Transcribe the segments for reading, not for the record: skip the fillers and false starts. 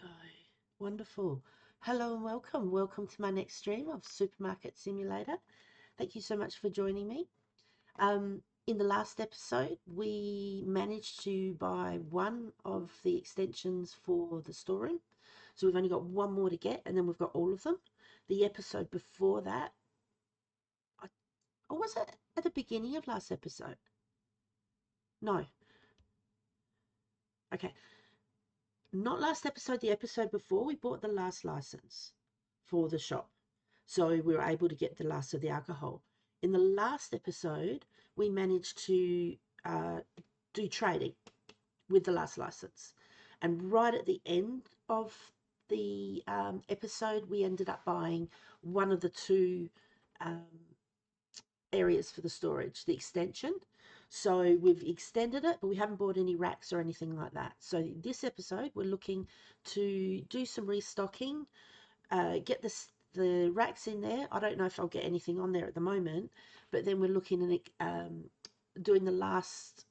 go. Wonderful. Hello and welcome. Welcome to my next stream of Supermarket Simulator. Thank you so much for joining me. In the last episode, we managed to buy one of the extensions for the storeroom. So we've only got one more to get, and then we've got all of them. The episode before that, or was it at the beginning of last episode? No. Okay. Not last episode, the episode before, we bought the last license for the shop. So we were able to get the last of the alcohol. In the last episode, we managed to do trading with the last license. And right at the end of the episode, we ended up buying one of the two um, areas for the storage, the extension. So we've extended it, but we haven't bought any racks or anything like that. So this episode, we're looking to do some restocking, get the racks in there. I don't know if I'll get anything on there at the moment, but then we're looking at doing the last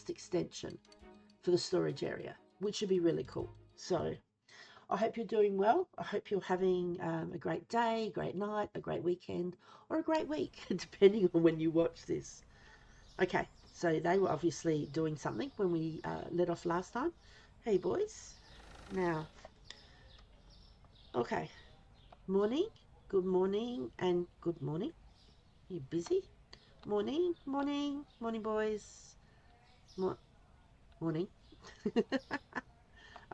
extension for the storage area, which should be really cool. So I hope you're doing well. I hope you're having a great day, a great night, a great weekend, or a great week, depending on when you watch this. Okay, so they were obviously doing something when we let off last time. Hey, boys. Now, okay, morning, good morning, and good morning. You busy? Morning, morning, morning, boys. Morning.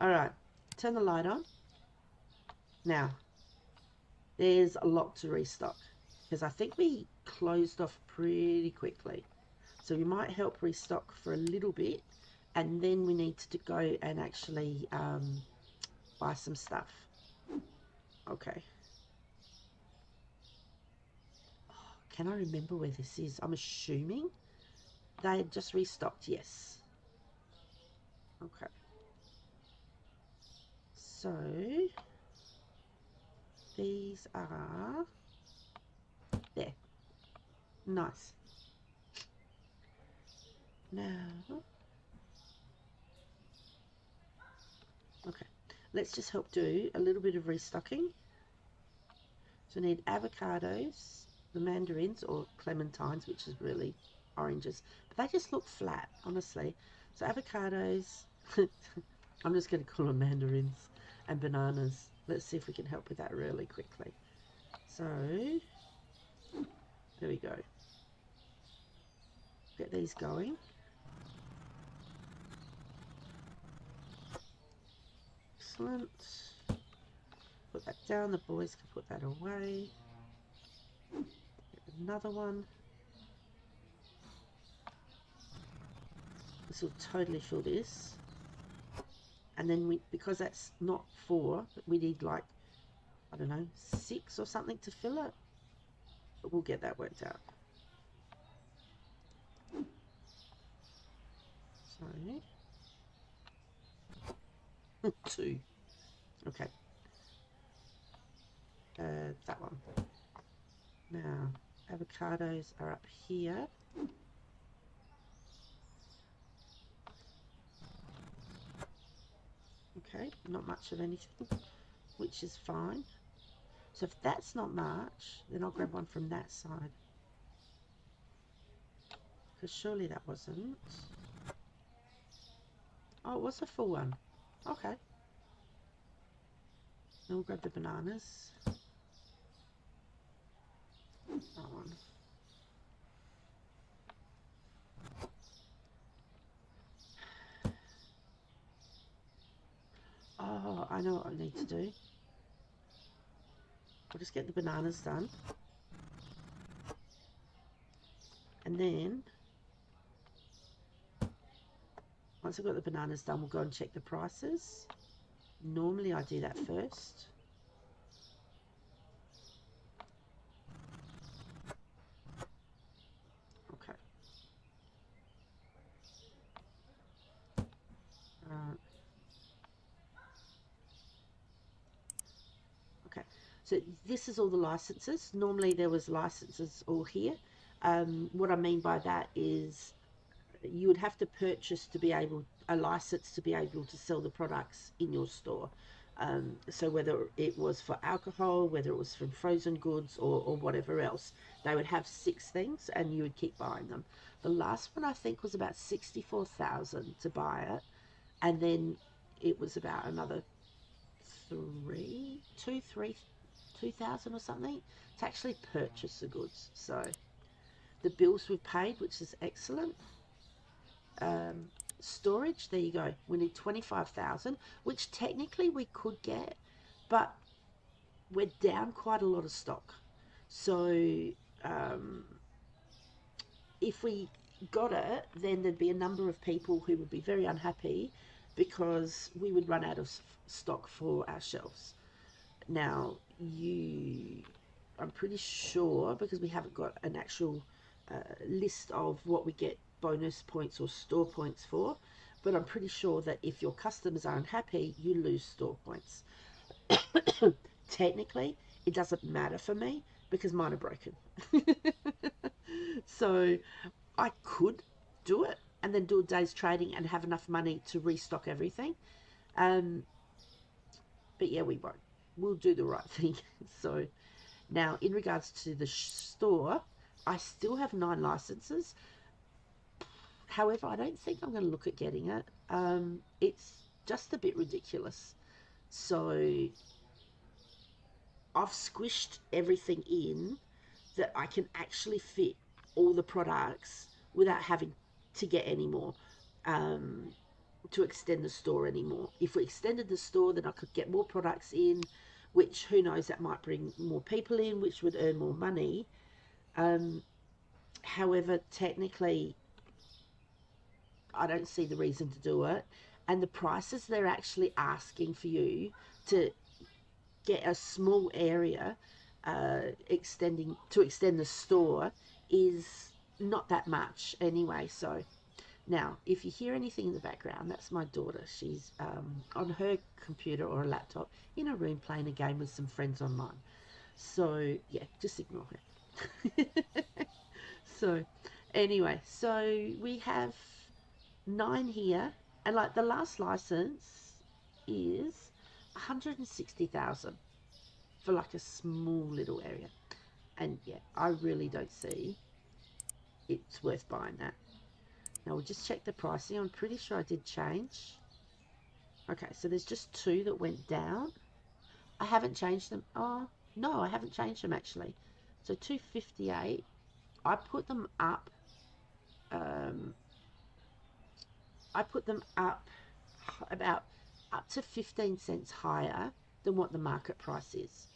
All right, turn the light on. Now, there's a lot to restock because I think we closed off pretty quickly. So we might help restock for a little bit, and then we need to go and actually buy some stuff. Okay. Oh, can I remember where this is? I'm assuming they had just restocked, yes. Okay. So these are there. Nice. Now, okay, let's just help do a little bit of restocking. So we need avocados, the mandarins or clementines, which is really oranges, but they just look flat, honestly. So avocados, I'm just going to call them mandarins, and bananas. Let's see if we can help with that really quickly. So there we go. Get these going. Excellent. Put that down. The boys can put that away. Get another one. This will totally fill this. And then because that's not 4, we need like, I don't know, 6 or something to fill it. But we'll get that worked out. So 2. Okay. That one. Now, avocados are up here. Okay, not much of anything, which is fine. So if that's not much, then I'll grab one from that side. Because surely that wasn't. Oh, it was a full one. Okay. Then we'll grab the bananas. That one. Oh, I know what I need to do. I'll just get the bananas done. And then, once I've got the bananas done, we'll go and check the prices. Normally I do that first. Okay. Okay. So this is all the licenses. Normally there was licenses all here. What I mean by that is you would have to purchase to be able a license to be able to sell the products in your store. So whether it was for alcohol, whether it was from frozen goods or whatever else, they would have 6 things and you would keep buying them. The last one I think was about 64,000 to buy it, and then it was about another 2,000 or something to actually purchase the goods. So the bills we've paid, which is excellent. Um, Storage, there you go. We need 25,000, which technically we could get, but we're down quite a lot of stock. So um, if we got it, then there'd be a number of people who would be very unhappy because we would run out of stock for our shelves. Now, I'm pretty sure, because we haven't got an actual list of what we get bonus points or store points for, but I'm pretty sure that if your customers are unhappy, you lose store points. Technically, it doesn't matter for me because mine are broken. So I could do it and then do a day's trading and have enough money to restock everything. Um, but yeah, we won't. We'll do the right thing. So now, in regards to the store, I still have 9 licenses. However, I don't think I'm going to look at getting it. It's just a bit ridiculous. So I've squished everything in that I can actually fit all the products without having to get any more. Um, to extend the store anymore. If we extended the store, then I could get more products in, which who knows, that might bring more people in, which would earn more money. However, technically, I don't see the reason to do it. And the prices they're actually asking for you to get a small area extend the store is not that much anyway. So now, if you hear anything in the background, that's my daughter. She's on her computer or a laptop in a room playing a game with some friends online. So, yeah, just ignore her. So, anyway, so we have 9 here, and like the last license is 160,000 for like a small little area. And yeah, I really don't see it's worth buying that. Now we'll just check the pricing. I'm pretty sure I did change. Okay, so there's just 2 that went down. I haven't changed them. Oh, no, I haven't changed them actually. So 258, I put them up. Um, I put them up about up to 15 cents higher than what the market price is.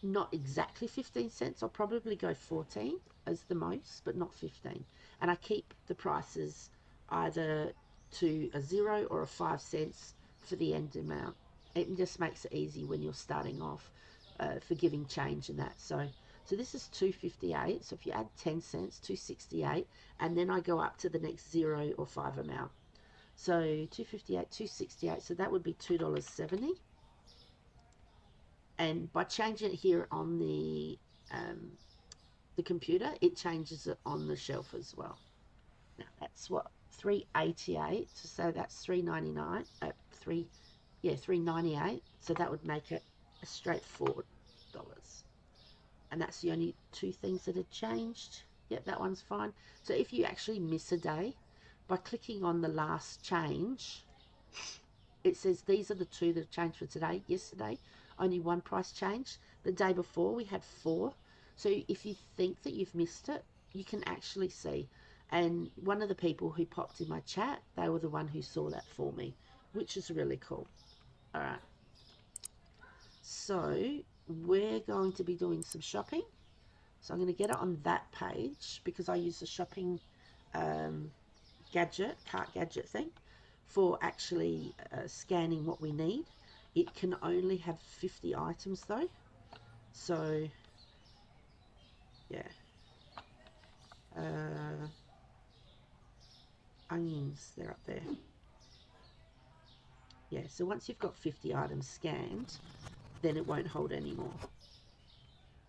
Not exactly 15 cents. I'll probably go 14 as the most, but not 15. And I keep the prices either to a 0 or a 5 cents for the end amount. It just makes it easy when you're starting off for giving change and that. So this is 258. So if you add 10 cents, 268, and then I go up to the next 0 or 5 amount. So 258, 268. So that would be $2.70. And by changing it here on the computer, it changes it on the shelf as well. Now that's what, 388. So that's 399. 398. So that would make it a straight $4. And that's the only 2 things that had changed. Yep, that one's fine. So if you actually miss a day, by clicking on the last change, it says these are the 2 that have changed for today. Yesterday, only 1 price change. The day before, we had 4. So if you think that you've missed it, you can actually see. And one of the people who popped in my chat, they were the one who saw that for me, which is really cool. All right. So we're going to be doing some shopping. So I'm going to get it on that page because I use the shopping cart gadget thing for actually scanning what we need. It can only have 50 items though. So yeah. Onions, they're up there. Yeah, so once you've got 50 items scanned, then it won't hold any more.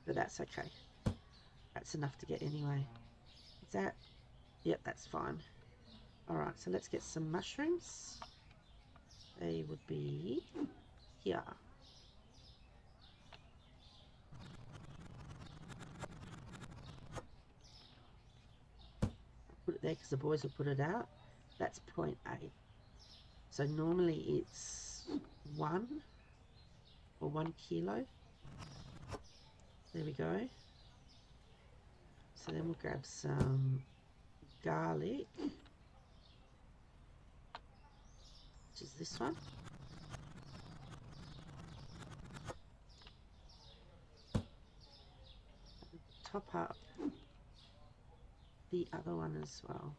But that's okay. That's enough to get anyway. Is that? Yep, that's fine. All right, so let's get some mushrooms. They would be here. Put it there because the boys will put it out. That's 0.8. So normally it's 1 or 1 kilo. There we go. So then we'll grab some garlic, which is this one. Top up the other one as well.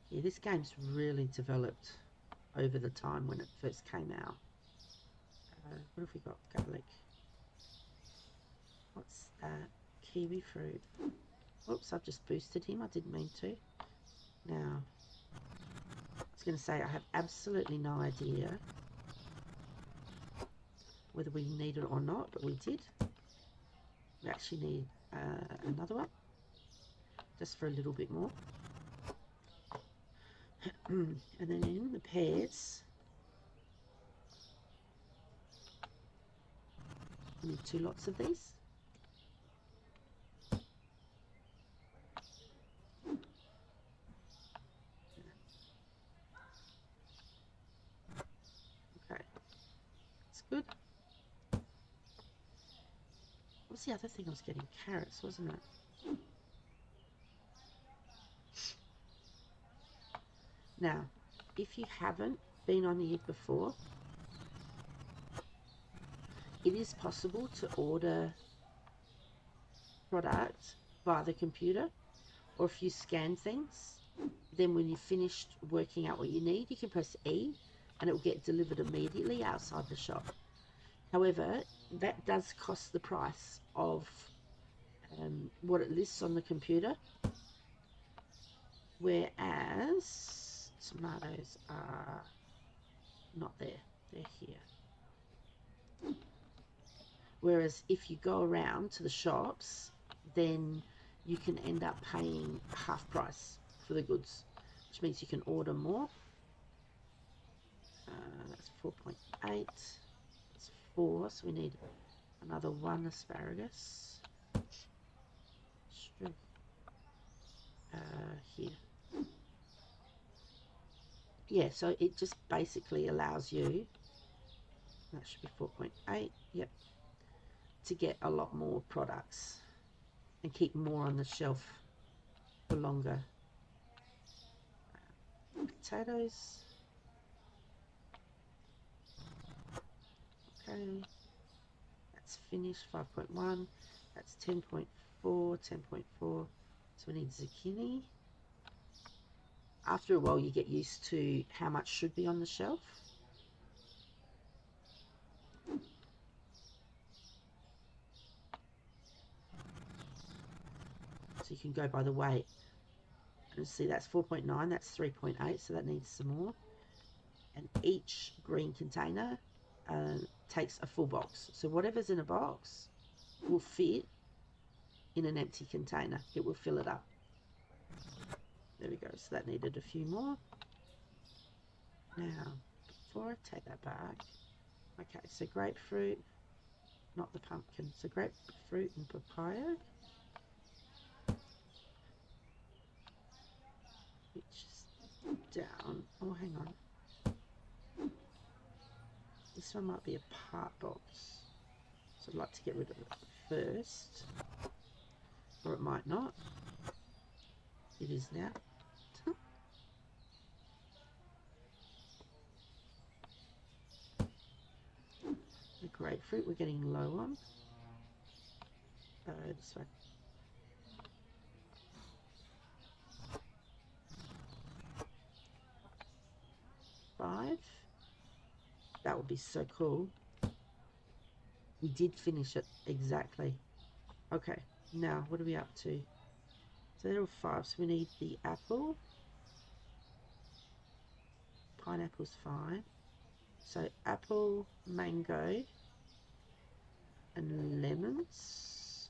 Yeah, this game's really developed over the time when it first came out. What have we got? Garlic. What's that? Kiwi fruit. Oops, I've just boosted him. I didn't mean to. Now, I was going to say I have absolutely no idea whether we need it or not, but we did. We actually need another one, just for a little bit more. And then in the pears, we need 2 lots of these. Okay, that's good. What's the other thing I was getting? Carrots, wasn't it? Now, if you haven't been on here before, it is possible to order product via the computer, or if you scan things, then when you've finished working out what you need, you can press E and it will get delivered immediately outside the shop. However, that does cost the price of what it lists on the computer, whereas tomatoes are not there, they're here. Whereas if you go around to the shops, then you can end up paying half price for the goods, which means you can order more. That's 4.8. That's 4, so we need another 1 asparagus. Here. Yeah, so it just basically allows you, that should be 4.8, yep, to get a lot more products and keep more on the shelf for longer. Potatoes. Okay, that's finished. 5.1. That's 10.4. 10.4. So we need zucchini. After a while, you get used to how much should be on the shelf. So you can go by the weight. And see, that's 4.9, that's 3.8, so that needs some more. And each green container takes a full box. So whatever's in a box will fit in an empty container. It will fill it up. There we go. So that needed a few more. Now, before I take that back, okay, so grapefruit, not the pumpkin. So grapefruit and papaya. Which is down. Oh, hang on. This one might be a part box. So I'd like to get rid of it first. Or it might not. It is now. The grapefruit we're getting low on. This one. Five. That would be so cool. We did finish it exactly. Okay, now what are we up to? So there are 5. So we need the apple. Pineapple's fine. So apple, mango, and lemons.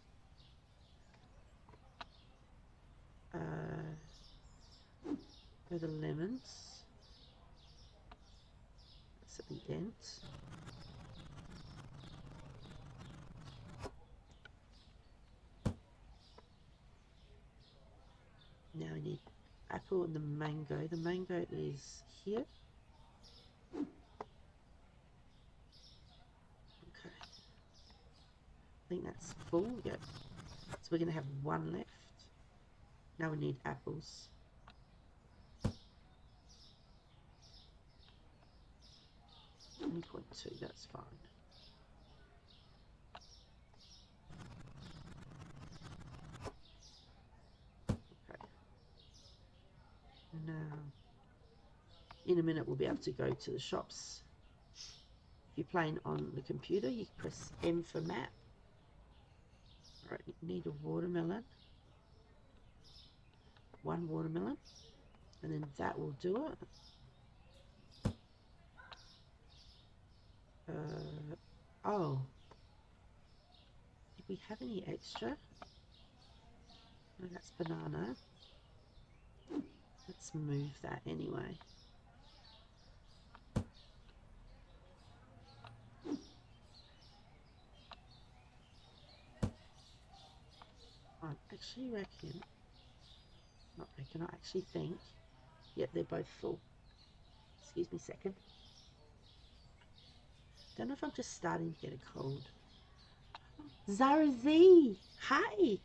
For the lemons. That's a bit dense. Now we need apple and the mango. The mango is here. Okay. I think that's full. Yep. So we're going to have one left. Now we need apples. 1.2, that's fine. Okay. Now, in a minute we'll be able to go to the shops. If you're playing on the computer, you press M for map. Alright, you need a watermelon. One watermelon. And then that will do it. Oh. Did we have any extra? No, that's banana. Let's move that anyway. I actually reckon, not reckon, I actually think, yep, they're both full. Excuse me a second. Don't know if I'm just starting to get a cold. Zara Z, hi.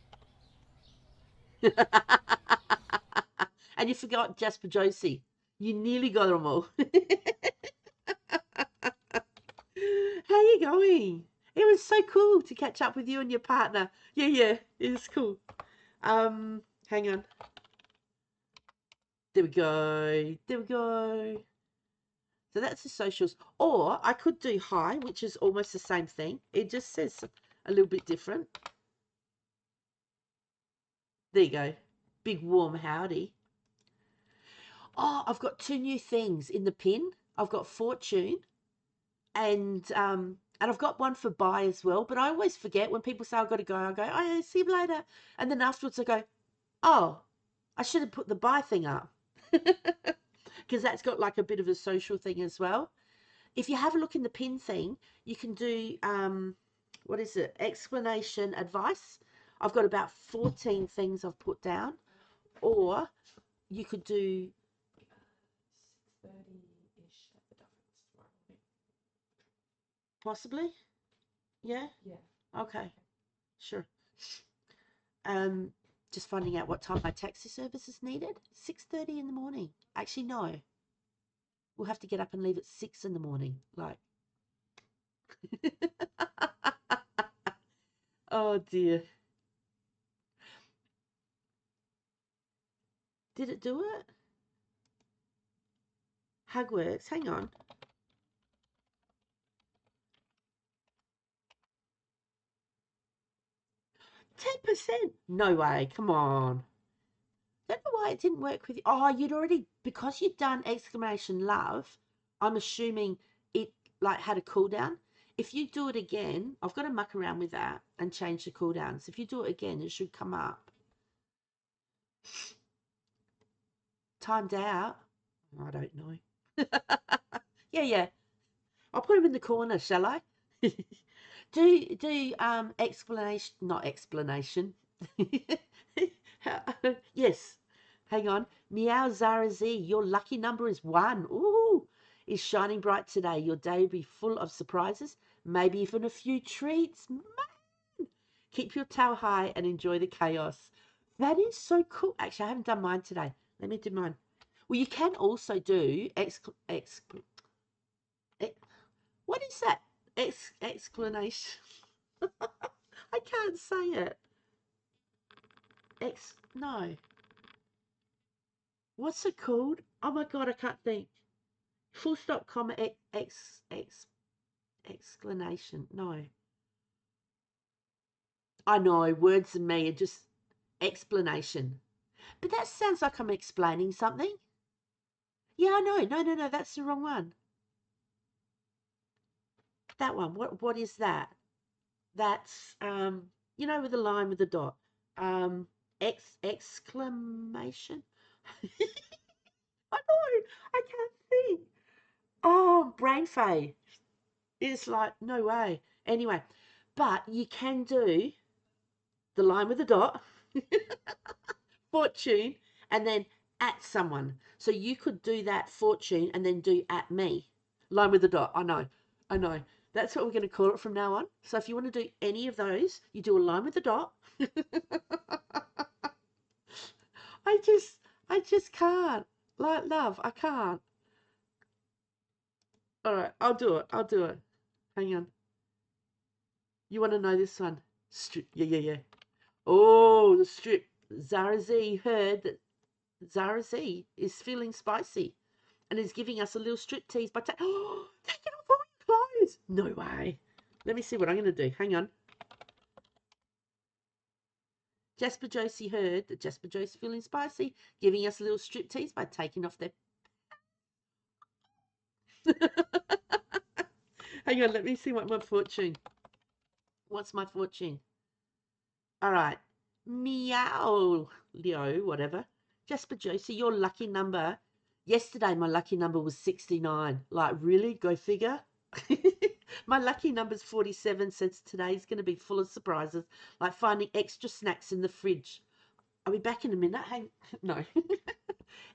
And you forgot Jasper Josie. You nearly got them all. How you going? It was so cool to catch up with you and your partner. Yeah, it was cool. Hang on. There we go. There we go. So that's the socials. Or I could do hi, which is almost the same thing. It just says a little bit different. There you go. Big warm howdy. Oh, I've got 2 new things in the pin. I've got fortune and I've got one for buy as well. But I always forget when people say I've got to go. I go, oh yeah, see you later. And then afterwards I go, oh, I should have put the buy thing up. Because that's got like a bit of a social thing as well. If you have a look in the pin thing, you can do, what is it? Explanation advice. I've got about 14 things I've put down. Or you could do 30-ish at the Duffins. Possibly? Yeah? Yeah. Okay. Sure. Just finding out what time my taxi service is needed. 6:30 in the morning. Actually, no. We'll have to get up and leave at 6 in the morning. Like. Oh dear. Did it do it? Hugworks. Hang on. 10%? No way. Come on. Don't know why it didn't work with you. Oh, you'd already, because you'd done exclamation love, I'm assuming it like had a cooldown. If you do it again, I've got to muck around with that and change the cooldowns. If you do it again, it should come up. Timed out. I don't know. Yeah. I'll put him in the corner, shall I? do explanation, not explanation. Yes. Hang on. Meow Zara Z, your lucky number is 1. Ooh, is shining bright today. Your day will be full of surprises, maybe even a few treats. Man, keep your tail high and enjoy the chaos. That is so cool. Actually, I haven't done mine today. Let me do mine. Well, you can also do what is that? Explanation. I can't say it. No. What's it called? Oh my god, I can't think. Full stop, comma, explanation. No. I know, words and me are just explanation. But that sounds like I'm explaining something. Yeah, I know. No, that's the wrong one. That one. What is that? That's with the line with the dot. exclamation. I know, I can't think. Oh, brain fade. It's like, no way. Anyway, but you can do the line with the dot, fortune, and then at someone. So you could do that fortune and then do at me. Line with the dot. I know. I know. That's what we're going to call it from now on. So if you want to do any of those, you do a line with the dot. I just can't. Like love, I can't. All right, I'll do it. I'll do it. Hang on. You want to know this one? Strip. Yeah. Oh, the strip. Zara Z heard that Zara Z is feeling spicy and is giving us a little strip tease by taking off all your clothes. No way. Let me see what I'm going to do. Hang on. Jasper Josie heard that Jasper Josie feeling spicy, giving us a little strip tease by taking off their... Hang on, let me see what my fortune. What's my fortune? All right. Meow, Leo, whatever. Jasper Josie, your lucky number. Yesterday, my lucky number was 69. Like, really? Go figure. My lucky number's 47, since today's going to be full of surprises, like finding extra snacks in the fridge. I'll be back in a minute. Hang, no.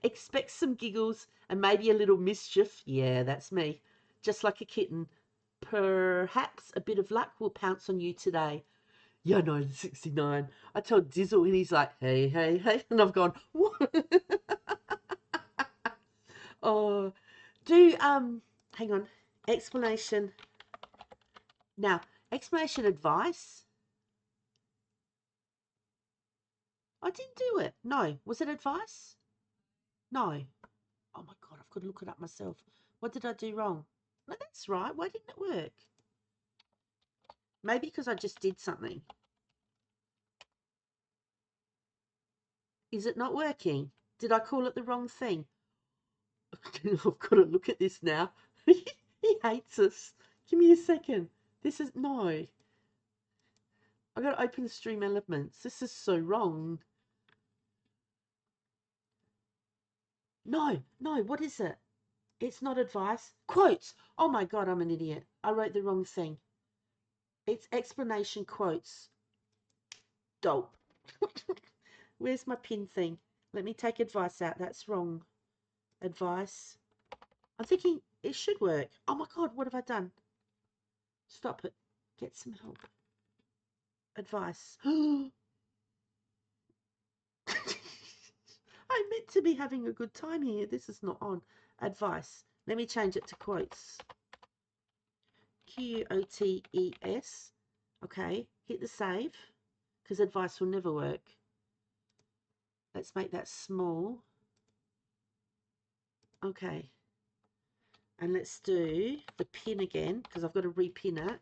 Expect some giggles and maybe a little mischief. Yeah, that's me. Just like a kitten. Perhaps a bit of luck will pounce on you today. Yeah, no, 69. I told Dizzle and he's like, hey. And I've gone, what? Oh, hang on. Explanation. Now, explanation advice. I didn't do it. No. Was it advice? No. Oh my God, I've got to look it up myself. What did I do wrong? No, that's right. Why didn't it work? Maybe because I just did something. Is it not working? Did I call it the wrong thing? I've got to look at this now. He hates us. Give me a second. This is... No. I've got to open the stream elements. This is so wrong. No. What is it? It's not advice. Quotes. Oh my God, I'm an idiot. I wrote the wrong thing. It's explanation quotes. Dope. Where's my pin thing? Let me take advice out. That's wrong. Advice. I'm thinking it should work. Oh my God, what have I done? Stop it. Get some help. Advice. I'm meant to be having a good time here. This is not on. Advice. Let me change it to quotes. Quotes. Okay. Hit the save, because advice will never work. Let's make that small. Okay. And let's do the pin again, because I've got to repin it.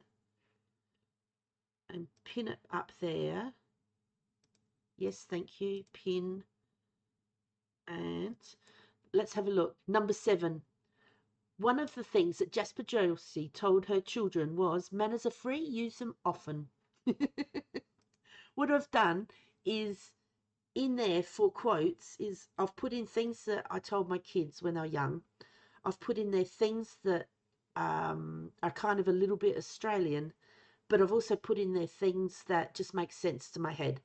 And pin it up there. Yes, thank you. Pin. And let's have a look. Number 7. One of the things that Jasper Josie told her children was, manners are free, use them often. What I've done is, in there for quotes, is I've put in things that I told my kids when they were young. I've put in there things that are kind of a little bit Australian, but I've also put in there things that just make sense to my head.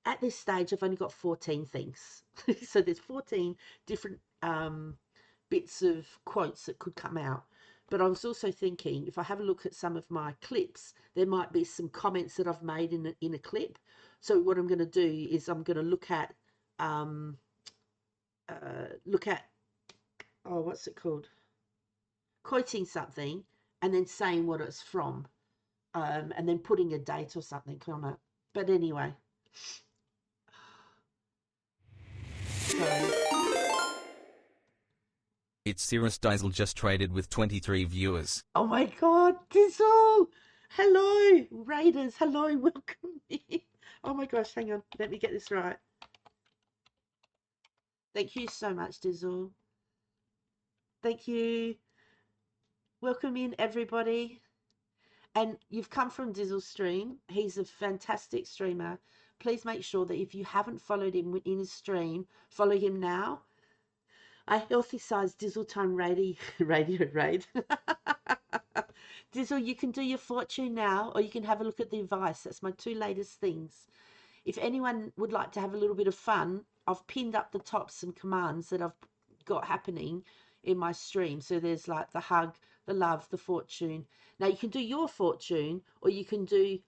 At this stage, I've only got 14 things. So there's 14 different bits of quotes that could come out. But I was also thinking, if I have a look at some of my clips, there might be some comments that I've made in a clip. So what I'm going to do is I'm going to look at oh, what's it called? Quoting something and then saying what it's from, and then putting a date or something on it. But anyway, so It's Cirrus Diesel just traded with 23 viewers. oh my God, Dizzle! Hello, Raiders. Hello, welcome in. Oh my gosh, hang on. Let me get this right. Thank you so much, Dizzle. Thank you. Welcome in, everybody. And you've come from Dizzle's stream. He's a fantastic streamer. please make sure that if you haven't followed him in his stream, follow him now. A healthy size Dizzle time radio raid. Dizzle, you can do your fortune now, or you can have a look at the advice. That's my two latest things. If anyone would like to have a little bit of fun, I've pinned up the top some commands that I've got happening in my stream. So there's like the hug, the love, the fortune. Now you can do your fortune, or you can do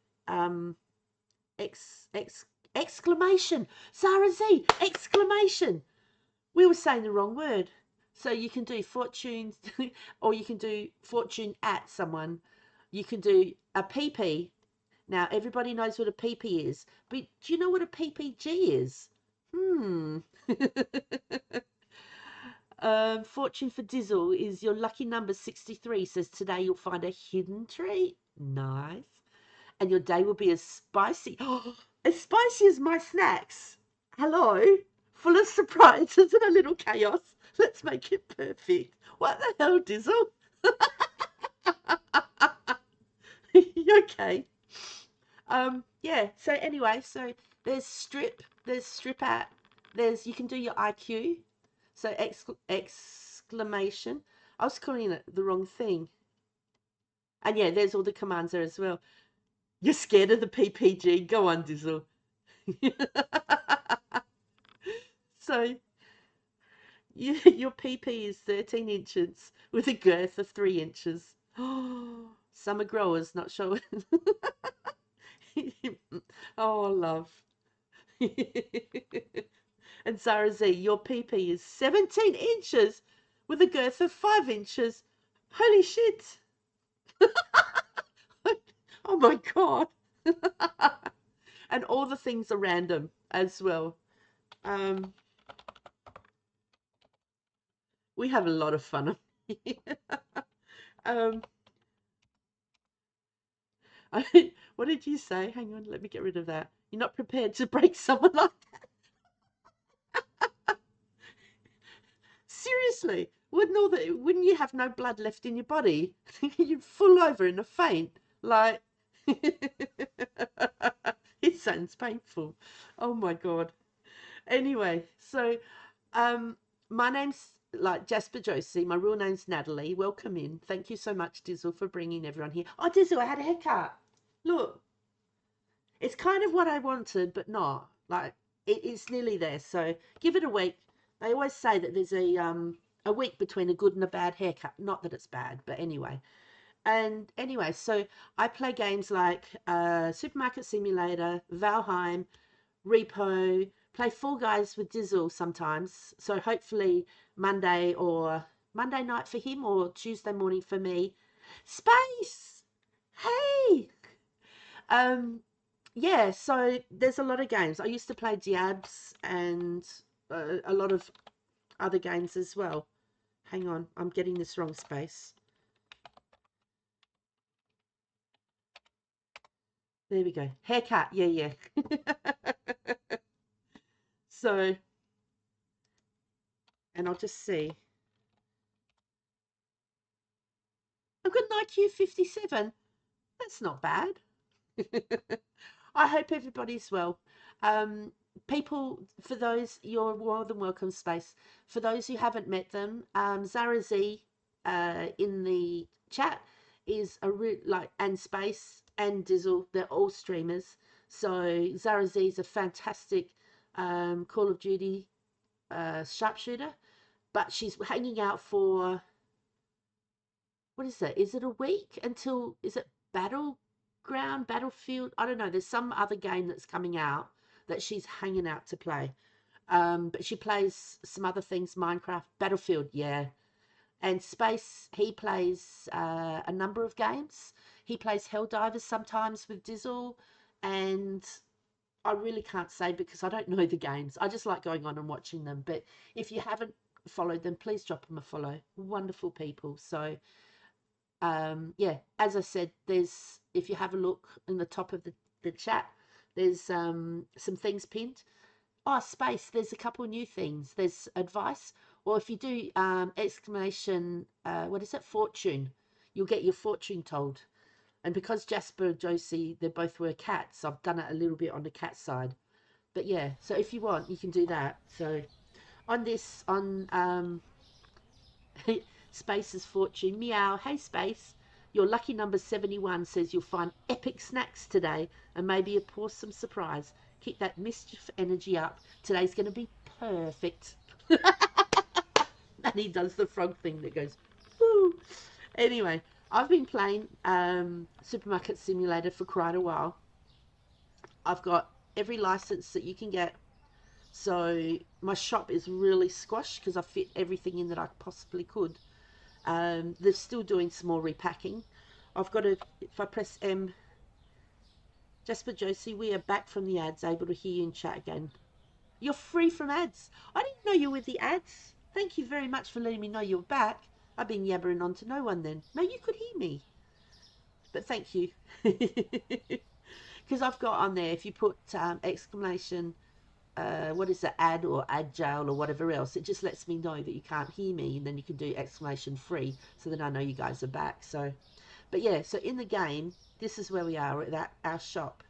ex, ex, exclamation. Sarah Z, exclamation. We were saying the wrong word. So you can do fortunes, or you can do fortune at someone. You can do a PP. Now, everybody knows what a PP is, but do you know what a PPG is? Fortune for Dizzle is your lucky number 63, says today you'll find a hidden treat. Nice. And your day will be as spicy. As spicy as my snacks. Hello? Full of surprises and a little chaos. Let's make it perfect. What the hell, Dizzle? You okay? Yeah, so anyway, so there's strip at, there's, you can do your IQ, so exclamation. I was calling it the wrong thing. And yeah, there's all the commands there as well. You're scared of the PPG? Go on, Dizzle. So your PP is 13 inches with a girth of 3 inches. Summer growers, not sure. Oh, love. And Zara Z, your PP is 17 inches with a girth of 5 inches. Holy shit. Oh my God. And all the things are random as well. We have a lot of fun. um, what did you say? Hang on, let me get rid of that. You're not prepared to break someone like that. Seriously, wouldn't you have no blood left in your body? You'd fall over in a faint. Like, it sounds painful. Oh my God. Anyway, so my name's like Jasper Josie. My real name's Natalie. Welcome in. Thank you so much, Dizzle, for bringing everyone here. Oh, Dizzle, I had a haircut. Look, it's kind of what I wanted, but not. Like, it's nearly there. So give it a week. They always say that there's a week between a good and a bad haircut. Not that it's bad, but anyway. And anyway, so I play games like Supermarket Simulator, Valheim, Repo, play Fall Guys with Dizzle sometimes. So hopefully Monday night for him or Tuesday morning for me. Space! Hey! Um, yeah, so there's a lot of games. I used to play Diabs and a lot of other games as well. Hang on, I'm getting this wrong, Space. There we go. Haircut, yeah. So, and I'll just see. I've got an IQ 57. That's not bad. I hope everybody's well. People, for those, you're more than welcome, Space. For those who haven't met them, Zara Z in the chat is and Space and Dizzle, they're all streamers. So Zara Z is a fantastic Call of Duty sharpshooter, but she's hanging out for, what is it? Is it a week until, is it Battlefield? I don't know. There's some other game that's coming out that she's hanging out to play. But she plays some other things, Minecraft, Battlefield, yeah. And Space, he plays a number of games. He plays Helldivers sometimes with Dizzle, and I really can't say because I don't know the games. I just like going on and watching them. But if you haven't followed them, please drop them a follow. Wonderful people. So yeah, as I said, there's, if you have a look in the top of the chat, there's some things pinned. Oh, Space, there's a couple new things. There's advice, or if you do exclamation, what is it, fortune, you'll get your fortune told. And because Jasper and Josie, they both were cats, I've done it a little bit on the cat side. But yeah, so if you want, you can do that. So on this, on Space's Fortune, meow, hey Space, your lucky number 71 says you'll find epic snacks today and maybe a awesome surprise. Keep that mischief energy up. Today's going to be perfect. And he does the frog thing that goes, woo. Anyway, I've been playing Supermarket Simulator for quite a while. I've got every license that you can get. So my shop is really squashed because I fit everything in that I possibly could. They're still doing some more repacking. I've got to, if I press M, Jasper Josie, we are back from the ads, able to hear you in chat again. You're free from ads. I didn't know you were the ads. Thank you very much for letting me know you're back. I've been yabbering on to no one then. No, you could hear me. But thank you. Because I've got on there, if you put exclamation, what is it, ad or agile or whatever else, it just lets me know that you can't hear me, and then you can do exclamation free, so then I know you guys are back. So, but yeah, so in the game, this is where we are at our shop.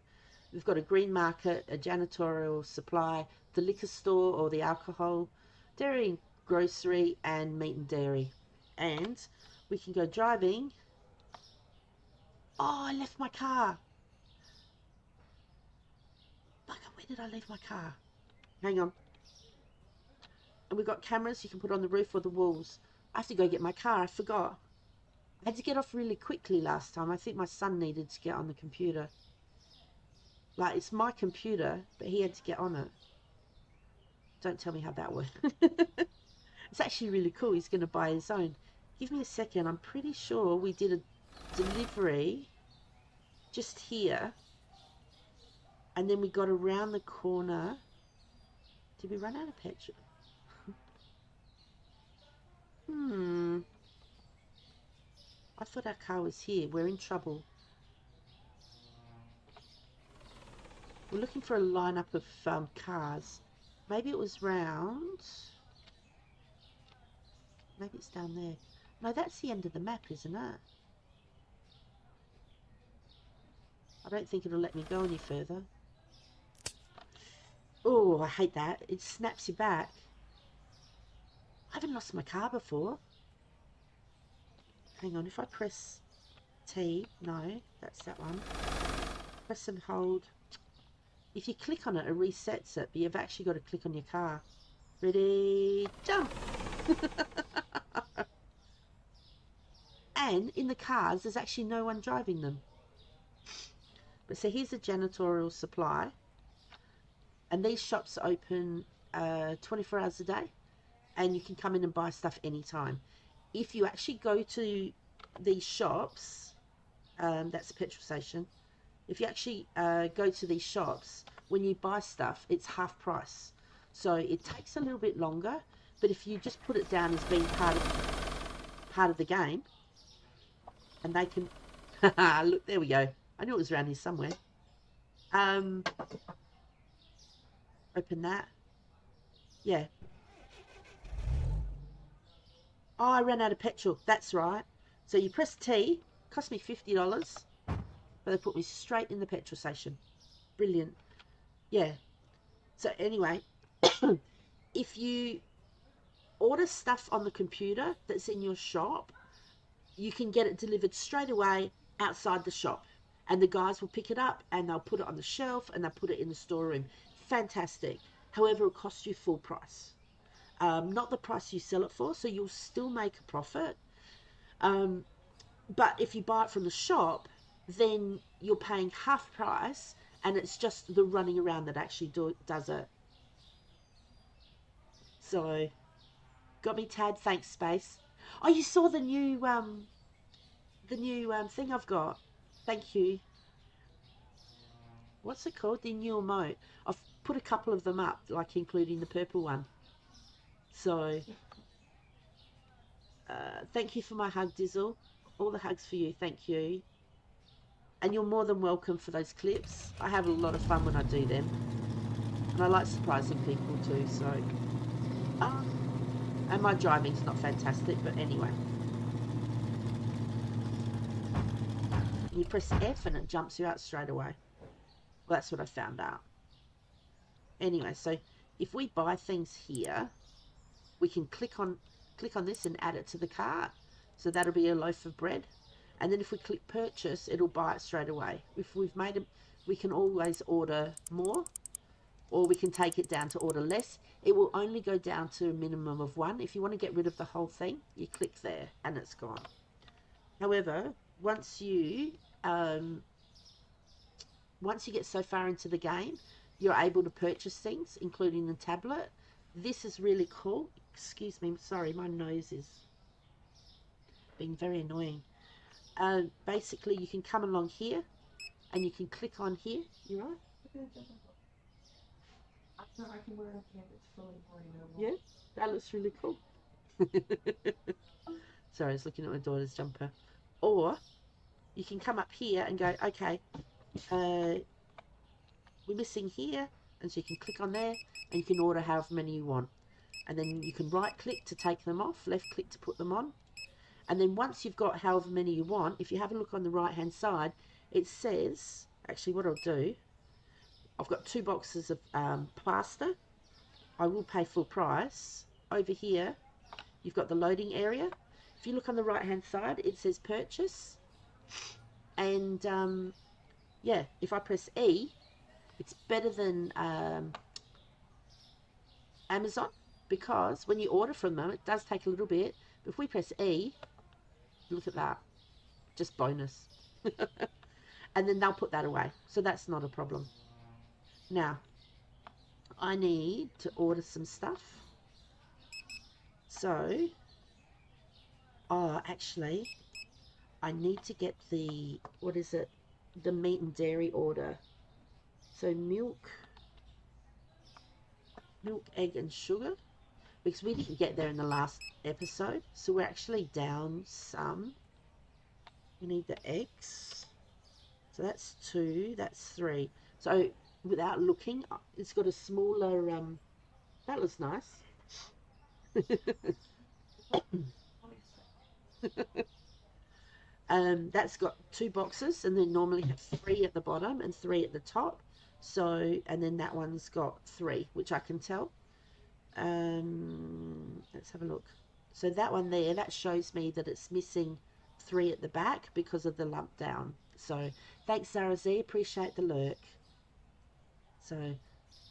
We've got a green market, a janitorial supply, the liquor store or the alcohol, dairy and grocery, and meat and dairy. And we can go driving. Oh, I left my car. Bugger, where did I leave my car? Hang on. And we've got cameras you can put on the roof or the walls. I have to go get my car. I forgot. I had to get off really quickly last time. I think my son needed to get on the computer. Like, it's my computer, but he had to get on it. Don't tell me how that worked. It's actually really cool. He's going to buy his own. Give me a second. I'm pretty sure we did a delivery just here. And then we got around the corner. Did we run out of petrol? I thought our car was here. We're in trouble. We're looking for a lineup of cars. Maybe it was round. Maybe it's down there. No, that's the end of the map, isn't it? I don't think it'll let me go any further. Oh, I hate that. It snaps you back. I haven't lost my car before. Hang on, if I press T, no, that's that one. Press and hold. If you click on it, it resets it, but you've actually got to click on your car. Ready, jump! And in the cars, there's actually no one driving them. But so here's a janitorial supply. And these shops open 24 hours a day. And you can come in and buy stuff anytime. If you actually go to these shops, that's a petrol station. If you actually go to these shops, when you buy stuff, it's half price. So it takes a little bit longer, but if you just put it down as being part of the game, and they can, look, there we go. I knew it was around here somewhere. Open that. Yeah. Oh, I ran out of petrol. That's right. So you press T, cost me $50, but they put me straight in the petrol station. Brilliant. Yeah. So anyway, if you order stuff on the computer that's in your shop, you can get it delivered straight away outside the shop. And the guys will pick it up and they'll put it on the shelf and they'll put it in the storeroom. Fantastic. However, it costs you full price. Not the price you sell it for, so you'll still make a profit. But if you buy it from the shop, then you're paying half price, and it's just the running around that actually does it. So, got me tagged. Thanks, Space. Oh, you saw the new thing I've got. Thank you. What's it called? The new emote. I've put a couple of them up, like including the purple one. So, thank you for my hug, Dizzle. All the hugs for you. Thank you. And you're more than welcome for those clips. I have a lot of fun when I do them. And I like surprising people too, so... and my driving's not fantastic, but anyway. You press F and it jumps you out straight away. Well, that's what I found out. Anyway, so if we buy things here, we can click on this and add it to the cart. So that'll be a loaf of bread. And then if we click purchase, it'll buy it straight away. If we've made it, we can always order more, or we can take it down to order less. It will only go down to a minimum of 1. If you want to get rid of the whole thing, you click there and it's gone. However, once you get so far into the game, you're able to purchase things, including the tablet. This is really cool. Excuse me, sorry, my nose is being very annoying. Basically, you can come along here and you can click on here. You right? No, I can wear it if it's fully oriented. Yeah, that looks really cool. Sorry, I was looking at my daughter's jumper. Or you can come up here and go, okay, we're missing here. And so you can click on there and you can order however many you want. And then you can right click to take them off, left click to put them on. And then once you've got however many you want, if you have a look on the right hand side, it says, actually what I'll do, I've got 2 boxes of pasta. I will pay full price. Over here, you've got the loading area. If you look on the right hand side, it says purchase. And yeah, if I press E, it's better than Amazon, because when you order from them, it does take a little bit. But if we press E, look at that, just bonus. And then they'll put that away, so that's not a problem. Now I need to order some stuff, so actually I need to get the, what is it, the meat and dairy order. So milk, egg and sugar, because we didn't get there in the last episode, so we're actually down some. We need the eggs, so that's 2, that's 3. So without looking, it's got a smaller that looks nice. That's got 2 boxes, and they normally have 3 at the bottom and 3 at the top. So, and then that one's got 3, which I can tell. Let's have a look. So that one there, that shows me that it's missing 3 at the back because of the lump down. So thanks, Zara Z, appreciate the lurk. So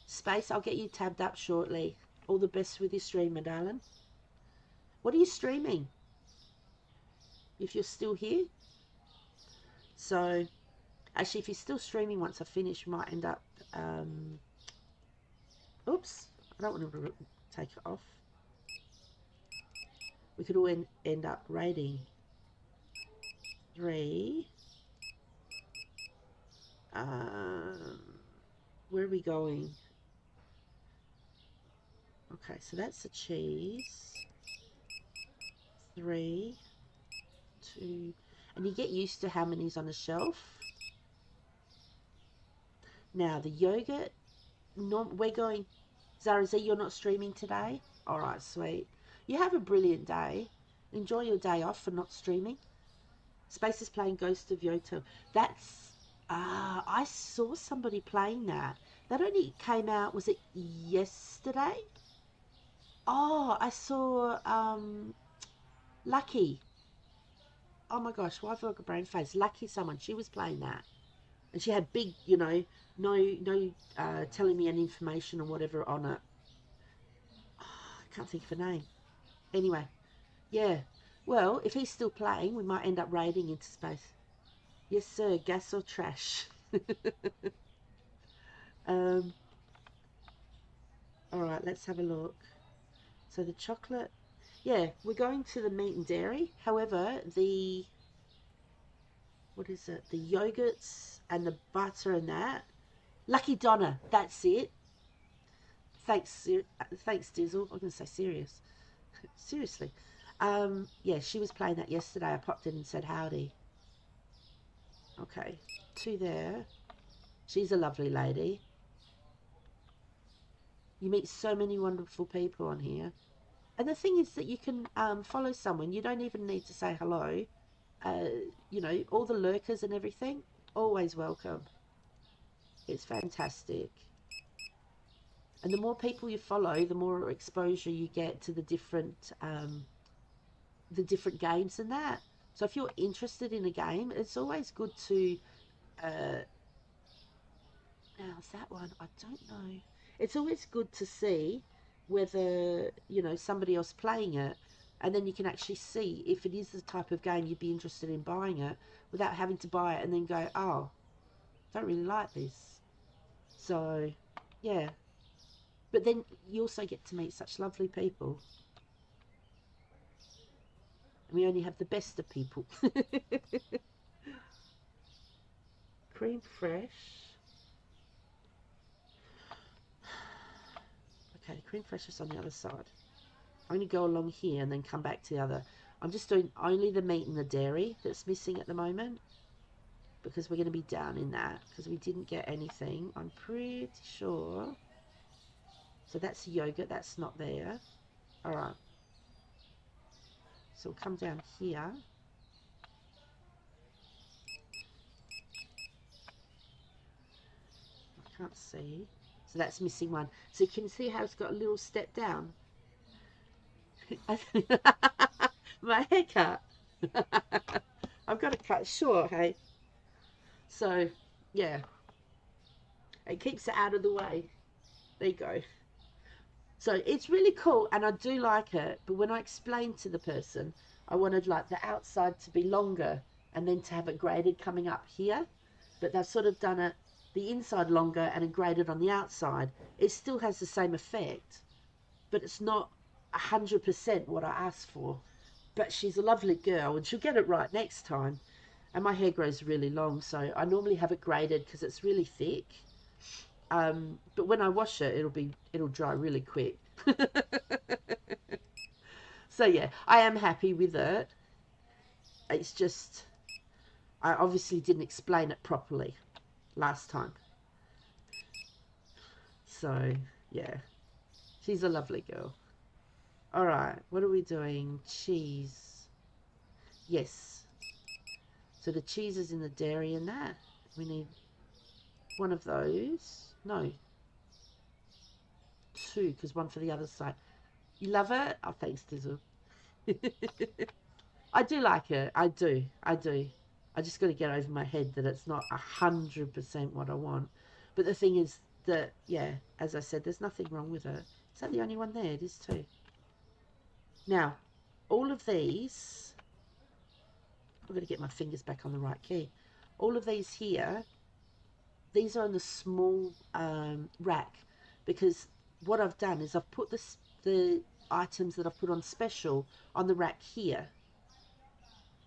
Space, I'll get you tabbed up shortly. All the best with your stream, my darling. What are you streaming? If you're still here. So actually, if you're still streaming, once I finish, we might end up oops, I don't want to take it off. We could all end up rating 3. Where are we going? Okay, so that's the cheese. 3, 2, and you get used to how many's on the shelf. Now the yogurt, we're going, Zara Z, you're not streaming today? Alright, sweet. You have a brilliant day. Enjoy your day off for not streaming. Space is playing Ghost of Yoto. That's, I saw somebody playing that. That only came out, was it yesterday? Oh, I saw Lucky. Oh my gosh, why have I got a brain face? Lucky someone, she was playing that. And she had big, you know, no telling me any information or whatever on it. Oh, I can't think of a name. Anyway, yeah. Well, if he's still playing, we might end up raiding into space. Yes, sir. Gas or trash? All right, let's have a look. So the chocolate, yeah, we're going to the meat and dairy. However, the, what is it? The yogurts and the butter and that. Lucky Donna, that's it. Thanks, Dizzle. I'm going to say serious. Seriously. Yeah, she was playing that yesterday. I popped in and said howdy. Okay, 2 there. She's a lovely lady. You meet so many wonderful people on here. And the thing is that you can follow someone. You don't even need to say hello. You know, all the lurkers and everything, always welcome. It's fantastic. And the more people you follow, the more exposure you get to the different games and that. So if you're interested in a game, it's always good to. Now's that one? I don't know. It's always good to see whether somebody else playing it, and then you can actually see if it is the type of game you'd be interested in buying it without having to buy it and then go, oh, don't really like this. So, yeah. But then you also get to meet such lovely people. And we only have the best of people. Cream fresh. Okay, the cream fresh is on the other side. I'm going to go along here and then come back to the other. I'm just doing only the meat and the dairy that's missing at the moment, because we're going to be down in that because we didn't get anything, I'm pretty sure. So that's yogurt, that's not there. All right. So we'll come down here. I can't see. So that's missing one. So you can see how it's got a little step down. My haircut. I've got to cut short, hey. So, yeah. It keeps it out of the way. There you go. So it's really cool and I do like it. But when I explained to the person, I wanted like the outside to be longer and then to have it graded coming up here. But they've sort of done it the inside longer and graded on the outside. It still has the same effect, but it's not 100% what I asked for. But she's a lovely girl and she'll get it right next time. And my hair grows really long, so I normally have it graded because it's really thick. But when I wash it, it'll dry really quick. So yeah, I am happy with it. It's just I obviously didn't explain it properly last time. So yeah, she's a lovely girl. All right, what are we doing? Cheese. Yes. So the cheese is in the dairy and that. We need one of those. No. Two, because one for the other side. You love it? Oh, thanks, Dizzle. I do like it. I do. I do. I just got to get over my head that it's not 100% what I want. But the thing is that, yeah, as I said, there's nothing wrong with it. Is that the only one there? It is too. Now, all of these, I'm going to get my fingers back on the right key. All of these here, these are in the small rack, because what I've done is I've put the items that I've put on special on the rack here.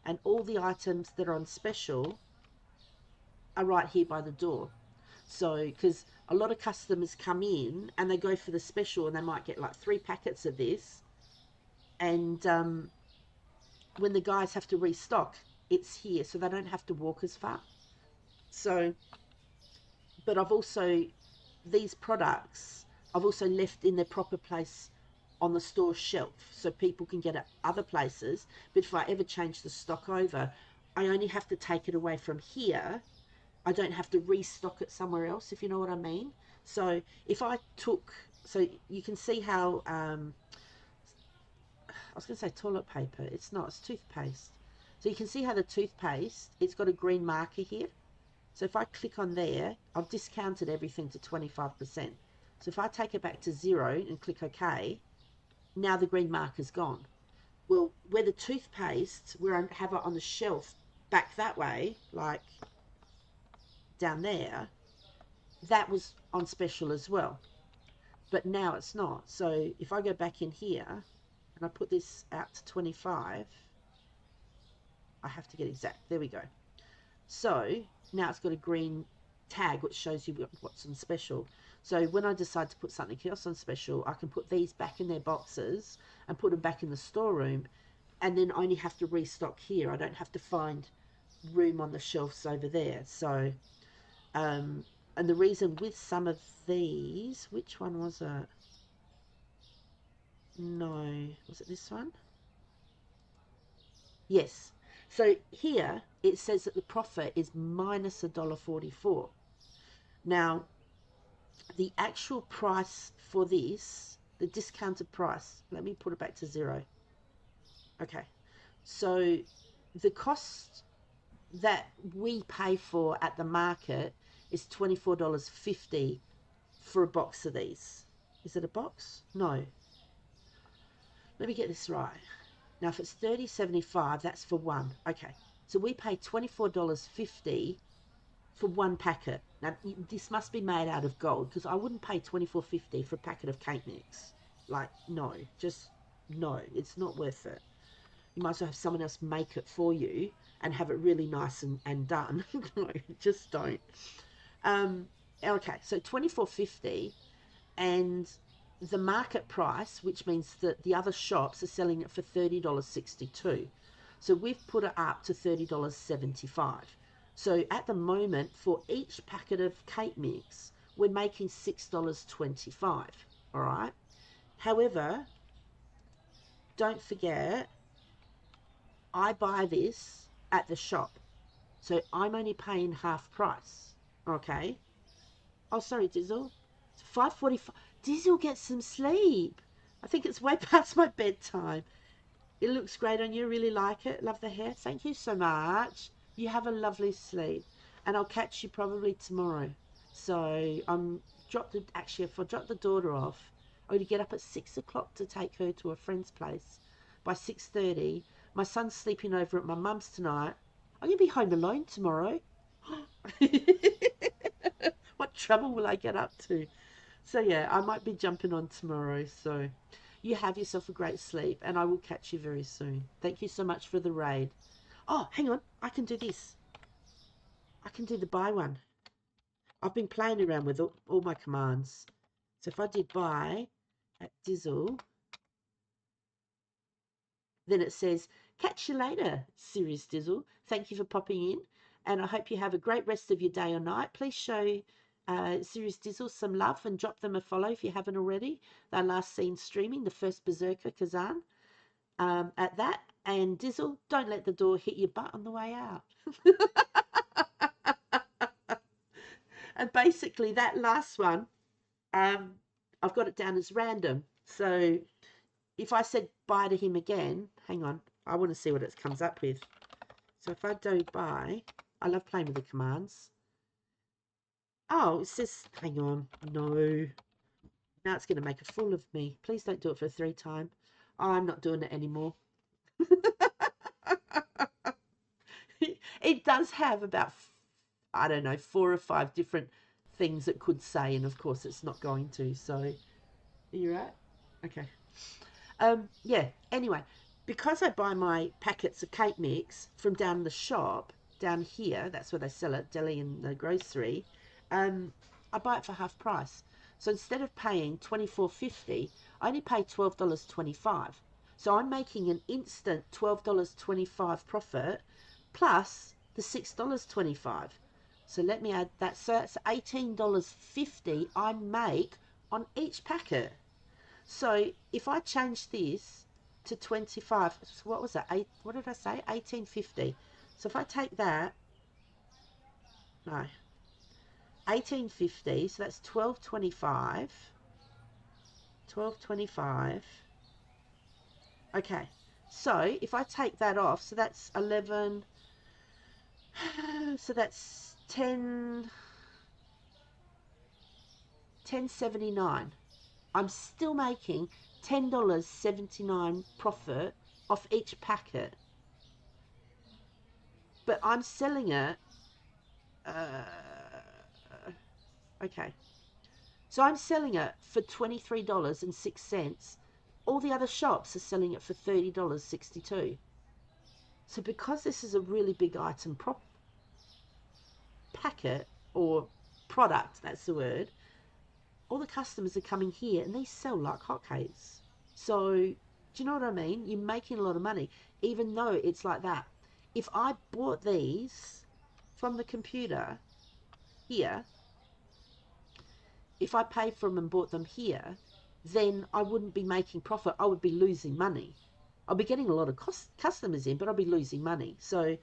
And all the items that are on special are right here by the door. So, because a lot of customers come in and they go for the special and they might get like 3 packets of this. And when the guys have to restock, it's here, so they don't have to walk as far. So, but I've also, these products, I've also left in their proper place on the store shelf so people can get it other places. But if I ever change the stock over, I only have to take it away from here. I don't have to restock it somewhere else, if you know what I mean. So if I took, so you can see how, I was going to say toilet paper. It's not, it's toothpaste. So you can see how the toothpaste, it's got a green marker here. So if I click on there, I've discounted everything to 25%. So if I take it back to 0 and click OK, now the green marker's gone. Well, where the toothpaste, where I have it on the shelf back that way, like down there, that was on special as well. But now it's not. So if I go back in here and I put this out to 25, I have to get exact. There we go. So now it's got a green tag which shows you what's on special. So when I decide to put something else on special, I can put these back in their boxes and put them back in the storeroom, and then only have to restock here. I don't have to find room on the shelves over there. So and the reason with some of these, which one was it? No, was it this one? Yes. So here it says that the profit is minus $1.44. Now, the actual price for this, the discounted price, let me put it back to 0. Okay, so the cost that we pay for at the market is $24.50 for a box of these. Is it a box? No. Let me get this right. Now, if it's $30.75, that's for one. Okay, so we pay $24.50 for one packet. Now, this must be made out of gold because I wouldn't pay $24.50 for a packet of cake mix. Like, no, just no, it's not worth it. You might as well have someone else make it for you and have it really nice and done. No, just don't. Okay, so $24.50, and the market price, which means that the other shops are selling it for $30.62. So we've put it up to $30.75. So at the moment, for each packet of cake mix, we're making $6.25. All right. However, don't forget, I buy this at the shop. So I'm only paying half price. Okay. Oh, sorry, Dizzle. It's 5:45. Dizzle, get some sleep. I think it's way past my bedtime. It looks great on you. Really like it. Love the hair. Thank you so much. You have a lovely sleep. And I'll catch you probably tomorrow. So actually, if I drop the daughter off, I'm going to get up at 6 o'clock to take her to a friend's place. By 6:30, my son's sleeping over at my mum's tonight. I'm going to be home alone tomorrow. What trouble will I get up to? So yeah, I might be jumping on tomorrow. So you have yourself a great sleep, and I will catch you very soon. Thank you so much for the raid. Oh, hang on. I can do this. I can do the buy one. I've been playing around with all my commands. So if I did buy at Dizzle, then it says, catch you later, Serious Dizzle. Thank you for popping in, and I hope you have a great rest of your day or night. Please show Serious Dizzle some love and drop them a follow if you haven't already. They're last seen streaming the first Berserker Kazan at that. And Dizzle, don't let the door hit your butt on the way out. And basically that last one, I've got it down as random. So if I said bye to him again, hang on, I want to see what it comes up with. So if I do bye, I love playing with the commands. Oh, it says, hang on, no. Now it's going to make a fool of me. Please don't do it for 3 times. Oh, I'm not doing it anymore. It does have about, I don't know, 4 or 5 different things it could say, and of course it's not going to. So, are you right? Okay. Yeah, anyway, because I buy my packets of cake mix from down the shop, down here, that's where they sell it, deli and the grocery, I buy it for half price. So instead of paying $24.50, I only pay $12.25. So I'm making an instant $12.25 profit plus the $6.25. So let me add that. So that's $18.50 I make on each packet. So if I change this to 25, what was that? What did I say? 1850. So if I take that, no, 1850. So that's 1225. 1225. Okay. So if I take that off, so that's 11. So that's 10.79. I'm still making $10.79 profit off each packet, but I'm selling it. Okay, so I'm selling it for $23.06. All the other shops are selling it for $30.62. So because this is a really big item packet or product, that's the word, all the customers are coming here and they sell like hotcakes. So, do you know what I mean? You're making a lot of money, even though it's like that. If I bought these from the computer here, if I paid for them and bought them here, then I wouldn't be making profit. I would be losing money. I'll be getting a lot of customers in, but I'll be losing money. So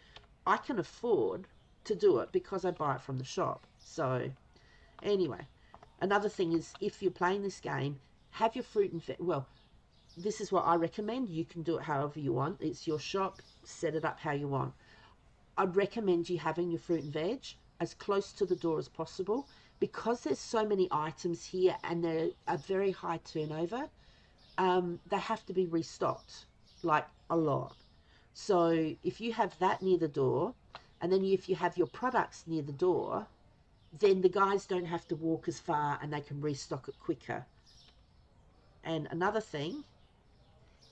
I can afford to do it because I buy it from the shop. So anyway, Another thing is, if you're playing this game, have your fruit and well, this is what I recommend. You can do it however you want. It's your shop. Set it up how you want. I'd recommend you having your fruit and veg as close to the door as possible, because there's so many items here and they're a very high turnover. They have to be restocked, like a lot. So if you have that near the door, and then if you have your products near the door, then the guys don't have to walk as far and they can restock it quicker. And another thing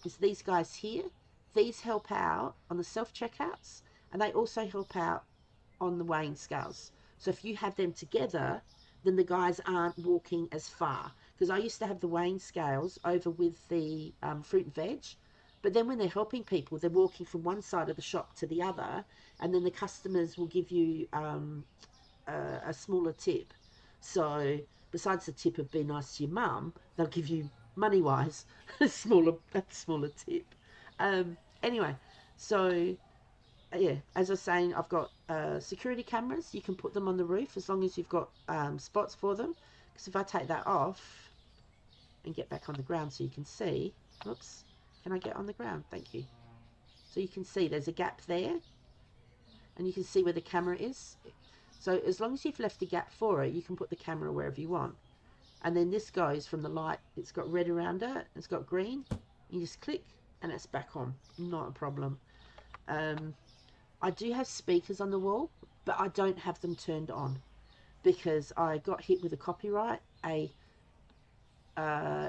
is these guys here, these help out on the self-checkouts, and they also help out on the weighing scales. So if you have them together, then the guys aren't walking as far. Because I used to have the weighing scales over with the fruit and veg, but then when they're helping people, they're walking from one side of the shop to the other, and then the customers will give you a smaller tip. So besides the tip of be nice to your mum, they'll give you money wise a smaller tip. Anyway, so yeah, as I was saying, I've got security cameras. You can put them on the roof as long as you've got spots for them. Because if I take that off and get back on the ground so you can see, oops, can I get on the ground? Thank you. So you can see there's a gap there, and you can see where the camera is. So as long as you've left a gap for it, you can put the camera wherever you want. And then this goes from the light, it's got red around it, it's got green. You just click and it's back on. Not a problem. I do have speakers on the wall, but I don't have them turned on because I got hit with a copyright, an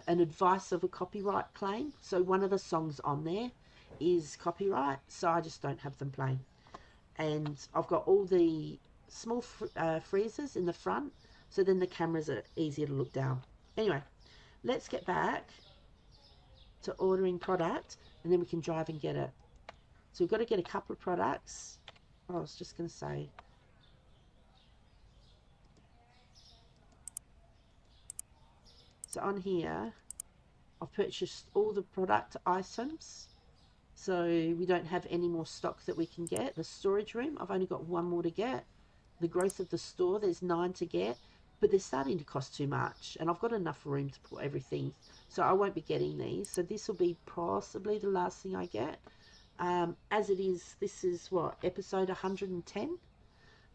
advice of a copyright claim. So one of the songs on there is copyright, so I just don't have them playing. And I've got all the small freezers in the front, so then the cameras are easier to look down. Anyway, let's get back to ordering product, and then we can drive and get it. So we've got to get a couple of products. Oh, I was just going to say, so on here, I've purchased all the product items, so we don't have any more stock that we can get. The storage room, I've only got one more to get. The growth of the store, there's 9 to get, but they're starting to cost too much, and I've got enough room to put everything, so I won't be getting these. So this will be possibly the last thing I get. As it is, this is what, episode 110?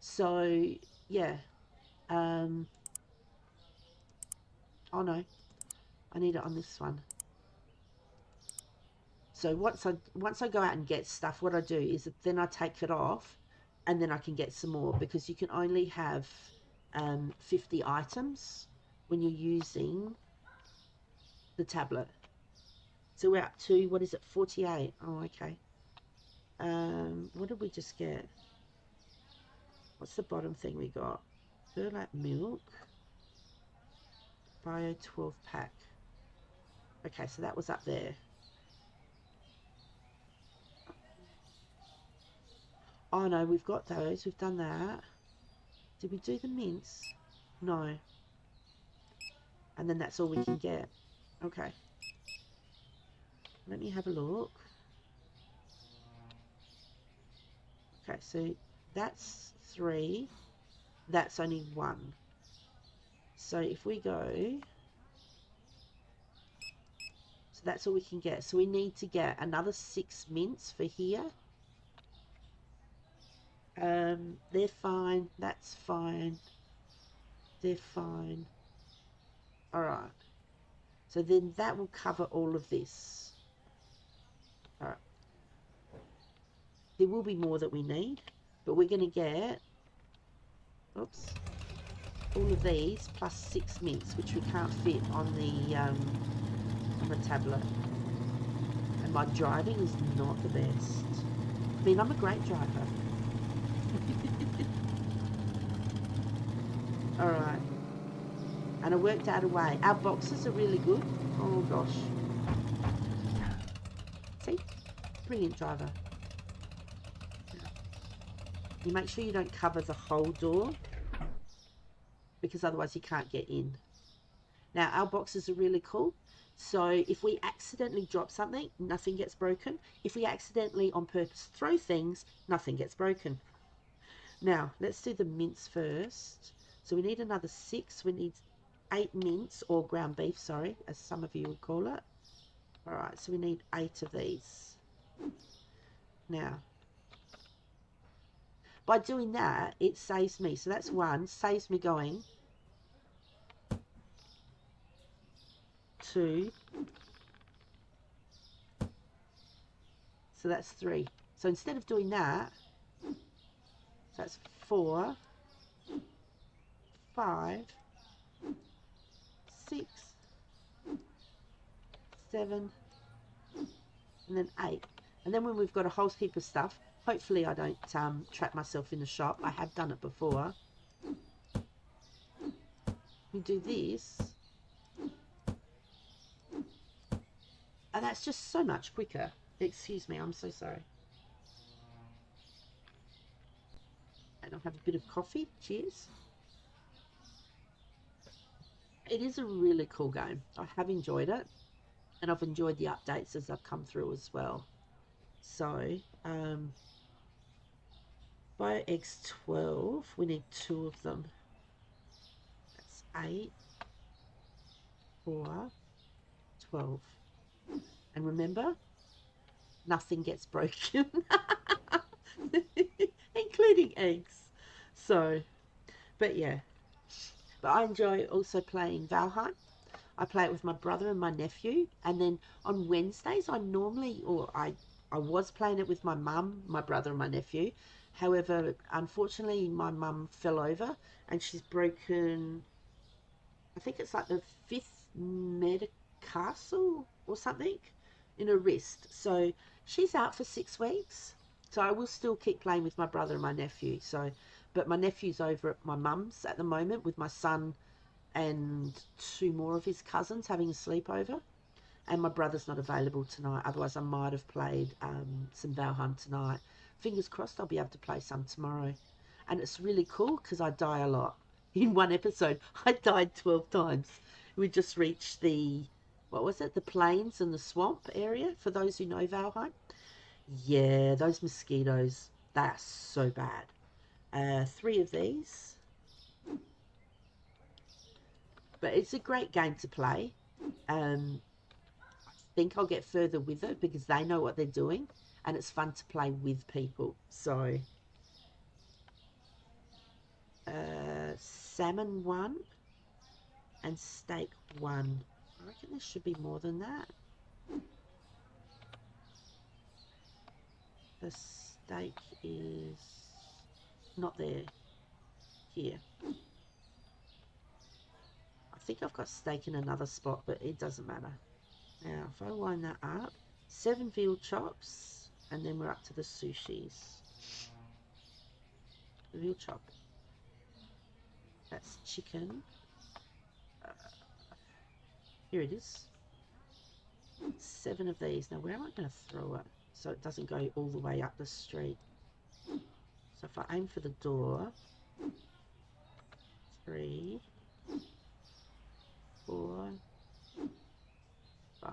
So yeah. Oh no, I need it on this one. So once I go out and get stuff, what I do is then I take it off, and then I can get some more, because you can only have 50 items when you're using the tablet. So we're up to, what is it, 48? Oh, okay. What did we just get? What's the bottom thing we got? Burlap milk. Bio 12 pack. Okay, so that was up there. Oh no, we've got those. We've done that. Did we do the mince? No. And then that's all we can get. Okay. Let me have a look. Okay, so that's 3. That's only 1. So if we go... So that's all we can get. So we need to get another 6 mints for here. They're fine. That's fine. They're fine. Alright. So then that will cover all of this. Alright. There will be more that we need, but we're going to get, oops, all of these plus 6 mints, which we can't fit on the tablet. And my driving is not the best. I mean, I'm a great driver. Alright. And I worked out a way. Our boxes are really good. Oh gosh. See? Brilliant driver. You make sure you don't cover the whole door, because otherwise you can't get in. Now, our boxes are really cool. So if we accidentally drop something, nothing gets broken. If we accidentally on purpose throw things, nothing gets broken. Now, let's do the mince first. So we need another 6. We need 8 mince, or ground beef, sorry, as some of you would call it. All right, so we need 8 of these. Now, by doing that, it saves me. So that's 1, saves me going 2. So that's 3. So instead of doing that, that's 4, 5, 6, 7, and then 8. And then when we've got a whole heap of stuff, hopefully I don't trap myself in the shop. I have done it before. We do this, and that's just so much quicker. Excuse me, I'm so sorry. And I'll have a bit of coffee. Cheers. It is a really cool game. I have enjoyed it, and I've enjoyed the updates as I've come through as well. So, Bio Eggs 12, we need 2 of them. That's 8, 4, 12. And remember, nothing gets broken, including eggs. So, but yeah. But I enjoy also playing Valheim. I play it with my brother and my nephew. And then on Wednesdays, I was playing it with my mum, my brother, and my nephew. However, unfortunately, my mum fell over and she's broken, I think it's like the 5th metatarsal or something in her wrist. So she's out for 6 weeks. So I will still keep playing with my brother and my nephew. So, but my nephew's over at my mum's at the moment with my son and 2 more of his cousins having a sleepover. And my brother's not available tonight. Otherwise, I might have played some Valheim tonight. Fingers crossed I'll be able to play some tomorrow. And it's really cool because I die a lot. In one episode, I died 12 times. We just reached the, what was it? The plains and the swamp area, for those who know Valheim. Yeah, those mosquitoes, they're so bad. 3 of these. But it's a great game to play. Think I'll get further with it because they know what they're doing and it's fun to play with people. So salmon 1 and steak 1. I reckon there should be more than that. The steak is not there. Here. I think I've got steak in another spot, but it doesn't matter. Now, if I line that up, 7 veal chops, and then we're up to the sushis. The veal chop. That's chicken. Here it is. 7 of these. Now, where am I going to throw it so it doesn't go all the way up the street? So if I aim for the door, 3, 4, 5,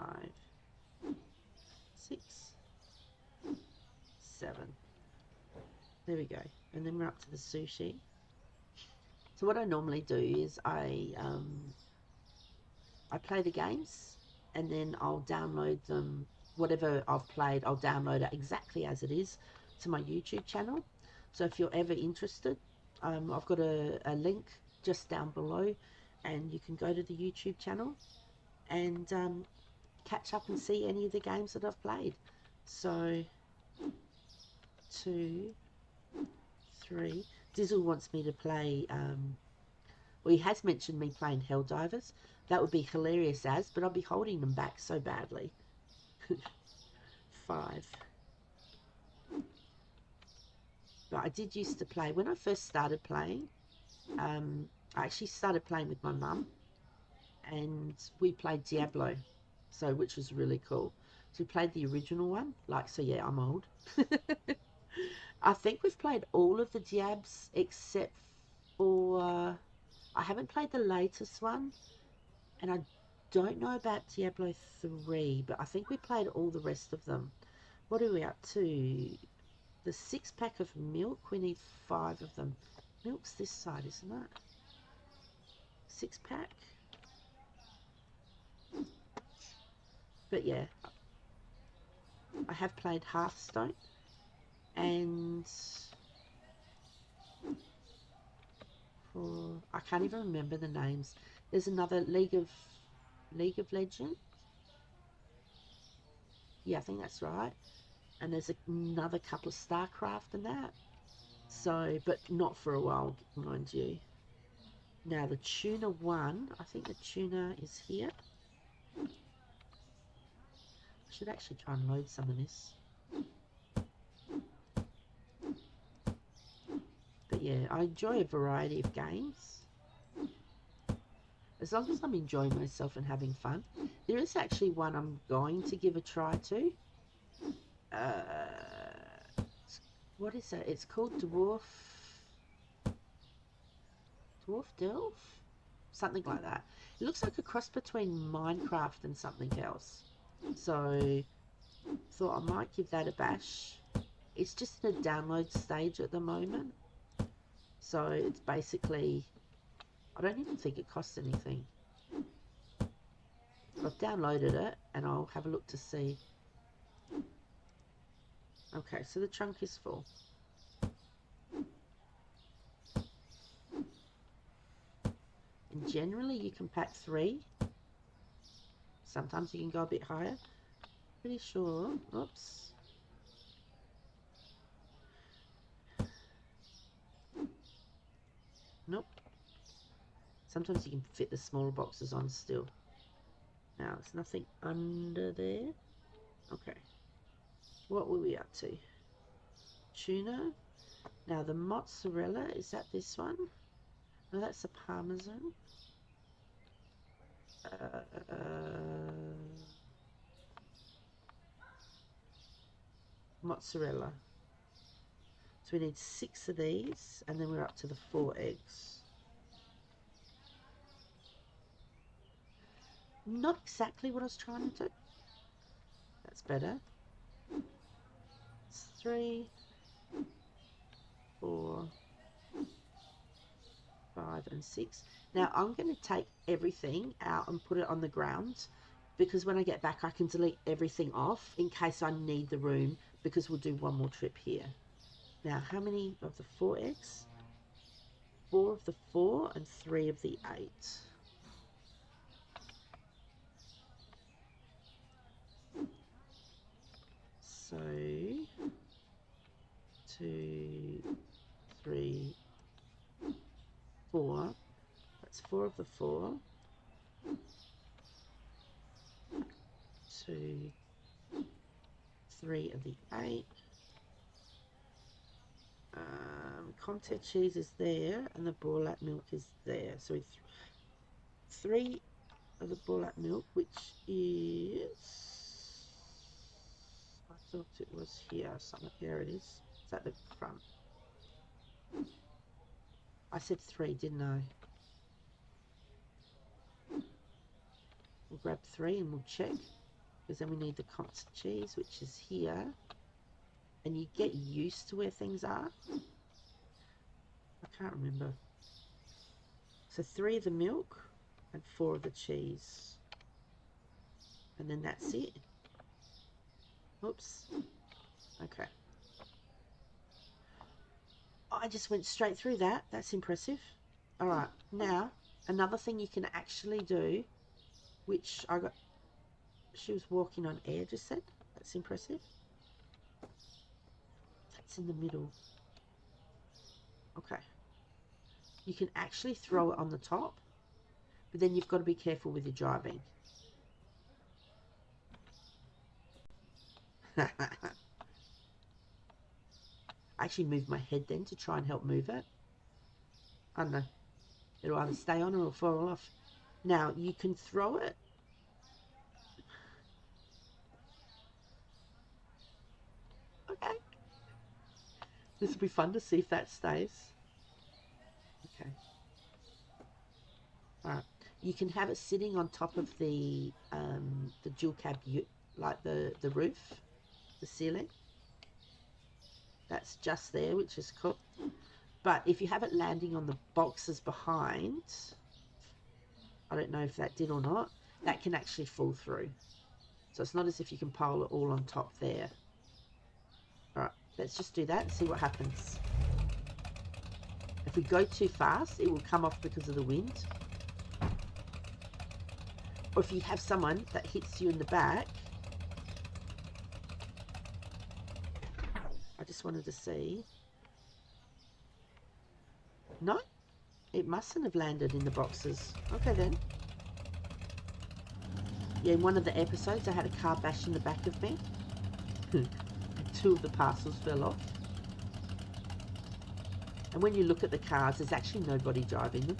6, 7. There we go. And then we're up to the sushi. So what I normally do is I play the games and then I'll download them. Whatever I've played, I'll download it exactly as it is to my YouTube channel. So if you're ever interested, I've got a link just down below and you can go to the YouTube channel and catch up and see any of the games that I've played. So 2, 3. Dizzle wants me to play, well, he has mentioned me playing Helldivers. That would be hilarious as, but I'll be holding them back so badly. 5. But I did used to play, when I first started playing, I actually started playing with my mum and we played Diablo, so which was really cool. So we played the original one, like, so yeah, I'm old. I think we've played all of the Diabs except for, I haven't played the latest one, and I don't know about Diablo 3, but I think we played all the rest of them. What are we up to? The 6-pack of milk, we need 5 of them. Milk's this side, isn't it? 6-pack. But yeah, I have played Hearthstone, and I can't even remember the names. There's another League of Legends. Yeah, I think that's right. And there's another couple of StarCraft and that. So, but not for a while, mind you. Now the tuna one, I think the tuna is here. I should actually try and load some of this. But yeah, I enjoy a variety of games. As long as I'm enjoying myself and having fun. There is actually one I'm going to give a try to. What is that? It's called Dwarf Delve? Something like that. It looks like a cross between Minecraft and something else. So, thought I might give that a bash. It's just in a download stage at the moment. So, it's basically... I don't even think it costs anything. I've downloaded it and I'll have a look to see. Okay, so the trunk is full. And generally you can pack 3. Sometimes you can go a bit higher. Pretty sure. Oops. Nope. Sometimes you can fit the smaller boxes on still. Now, there's nothing under there. Okay. What were we up to? Tuna. Now, the mozzarella, is that this one? No, that's the parmesan. Mozzarella. So we need 6 of these, and then we're up to the 4 eggs. Not exactly what I was trying to do. That's better. It's 3, 4, 5, and 6. Now I'm going to take everything out and put it on the ground, because when I get back I can delete everything off in case I need the room, because we'll do one more trip here. Now, how many of the 4 eggs? 4 of the 4 and 3 of the 8. So 2, 3, 4. That's 4 of the 4. 2, 3 of the 8. Comté cheese is there, and the Borlat milk is there. So 3 of the Borlat milk, which is... I thought it was here. Somewhere. Here it is. It's at the front. I said 3, didn't I? We'll grab 3 and we'll check, because then we need the Comté cheese, which is here. And you get used to where things are. I can't remember. So 3 of the milk and 4 of the cheese. And then that's it. Oops. Okay. I just went straight through that. That's impressive. Alright, now, another thing you can actually do, which I got... She was walking on air, just said. That's impressive. That's in the middle. Okay. You can actually throw it on the top, but then you've got to be careful with your driving. I actually moved my head then to try and help move it. I don't know. It'll either stay on or it'll fall off. Now, you can throw it. Okay. This will be fun to see if that stays. Okay. Alright. You can have it sitting on top of the dual cab, like the roof, the ceiling. That's just there, which is cool. But if you have it landing on the boxes behind, I don't know if that did or not, that can actually fall through. So it's not as if you can pile it all on top there. All right, let's just do that and see what happens. If we go too fast, it will come off because of the wind. Or if you have someone that hits you in the back. I just wanted to see. No, it mustn't have landed in the boxes. Okay then. Yeah, in one of the episodes I had a car bash in the back of me. Two of the parcels fell off. And when you look at the cars, there's actually nobody driving them.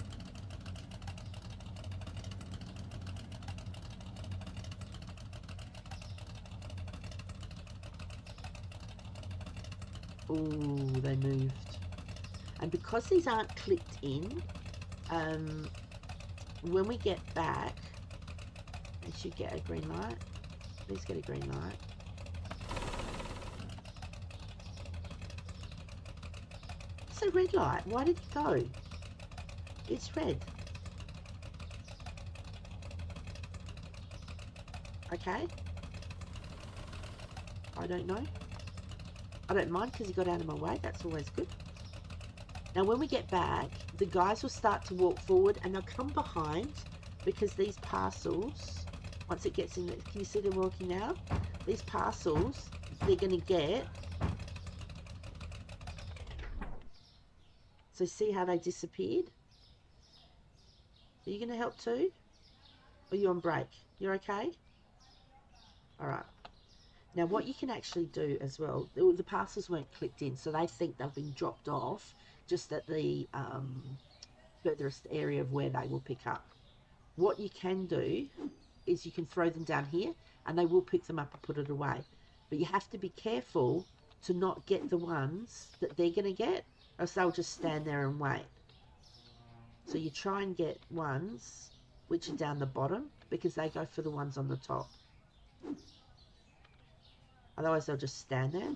Ooh, they moved. And because these aren't clicked in, when we get back, they should get a green light. Please get a green light. It's a red light. Why did it go? It's red. Okay. I don't know. I don't mind because he got out of my way. That's always good. Now when we get back, the guys will start to walk forward and they'll come behind because these parcels, once it gets in, can you see them walking now? These parcels, they're going to get. So see how they disappeared? Are you going to help too? Or are you on break? You're okay? All right. Now what you can actually do as well, the parcels weren't clicked in, so they think they've been dropped off just at the furthest area of where they will pick up. What you can do is you can throw them down here and they will pick them up and put it away. But you have to be careful to not get the ones that they're going to get, or else they'll just stand there and wait. So you try and get ones which are down the bottom because they go for the ones on the top. Otherwise they'll just stand there.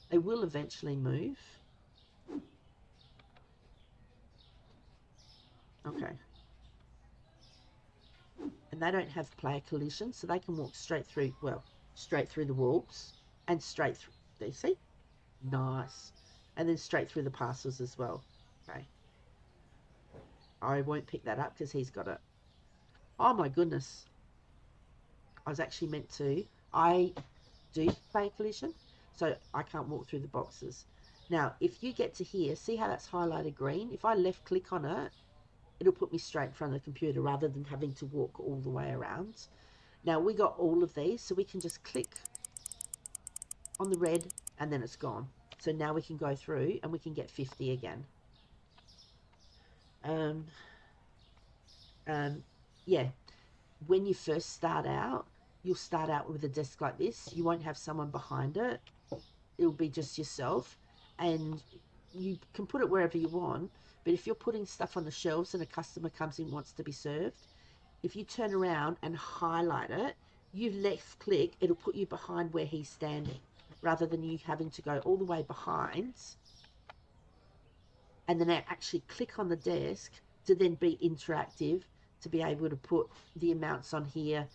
They will eventually move. Okay. And they don't have player collision, so they can walk straight through, well, straight through the walls and straight through. Do you see? Nice. And then straight through the parcels as well. Okay. I won't pick that up because he's got it. Oh my goodness. I was actually meant to. I do player collision, so I can't walk through the boxes. Now, if you get to here, see how that's highlighted green? If I left click on it, it'll put me straight in front of the computer rather than having to walk all the way around. Now, we got all of these, so we can just click on the red and then it's gone. So now we can go through and we can get 50 again. Yeah, when you first start out, you'll start out with a desk like this. You won't have someone behind it. It'll be just yourself, and you can put it wherever you want. But if you're putting stuff on the shelves and a customer comes in and wants to be served, if you turn around and highlight it, you left click, it'll put you behind where he's standing, rather than you having to go all the way behind and then actually click on the desk to then be interactive, to be able to put the amounts on here,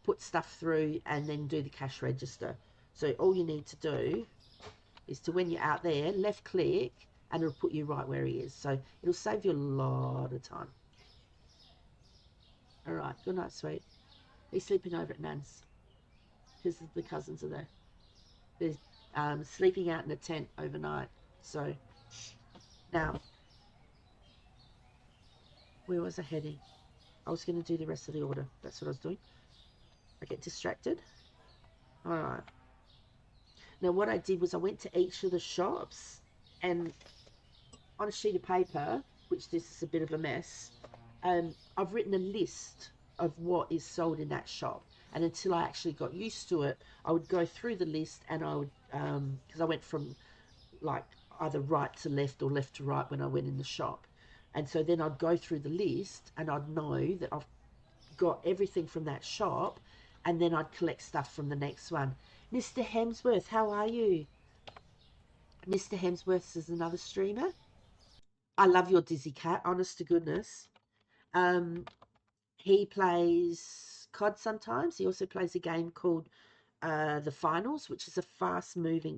put stuff through, and then do the cash register. So all you need to do is to, when you're out there, left click and it'll put you right where he is. So it'll save you a lot of time. All right, good night, sweet. He's sleeping over at Nan's because the cousins are there. They're sleeping out in a tent overnight. So now, where was I heading? I was going to do the rest of the order. That's what I was doing. I get distracted. All right. Now what I did was I went to each of the shops and on a sheet of paper, which this is a bit of a mess, I've written a list of what is sold in that shop. And until I actually got used to it, I would go through the list and I would, because I went from like either right to left or left to right when I went in the shop. And so then I'd go through the list and I'd know that I've got everything from that shop, and then I'd collect stuff from the next one. Mr. Hemsworth, how are you? Mr. Hemsworth is another streamer. I love your Dizzy Cat, honest to goodness. He plays COD sometimes. He also plays a game called The Finals, which is a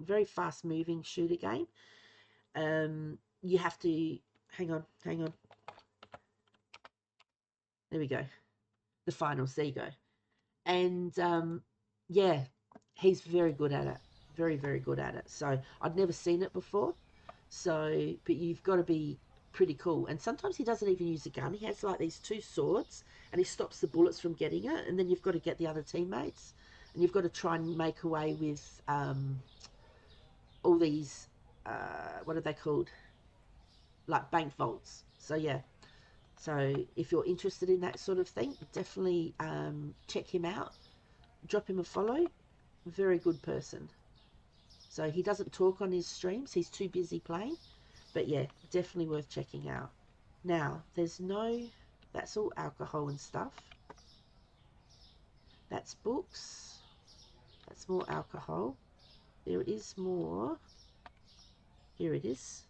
very fast moving shooter game. You have to, hang on. There we go. The Finals, there you go. And yeah, he's very good at it. Very, very good at it. So I'd never seen it before. So, but you've got to be pretty cool. And sometimes he doesn't even use a gun. He has like these two swords and he stops the bullets from getting it. And then you've got to get the other teammates. And you've got to try and make away with all these, what are they called? Like bank vaults. So yeah. So if you're interested in that sort of thing, definitely check him out. Drop him a follow. Very good person. So he doesn't talk on his streams. He's too busy playing. But yeah, definitely worth checking out. Now, that's all alcohol and stuff. That's books. That's more alcohol. There is more. Here it is.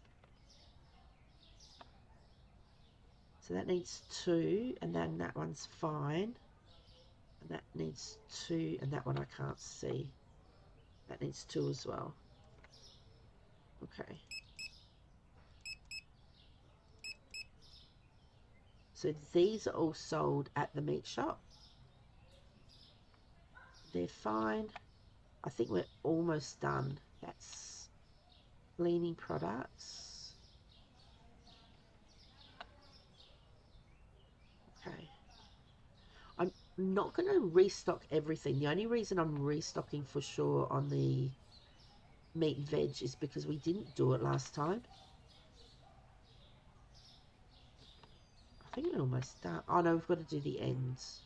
So that needs 2, and then that one's fine. And that needs 2, and that one I can't see. That needs 2 as well. Okay. So these are all sold at the meat shop. They're fine. I think we're almost done. That's cleaning products. Okay. I'm not going to restock everything. The only reason I'm restocking for sure on the meat and veg is because we didn't do it last time. I think we're almost done. Oh no, we've got to do the ends.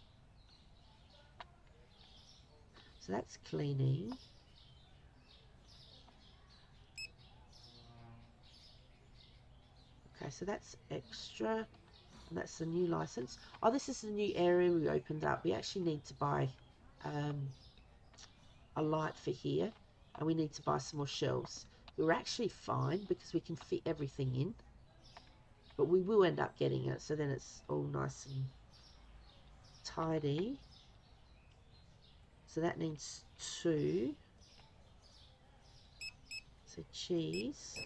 So that's cleaning. Okay, so that's extra. And that's the new license. Oh, this is the new area we opened up. We actually need to buy a light for here. And we need to buy some more shelves. We're actually fine because we can fit everything in. But we will end up getting it. So then it's all nice and tidy. So that needs 2. So cheese.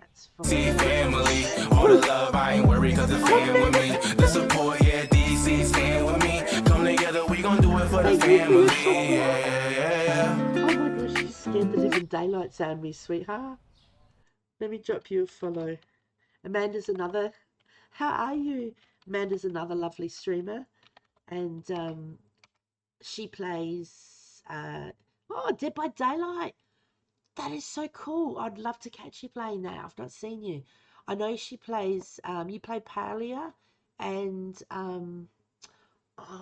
That's fine. See family, all the love, I ain't worried cause the fan with me. The support, yeah, DC, stand with me. Come together, we gon' do it for the family. Yeah. Oh my gosh, you scared the living daylights out of me, sweetheart. Let me drop you a follow. Amanda's another. How are you? Amanda's another lovely streamer. And she plays Dead by Daylight. That is so cool. I'd love to catch you playing that. I've not seen you. I know she plays you play Palia and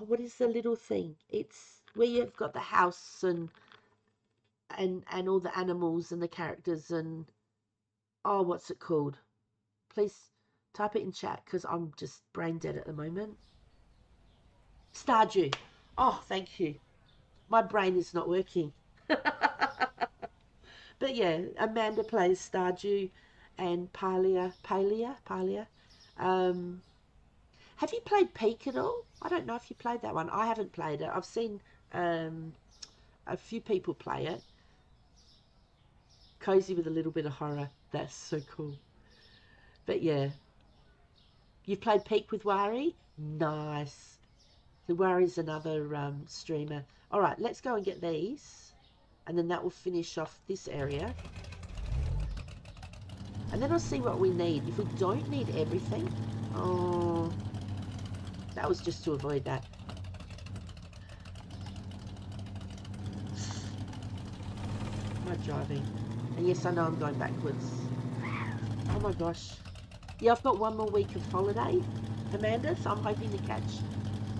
what is the little thing? It's where you've got the house and all the animals and the characters and what's it called? Please type it in chat because I'm just brain dead at the moment. Stardew. Oh, thank you. My brain is not working. But yeah, Amanda plays Stardew and Palia. Have you played Peak at all? I don't know if you played that one. I haven't played it. I've seen a few people play it. Cozy with a little bit of horror. That's so cool. But yeah. You've played Peak with Wari? Nice. The Wari's another streamer. Alright, let's go and get these. And then that will finish off this area. And then I'll see what we need. If we don't need everything... Oh... That was just to avoid that. My driving. And yes, I know I'm going backwards. Oh my gosh. Yeah, I've got one more week of holiday, Amanda, so I'm hoping to catch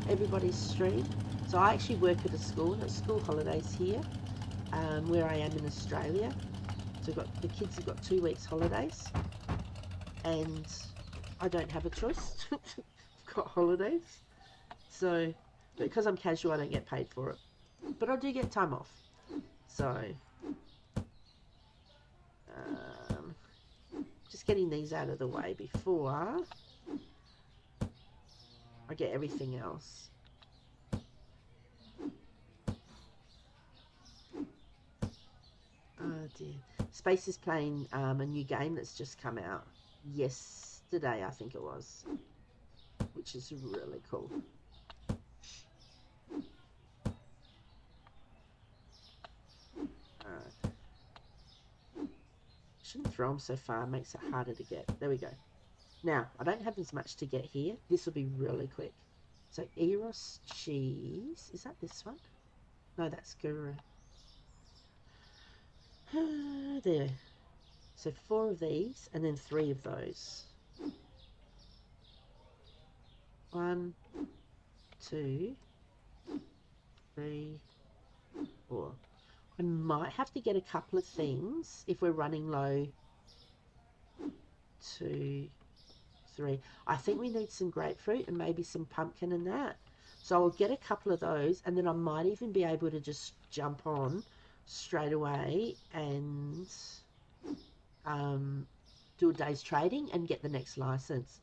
everybody's stream. So I actually work at a school, and it's school holidays here, where I am in Australia. So the kids have got 2 weeks holidays, and I don't have a choice. I've got holidays. So, because I'm casual, I don't get paid for it. But I do get time off. So, just getting these out of the way before I get everything else. Oh dear. Space is playing a new game that's just come out yesterday, I think it was, which is really cool. Alright. Shouldn't throw them so far, makes it harder to get. There we go. Now, I don't have as much to get here. This will be really quick. So, Eros cheese. Is that this one? No, that's Guru. There. So 4 of these and then 3 of those. 1, 2, 3, 4. I might have to get a couple of things if we're running low. 2, 3. I think we need some grapefruit and maybe some pumpkin and that. So I'll get a couple of those, and then I might even be able to just jump on straight away and do a day's trading and get the next license.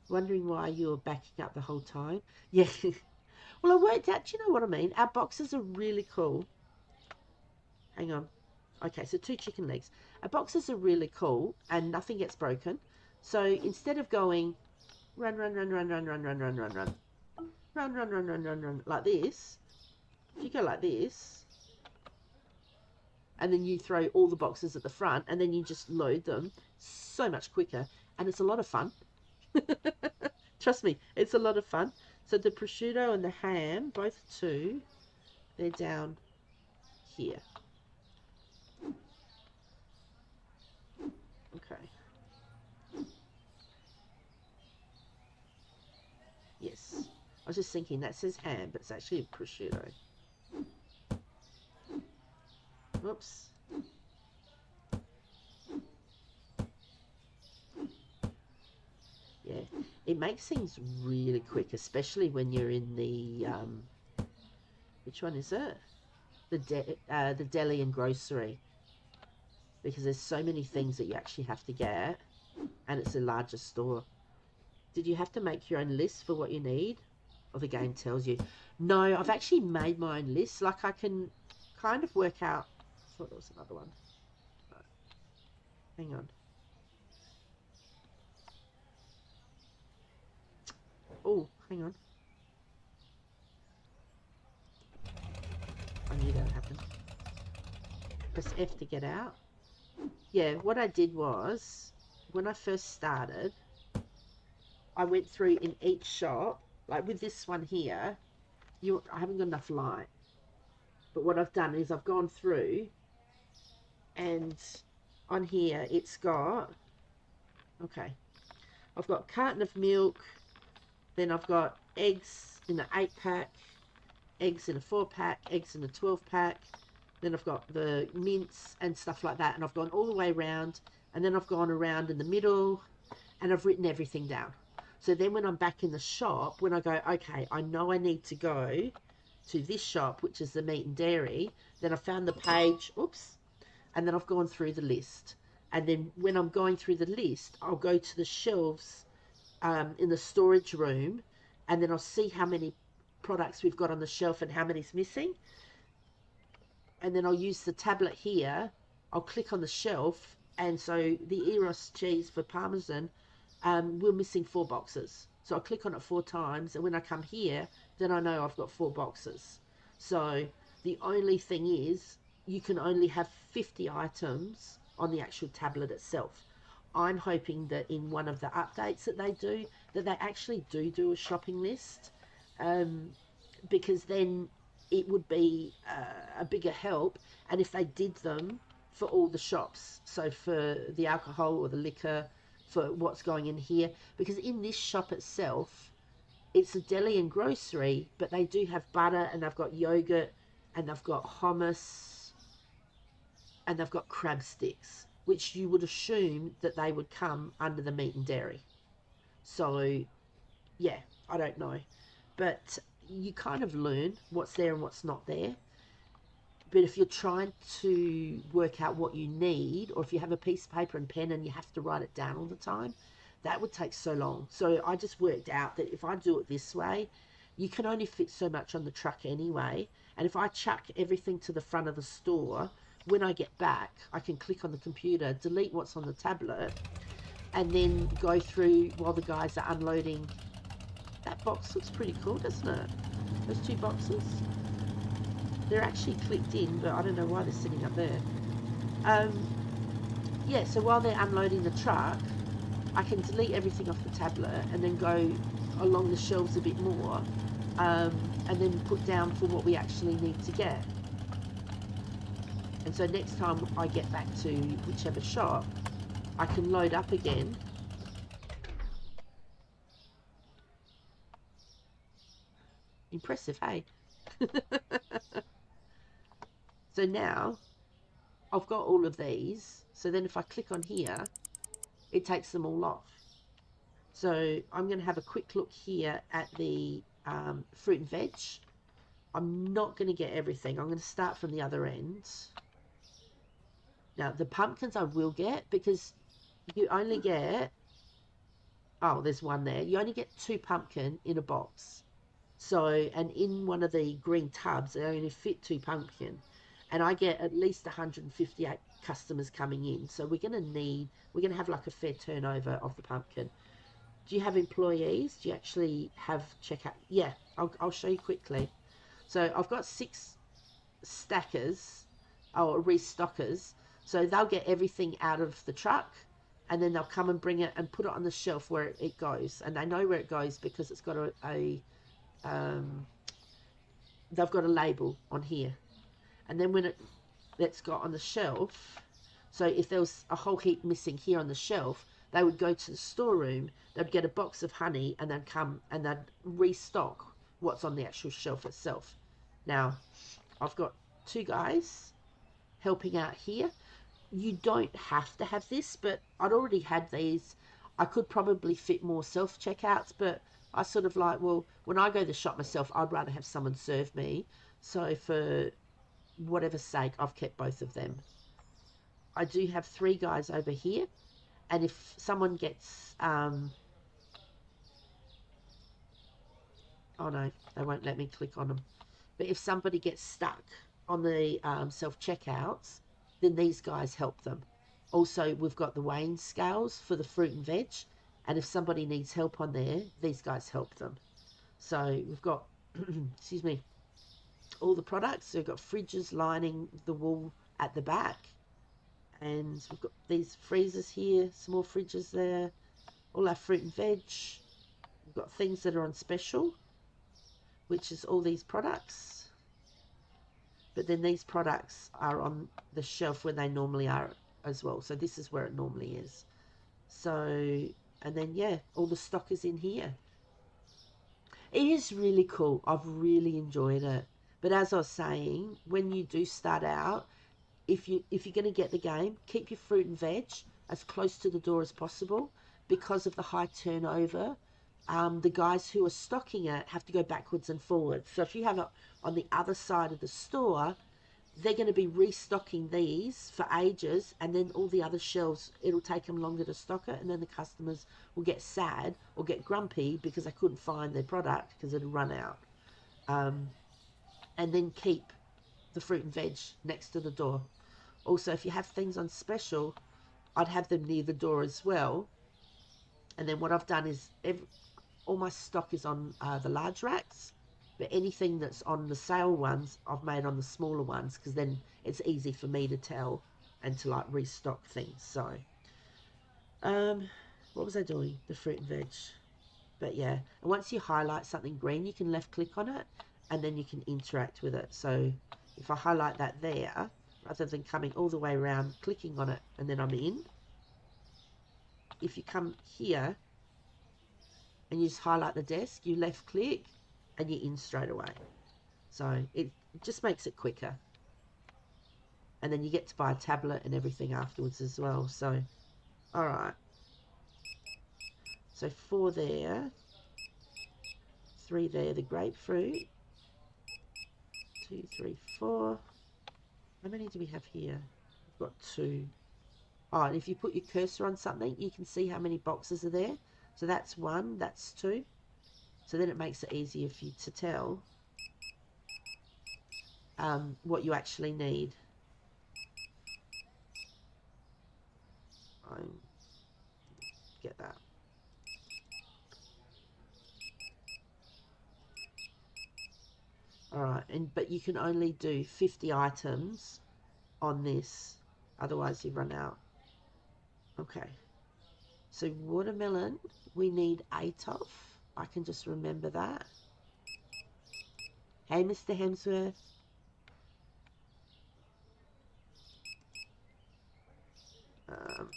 Wondering why you were backing up the whole time? Yeah. Well, I worked out, do you know what I mean? Our boxes are really cool. Hang on. Okay, so 2 chicken legs. Our boxes are really cool and nothing gets broken. So instead of going run, run, run, run, run, run, run, run, run, run, run, run, run, run, run, run, like this, if you go like this, and then you throw all the boxes at the front, and then you just load them, so much quicker, and it's a lot of fun. Trust me, it's a lot of fun. So the prosciutto and the ham, both 2, they're down here. Okay. Yes. I was just thinking that says ham, but it's actually a prosciutto. Whoops. Yeah, it makes things really quick, especially when you're in the which one is it? The deli and grocery, because there's so many things that you actually have to get, and it's a larger store. Did you have to make your own list for what you need, or the game tells you? No, I've actually made my own list. Like, I can kind of work out. I thought there was another one. Right. Hang on. Oh, hang on. I knew that would happen. Press F to get out. Yeah, what I did was, when I first started, I went through in each shop, like with this one here, I haven't got enough light. But what I've done is I've gone through, and on here it's got, okay, I've got carton of milk, then I've got eggs in an 8-pack, eggs in a 4-pack, eggs in a 12-pack, then I've got the mince and stuff like that, and I've gone all the way around, and then I've gone around in the middle, and I've written everything down. So then when I'm back in the shop, when I go, okay, I know I need to go to this shop, which is the meat and dairy, then I found the page, oops, and then I've gone through the list. And then when I'm going through the list, I'll go to the shelves in the storage room, and then I'll see how many products we've got on the shelf and how many's missing. And then I'll use the tablet here. I'll click on the shelf, and so the Eros cheese for Parmesan, we're missing 4 boxes. So I'll click on it 4 times, and when I come here, then I know I've got 4 boxes. So the only thing is, you can only have 50 items on the actual tablet itself. I'm hoping that in one of the updates that they do, that they actually do a shopping list, because then it would be a bigger help. And if they did them for all the shops, so for the alcohol or the liquor, for what's going in here, because in this shop itself, it's a deli and grocery, but they do have butter, and they've got yogurt, and they've got hummus, and they've got crab sticks, which you would assume that they would come under the meat and dairy. So yeah, I don't know, but you kind of learn what's there and what's not there. But if you're trying to work out what you need, or if you have a piece of paper and pen and you have to write it down all the time, that would take so long. So I just worked out that if I do it this way, you can only fit so much on the truck anyway. And if I chuck everything to the front of the store, when I get back, I can click on the computer, delete what's on the tablet, and then go through while the guys are unloading. That box looks pretty cool, doesn't it? Those two boxes. They're actually clicked in, but I don't know why they're sitting up there. Yeah, so while they're unloading the truck, I can delete everything off the tablet and then go along the shelves a bit more, and then put down for what we actually need to get. And so next time I get back to whichever shop, I can load up again. Impressive, hey? So now I've got all of these. So then if I click on here, it takes them all off. So I'm going to have a quick look here at the fruit and veg. I'm not going to get everything. I'm going to start from the other end. Now, the pumpkins I will get, because you only get, oh, there's one there. You only get 2 pumpkin in a box. So, and in one of the green tubs, they only fit 2 pumpkin. And I get at least 158 customers coming in. So we're going to have like a fair turnover of the pumpkin. Do you have employees? Do you actually have checkout? Yeah, I'll show you quickly. So I've got 6 stackers or restockers. So they'll get everything out of the truck, and then they'll come and bring it and put it on the shelf where it goes. And they know where it goes because it's got they've got a label on here. And then when it's got on the shelf, so if there was a whole heap missing here on the shelf, they would go to the storeroom, they'd get a box of honey, and they'd come and they'd restock what's on the actual shelf itself. Now, I've got 2 guys helping out here. You don't have to have this, but I'd already had these. I could probably fit more self-checkouts, but I sort of like, well, when I go to the shop myself, I'd rather have someone serve me. So for whatever sake, I've kept both of them. I do have 3 guys over here, and if someone gets, oh no, they won't let me click on them. But if somebody gets stuck on the self-checkouts, then these guys help them. Also, we've got the weighing scales for the fruit and veg, and if somebody needs help on there, these guys help them. So we've got, excuse me, all the products. So we've got fridges lining the wall at the back, and we've got these freezers here, small fridges there, all our fruit and veg. We've got things that are on special, which is all these products. But then these products are on the shelf where they normally are as well. So this is where it normally is. So, and then, yeah, all the stock is in here. It is really cool. I've really enjoyed it. But as I was saying, when you do start out, if you're going to get the game, keep your fruit and veg as close to the door as possible, because of the high turnover. The guys who are stocking it have to go backwards and forwards. So if you have it on the other side of the store, they're going to be restocking these for ages, and then all the other shelves, it'll take them longer to stock it, and then the customers will get sad or get grumpy because they couldn't find their product because it had run out. And then keep the fruit and veg next to the door. Also, if you have things on special, I'd have them near the door as well. And then what I've done is all my stock is on the large racks, but anything that's on the sale ones, I've made on the smaller ones, because then it's easy for me to tell and to like restock things. So, what was I doing? The fruit and veg. But yeah, and once you highlight something green, you can left click on it, and then you can interact with it. So if I highlight that there, rather than coming all the way around, clicking on it, and then I'm in, if you come here and you just highlight the desk, you left click, and you're in straight away. So it just makes it quicker. And then you get to buy a tablet and everything afterwards as well. So, all right. So 4 there, 3 there, the grapefruit, 2, 3, 4. How many do we have here? We've got 2. Oh, and if you put your cursor on something, you can see how many boxes are there. So that's 1, that's 2. So then it makes it easier for you to tell. what you actually need. I get that. All right, but you can only do 50 items on this, otherwise you run out. Okay, so watermelon we need 8 of. I can just remember that. Hey, Mr. Hemsworth. Um,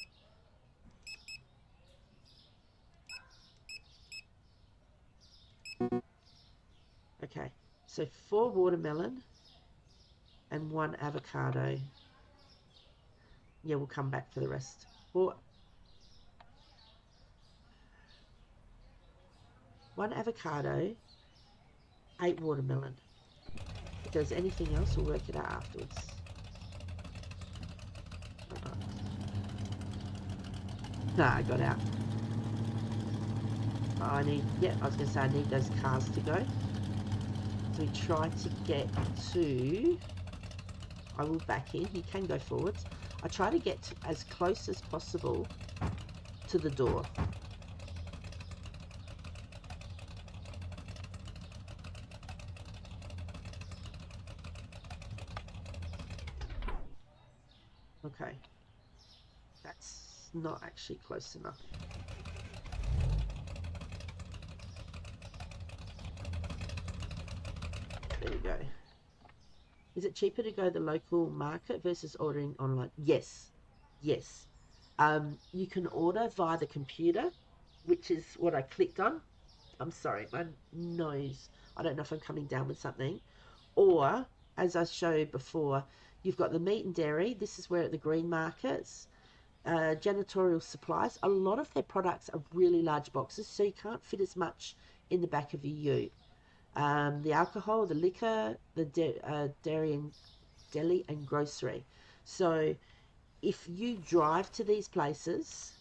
okay, so 4 watermelon and 1 avocado. Yeah, we'll come back for the rest. Or 1 avocado, 8 watermelon. If there's anything else, we'll work it out afterwards. Nah, I got out. I was going to say I need those cars to go. So we try to get to, I will back in, you can go forwards. I try to get as close as possible to the door. Okay. That's not actually close enough. There you go. Is it cheaper to go to the local market versus ordering online? Yes. Yes. You can order via the computer, which is what I clicked on. I'm sorry, my nose. I don't know if I'm coming down with something. Or, as I showed before, you've got the meat and dairy. This is where at the green markets. Janitorial supplies. A lot of their products are really large boxes, so you can't fit as much in the back of your ute. The alcohol, the liquor, the dairy and deli and grocery. So if you drive to these places,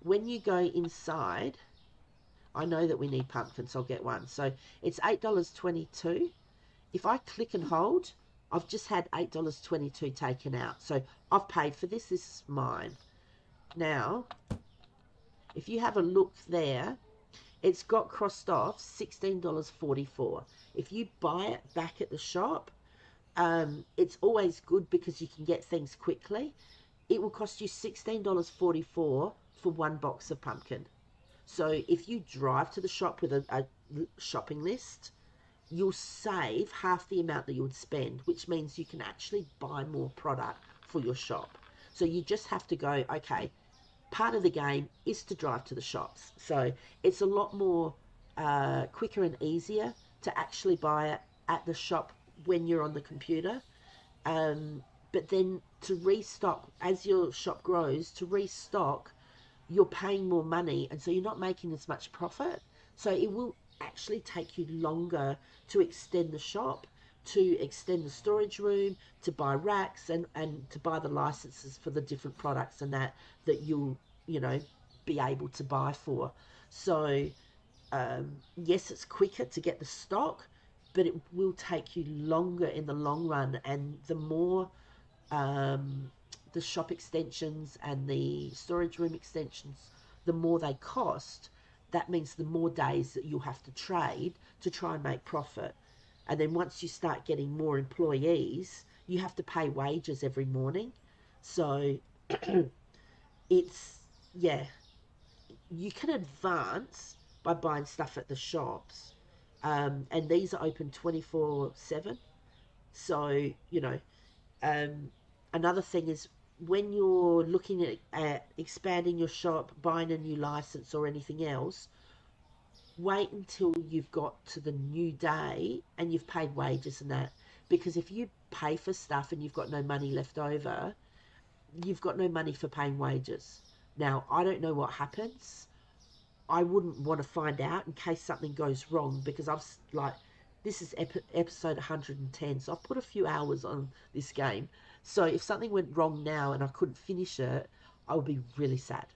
when you go inside, I know that we need pumpkins, so I'll get one. So it's $8.22. If I click and hold, I've just had $8.22 taken out. So I've paid for this. This is mine. Now, if you have a look there, it's got crossed off $16.44. If you buy it back at the shop, it's always good because you can get things quickly. It will cost you $16.44 for 1 box of pumpkin. So if you drive to the shop with a shopping list, you'll save half the amount that you would spend, which means you can actually buy more product for your shop. So you just have to go, okay, part of the game is to drive to the shops. So it's a lot more quicker and easier to actually buy it at the shop when you're on the computer. But then to restock, as your shop grows, to restock, you're paying more money, and so you're not making as much profit. So it will actually take you longer to extend the shop, to extend the storage room, to buy racks, and to buy the licenses for the different products and that you'll, be able to buy for. So yes, it's quicker to get the stock, but it will take you longer in the long run. And the more the shop extensions and the storage room extensions, the more they cost, that means the more days that you'll have to trade to try and make profit. And then once you start getting more employees, you have to pay wages every morning. So it's, yeah, you can advance by buying stuff at the shops. And these are open 24/7. So, um, another thing is when you're looking at expanding your shop, buying a new license or anything else, wait until you've got to the new day and you've paid wages and that. Because if you pay for stuff and you've got no money left over, you've got no money for paying wages. Now, I don't know what happens. I wouldn't want to find out in case something goes wrong, because this is episode 110, so I've put a few hours on this game. So if something went wrong now and I couldn't finish it, I would be really sad.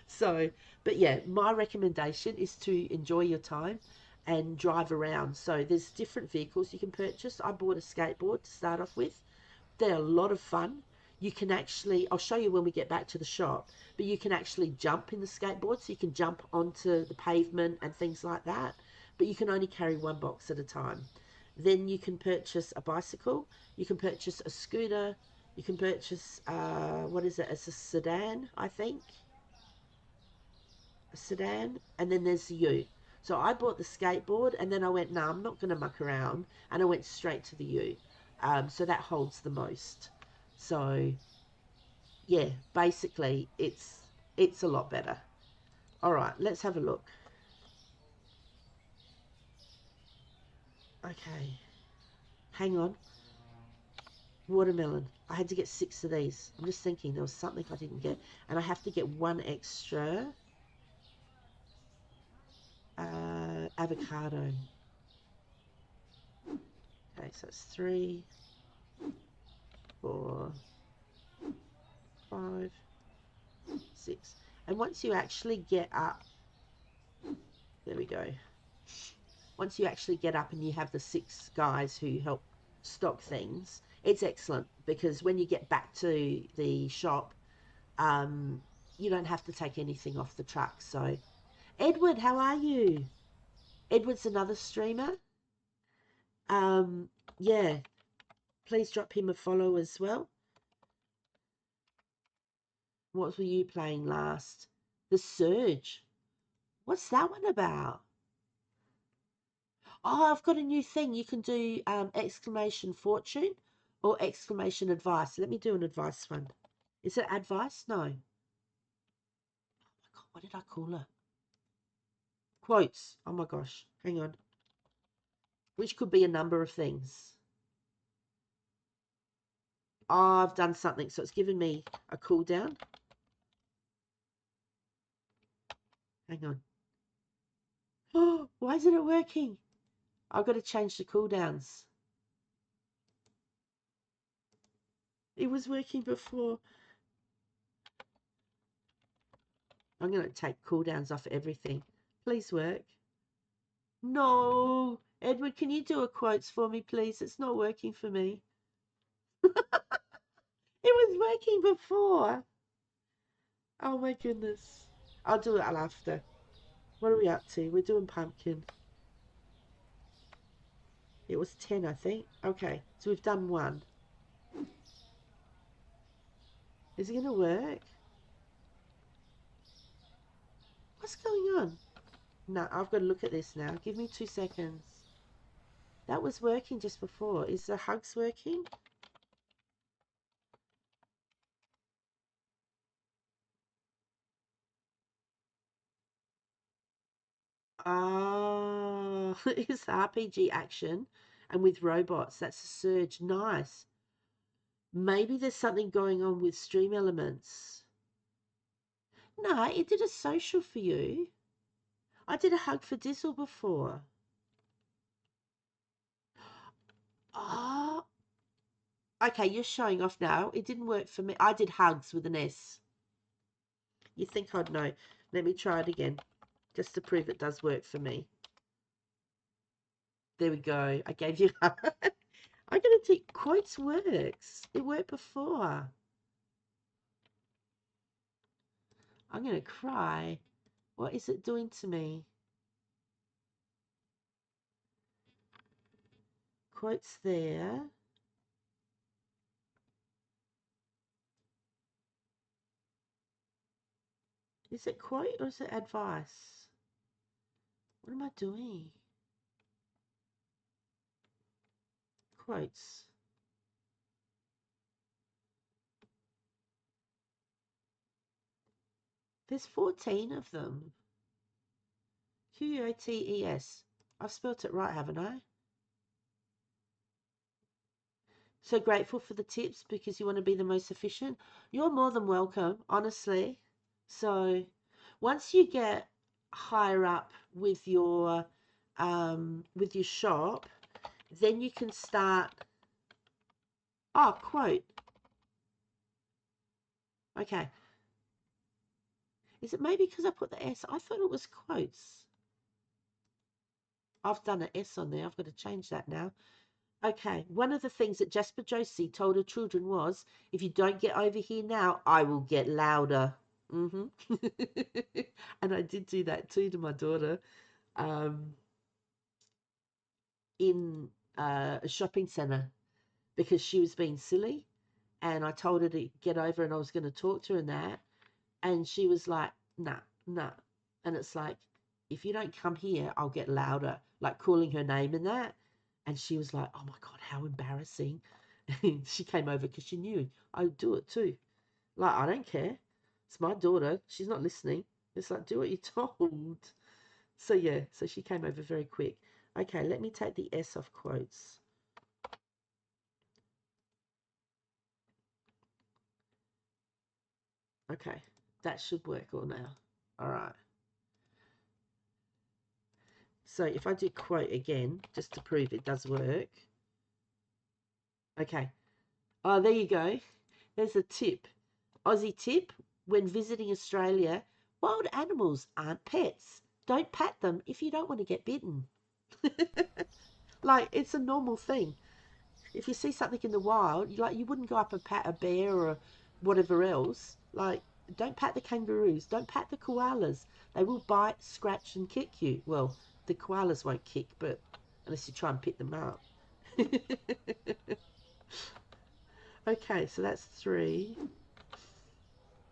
So, but yeah, my recommendation is to enjoy your time. and drive around. So there's different vehicles you can purchase. I bought a skateboard to start off with. They're a lot of fun. You can actually, I'll show you when we get back to the shop, but you can actually jump in the skateboard, so you can jump onto the pavement and things like that, but you can only carry one box at a time. Then you can purchase a bicycle, you can purchase a scooter, you can purchase, what is it, it's a sedan, I think, a sedan, and then there's the ute. So I bought the skateboard, and then I went, no, I'm not going to muck around, and I went straight to the ute. So that holds the most. So yeah, basically it's a lot better. All right, let's have a look. Okay, hang on. Watermelon. I had to get 6 of these. I'm just thinking there was something I didn't get, and I have to get one extra avocado. Okay, so it's 3, 4, 5, 6. And once you actually get up, there we go. Once you actually get up and you have the 6 guys who help stock things, it's excellent, because when you get back to the shop, you don't have to take anything off the truck. So, Edward, how are you? Edward's another streamer. Um, yeah, please drop him a follow as well. What were you playing last? The Surge. What's that one about? Oh, I've got a new thing. You can do exclamation fortune or exclamation advice. Let me do an advice one. Is it advice? No. Oh my God, what did I call it? Quotes. Oh my gosh. Hang on. Which could be a number of things. Oh, I've done something. So it's given me a cooldown. Hang on. Oh, why isn't it working? I've got to change the cooldowns. It was working before. I'm going to take cooldowns off everything. Please work. No. Edward, can you do a quotes for me, please? It's not working for me. It was working before. Oh my goodness. I'll do it after. What are we up to? We're doing pumpkin. It was 10, I think. Okay, so we've done 1. Is it going to work? What's going on? No, I've got to look at this now. Give me 2 seconds. That was working just before. Is the hugs working? Oh, it's RPG action and with robots. That's a Surge. Nice. Maybe there's something going on with Stream Elements. No, it did a social for you. I did a hug for Dizzle before. Oh, okay, you're showing off now. It didn't work for me. I did hugs with an S. You think I'd know. Let me try it again, just to prove it does work for me. There we go. I gave you I'm going to think quotes works. It worked before. I'm going to cry. What is it doing to me? Quotes there. Is it quote or is it advice? What am I doing? Quotes. There's 14 of them. Quotes. I've spelt it right, haven't I? So grateful for the tips because you want to be the most efficient. You're more than welcome, honestly. So once you get higher up with your shop, then you can start. Oh, quote. Okay. Is it maybe because I put the S? I thought it was quotes. I've done an S on there. I've got to change that now. Okay, one of the things that Jasper Josie told her children was, if you don't get over here now, I will get louder. And I did do that too to my daughter in a shopping centre because she was being silly. And I told her to get over and I was going to talk to her and that. And she was like, nah, nah. And it's like, if you don't come here, I'll get louder, like calling her name and that. And she was like, oh my God, how embarrassing. And she came over because she knew I'd do it too. Like, I don't care. It's my daughter. She's not listening. It's like, do what you're told. So, yeah, so she came over very quick. Okay, let me take the S off quotes. Okay, that should work all now. All right. So if I do quote again, just to prove it does work. Okay. Oh, there you go. There's a tip. Aussie tip. When visiting Australia, wild animals aren't pets. Don't pat them if you don't want to get bitten. Like, it's a normal thing. If you see something in the wild, you wouldn't go up and pat a bear or whatever else. Like, don't pat the kangaroos. Don't pat the koalas. They will bite, scratch, and kick you. Well, the koalas won't kick, but unless you try and pick them up. Okay, so that's 3,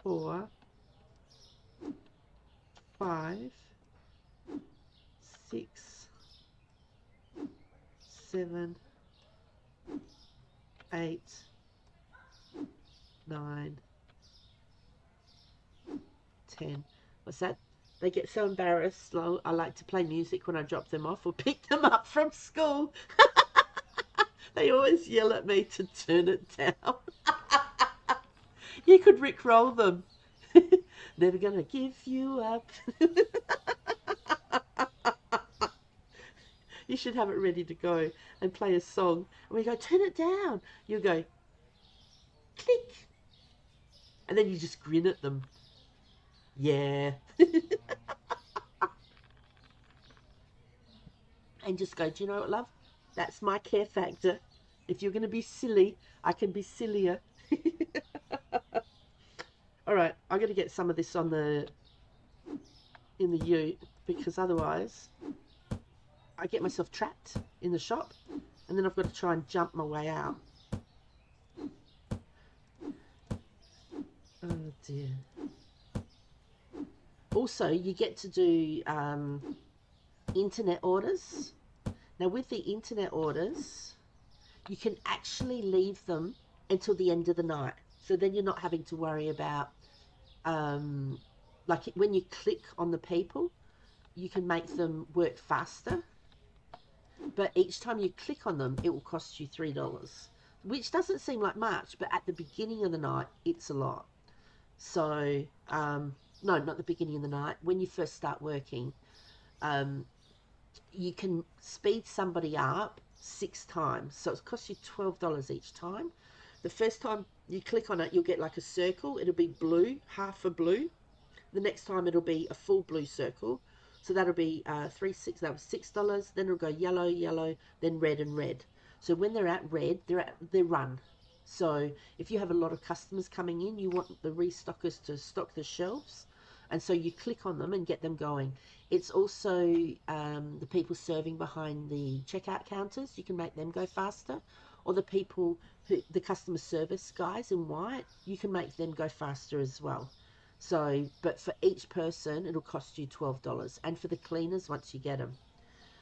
4, 5, 6, 7, 8, 9, 10. What's that? They get so embarrassed. I like to play music when I drop them off or pick them up from school. They always yell at me to turn it down. You could rickroll them. Never gonna give you up. You should have it ready to go and play a song. And we go, turn it down. You go, click. And then you just grin at them. Yeah. And just go, do you know what, love? That's my care factor. If you're going to be silly, I can be sillier. All right, I'm going to get some of this on in the ute because otherwise I get myself trapped in the shop and then I've got to try and jump my way out. Oh dear. Also, you get to do internet orders. Now with the internet orders, you can actually leave them until the end of the night. So then you're not having to worry about, like when you click on the people, you can make them work faster. But each time you click on them, it will cost you $3, which doesn't seem like much, but at the beginning of the night, it's a lot. So, no, not the beginning of the night. When you first start working, you can speed somebody up 6 times. So it costs you $12 each time. The first time you click on it, you'll get like a circle. It'll be blue, half a blue. The next time it'll be a full blue circle. So that'll be that was $6. Then it'll go yellow, yellow, then red and red. So when they're at red, they're run. So if you have a lot of customers coming in, you want the restockers to stock the shelves. And so you click on them and get them going. It's also the people serving behind the checkout counters. You can make them go faster. Or the people, the customer service guys in white, you can make them go faster as well. So, but for each person, it'll cost you $12. And for the cleaners, once you get them.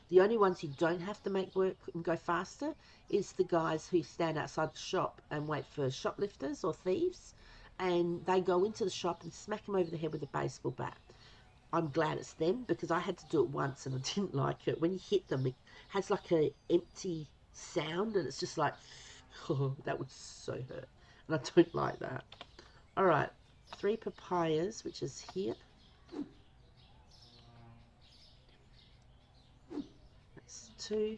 The only ones you don't have to make work and go faster is the guys who stand outside the shop and wait for shoplifters or thieves. And they go into the shop and smack them over the head with a baseball bat. I'm glad it's them because I had to do it once and I didn't like it. When you hit them, it has like an empty sound and it's just like, oh, that would so hurt. And I don't like that. All right, 3 papayas, which is here. That's 2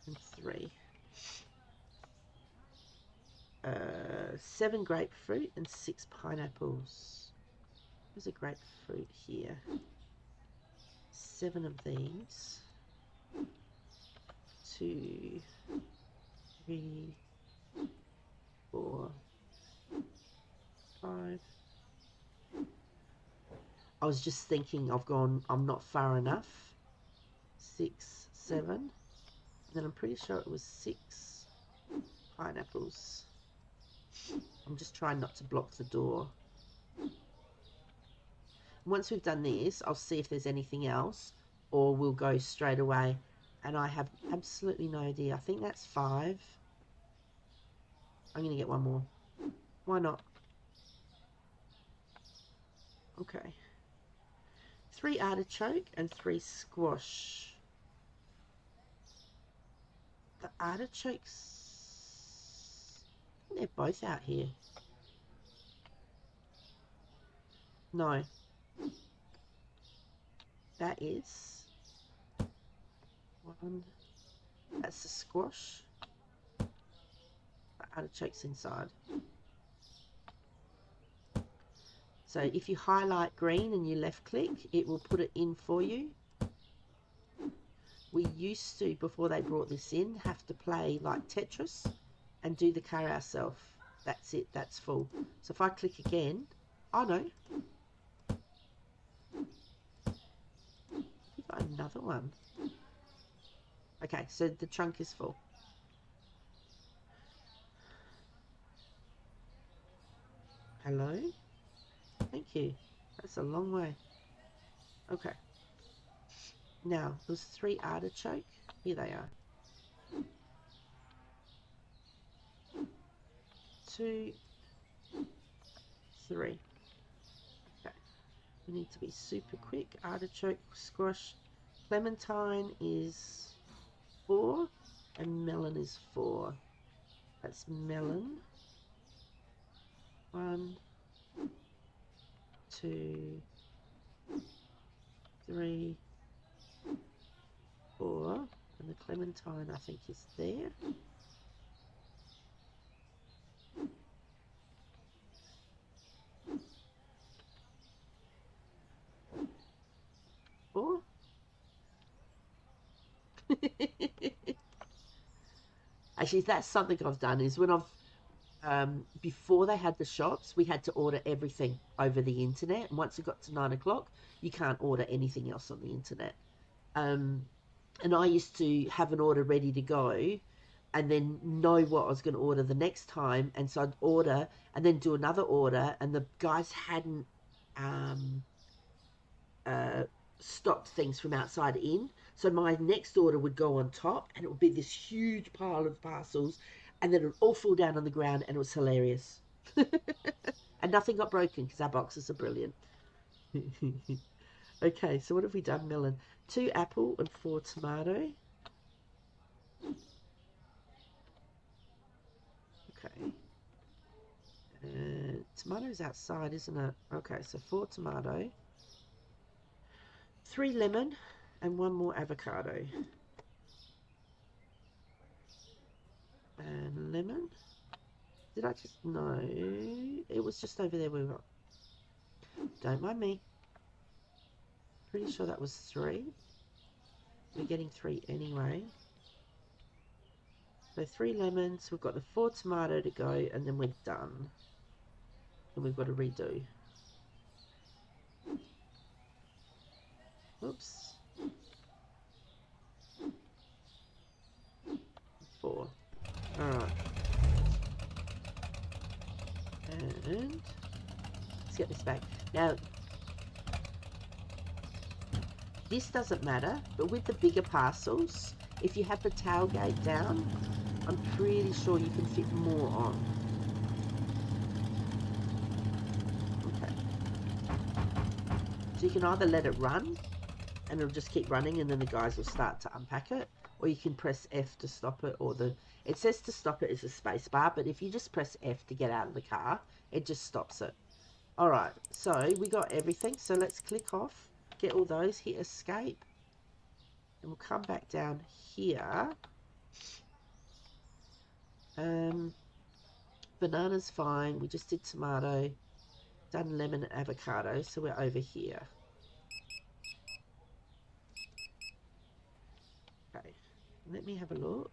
and 3. 7 grapefruit and 6 pineapples. There's a grapefruit here. 7 of these. 2, 3, 4, 5. I was just thinking I'm not far enough. 6, 7. And then I'm pretty sure it was 6 pineapples. I'm just trying not to block the door. Once we've done this, I'll see if there's anything else, or we'll go straight away. And I have absolutely no idea. I think that's 5. I'm going to get one more. Why not? Okay. 3 artichoke and 3 squash. The artichokes, they're both out here. No. That is 1. That's the squash. The artichoke's inside. So if you highlight green and you left click, it will put it in for you. We used to, before they brought this in, have to play like Tetris and do the car ourselves. That's it, that's full. So if I click again, oh no. We've got another one. Okay, so the trunk is full. Hello? Thank you. That's a long way. Okay. Now, those 3 artichoke. Here they are. 2, 3. Okay. We need to be super quick. Artichoke, squash. Clementine is 4. And melon is 4. That's melon. 1, 2, 3, 4. And the clementine, I think, is there. Four. Actually, that's something I've done is when I've before they had the shops, we had to order everything over the internet. And once it got to 9 o'clock, you can't order anything else on the internet. And I used to have an order ready to go and then know what I was going to order the next time. And so I'd order and then do another order. And the guys hadn't stopped things from outside in. So my next order would go on top and it would be this huge pile of parcels. And then it would all fall down on the ground and it was hilarious. And nothing got broken because our boxes are brilliant. Okay, so what have we done, melon? 2 apple and 4 tomato. Okay. Tomato's outside, isn't it? Okay, so 4 tomato. 3 lemon and 1 more avocado. And lemon. Did I just... No. It was just over there we were. Don't mind me. Pretty sure that was 3. We're getting 3 anyway. So 3 lemons. We've got the 4 tomato to go and then we're done. And we've got to redo. Oops. 4. Alright. And let's get this back. Now, this doesn't matter, but with the bigger parcels, if you have the tailgate down, I'm pretty sure you can fit more on. Okay. So you can either let it run, and it'll just keep running, and then the guys will start to unpack it, or you can press F to stop it, or it says to stop it is a space bar, but if you just press F to get out of the car, it just stops it. Alright, so we got everything, so let's click off, get all those, hit escape, and we'll come back down here. Banana's fine, we just did tomato, done lemon and avocado, so we're over here. Let me have a look.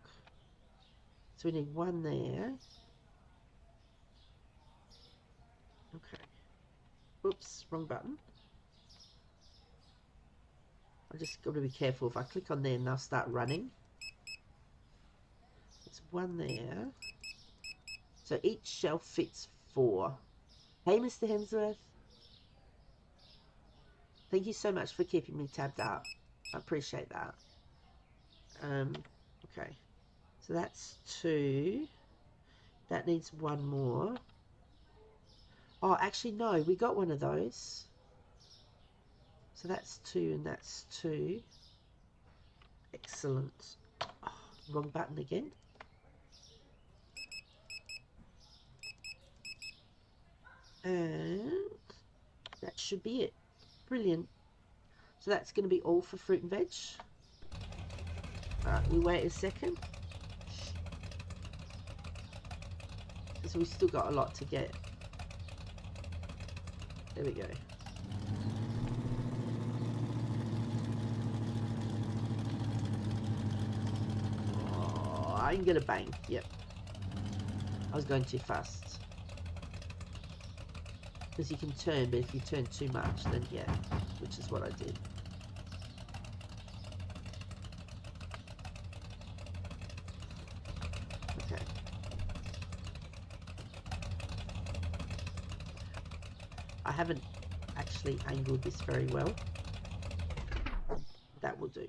So we need one there. Okay. Oops, wrong button. I just got to be careful. If I click on there, and they'll start running. There's one there. So each shelf fits 4. Hey, Mr. Hemsworth. Thank you so much for keeping me tabbed up. I appreciate that. Okay. So that's 2. That needs one more. Oh, actually, no. We got one of those. So that's 2 and that's 2. Excellent. Oh, wrong button again. And that should be it. Brilliant. So that's going to be all for fruit and veg. Alright, we wait a second. Because we've still got a lot to get. There we go. Oh, I'm going to bang. Yep. I was going too fast. Because you can turn, but if you turn too much, then yeah, which is what I did. Okay. I haven't actually angled this very well. That will do.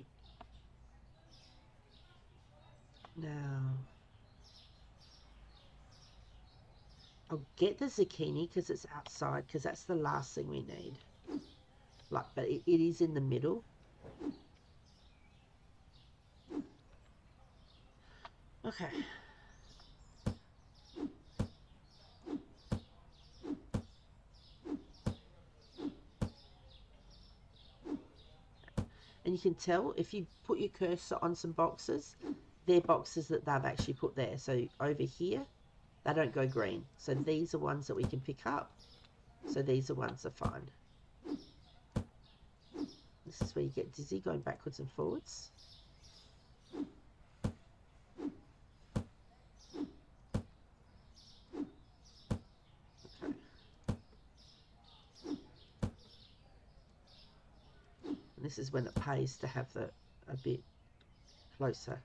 Now, I'll get the zucchini because it's outside, because that's the last thing we need. Like, but it is in the middle. Okay. And you can tell if you put your cursor on some boxes, they're boxes that they've actually put there. So over here, they don't go green. So these are ones that we can pick up. So these are ones that are fine. This is where you get dizzy going backwards and forwards. Okay. And this is when it pays to have the a bit closer.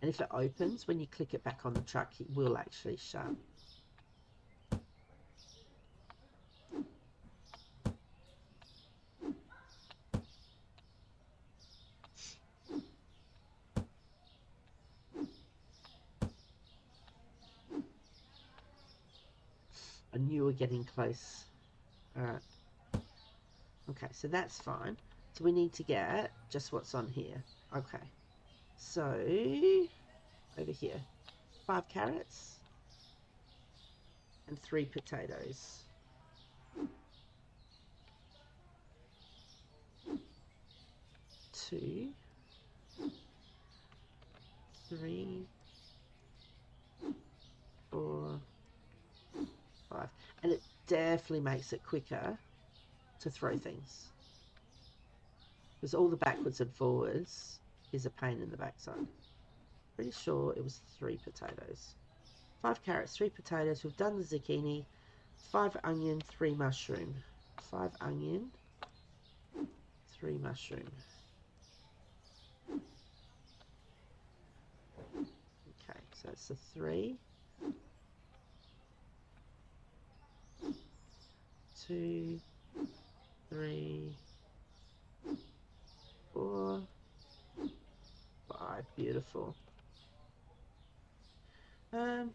And if it opens, when you click it back on the truck, it will actually shut. I knew we were getting close. Alright. Okay, so that's fine. So we need to get just what's on here. Okay. So, over here. 5 carrots. And 3 potatoes. 2, 3, 4, 5. And it definitely makes it quicker to throw things. Because all the backwards and forwards is a pain in the backside. Pretty sure it was 3 potatoes. 5 carrots, 3 potatoes. We've done the zucchini. 5 onion, 3 mushroom. 5 onion, 3 mushroom. Okay, so it's a 3. 2, 3, 4, 5. Beautiful. 4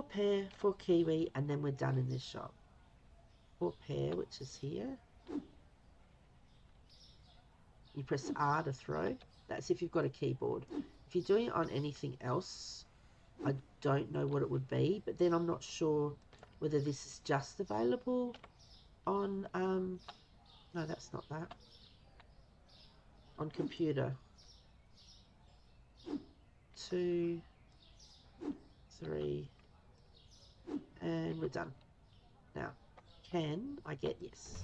pear, 4 kiwi, and then we're done in this shop. 4 pear, which is here. You press R to throw. That's if you've got a keyboard. If you're doing it on anything else, I don't know what it would be, but then I'm not sure whether this is just available on, no, that's not that. On computer. 2, 3, and we're done. Now, can I get yes?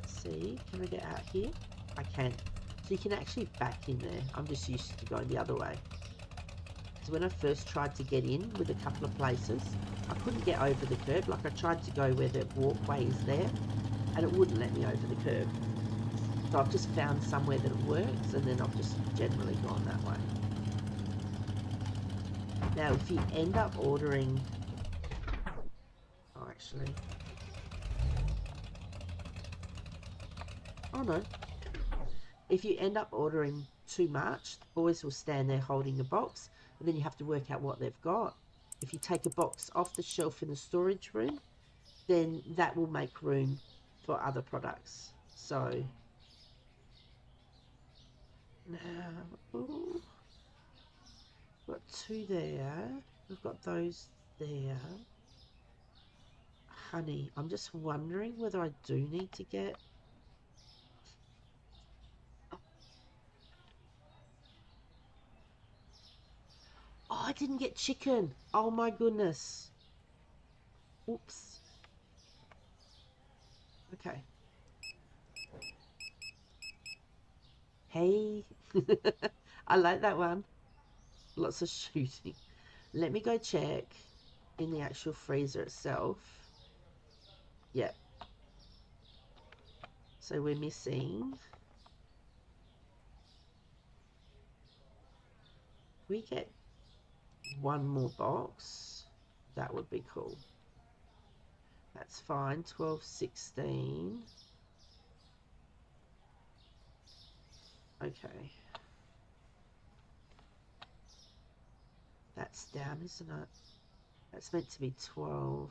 Let's see, can I get out here? I can. So you can actually back in there. I'm just used to going the other way. So when I first tried to get in with a couple of places, I couldn't get over the curb. Like I tried to go where the walkway is there, and it wouldn't let me over the curb. So I've just found somewhere that it works, and then I've just generally gone that way. Now, if you end up ordering... Oh, actually... Oh, no. If you end up ordering too much, boys will stand there holding the box, and then you have to work out what they've got. If you take a box off the shelf in the storage room, then that will make room for other products. So... Now... Ooh, we've got 2 there. We've got those there. Honey, I'm just wondering whether I do need to get... Oh, I didn't get chicken. Oh my goodness. Oops. Okay. Hey. I like that one. Lots of shooting. Let me go check in the actual freezer itself. Yep. So we're missing... We get 1 more box. That would be cool. That's fine. 12, 16. Okay. That's down, isn't it? That's meant to be 12.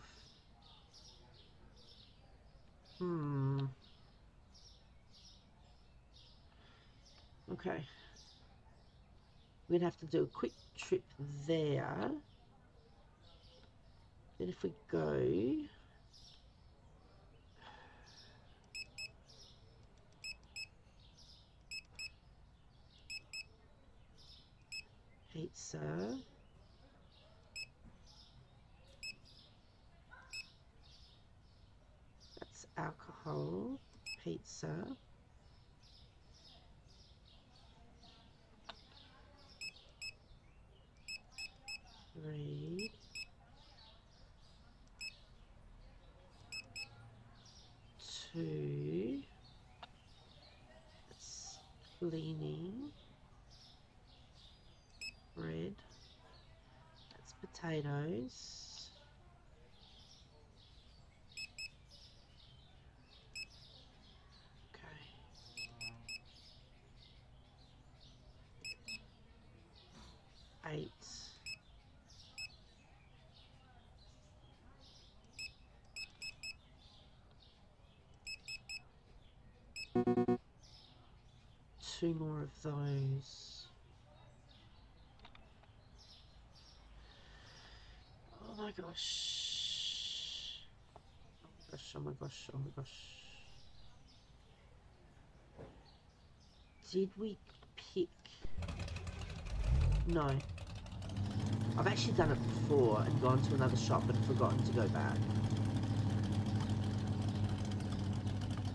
Okay. We're going to have to do a quick trip there. Then if we go... Pizza. That's alcohol. Pizza. Three. 2. That's cleaning. Bread. That's potatoes. Okay. 8. 2 more of those. Oh my gosh. Oh my gosh, oh my gosh, oh my gosh. Did we pick... No. I've actually done it before and gone to another shop and forgotten to go back.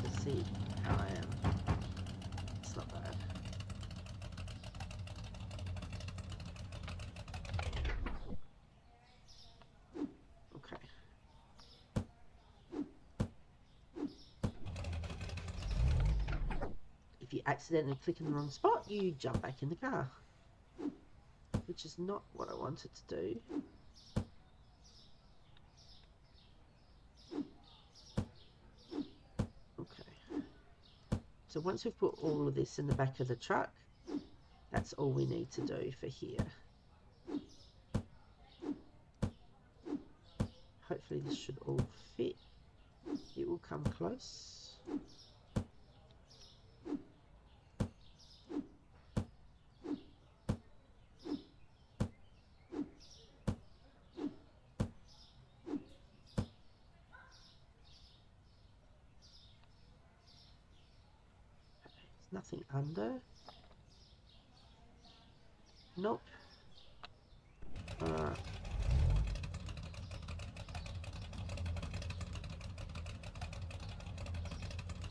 Let's see how I am. It's not bad. Okay. If you accidentally click in the wrong spot, you jump back in the car. Which is not what I wanted to do. Okay. So once we've put all of this in the back of the truck, that's all we need to do for here. Hopefully this should all fit. It will come close. Nothing under. Nope. Alright.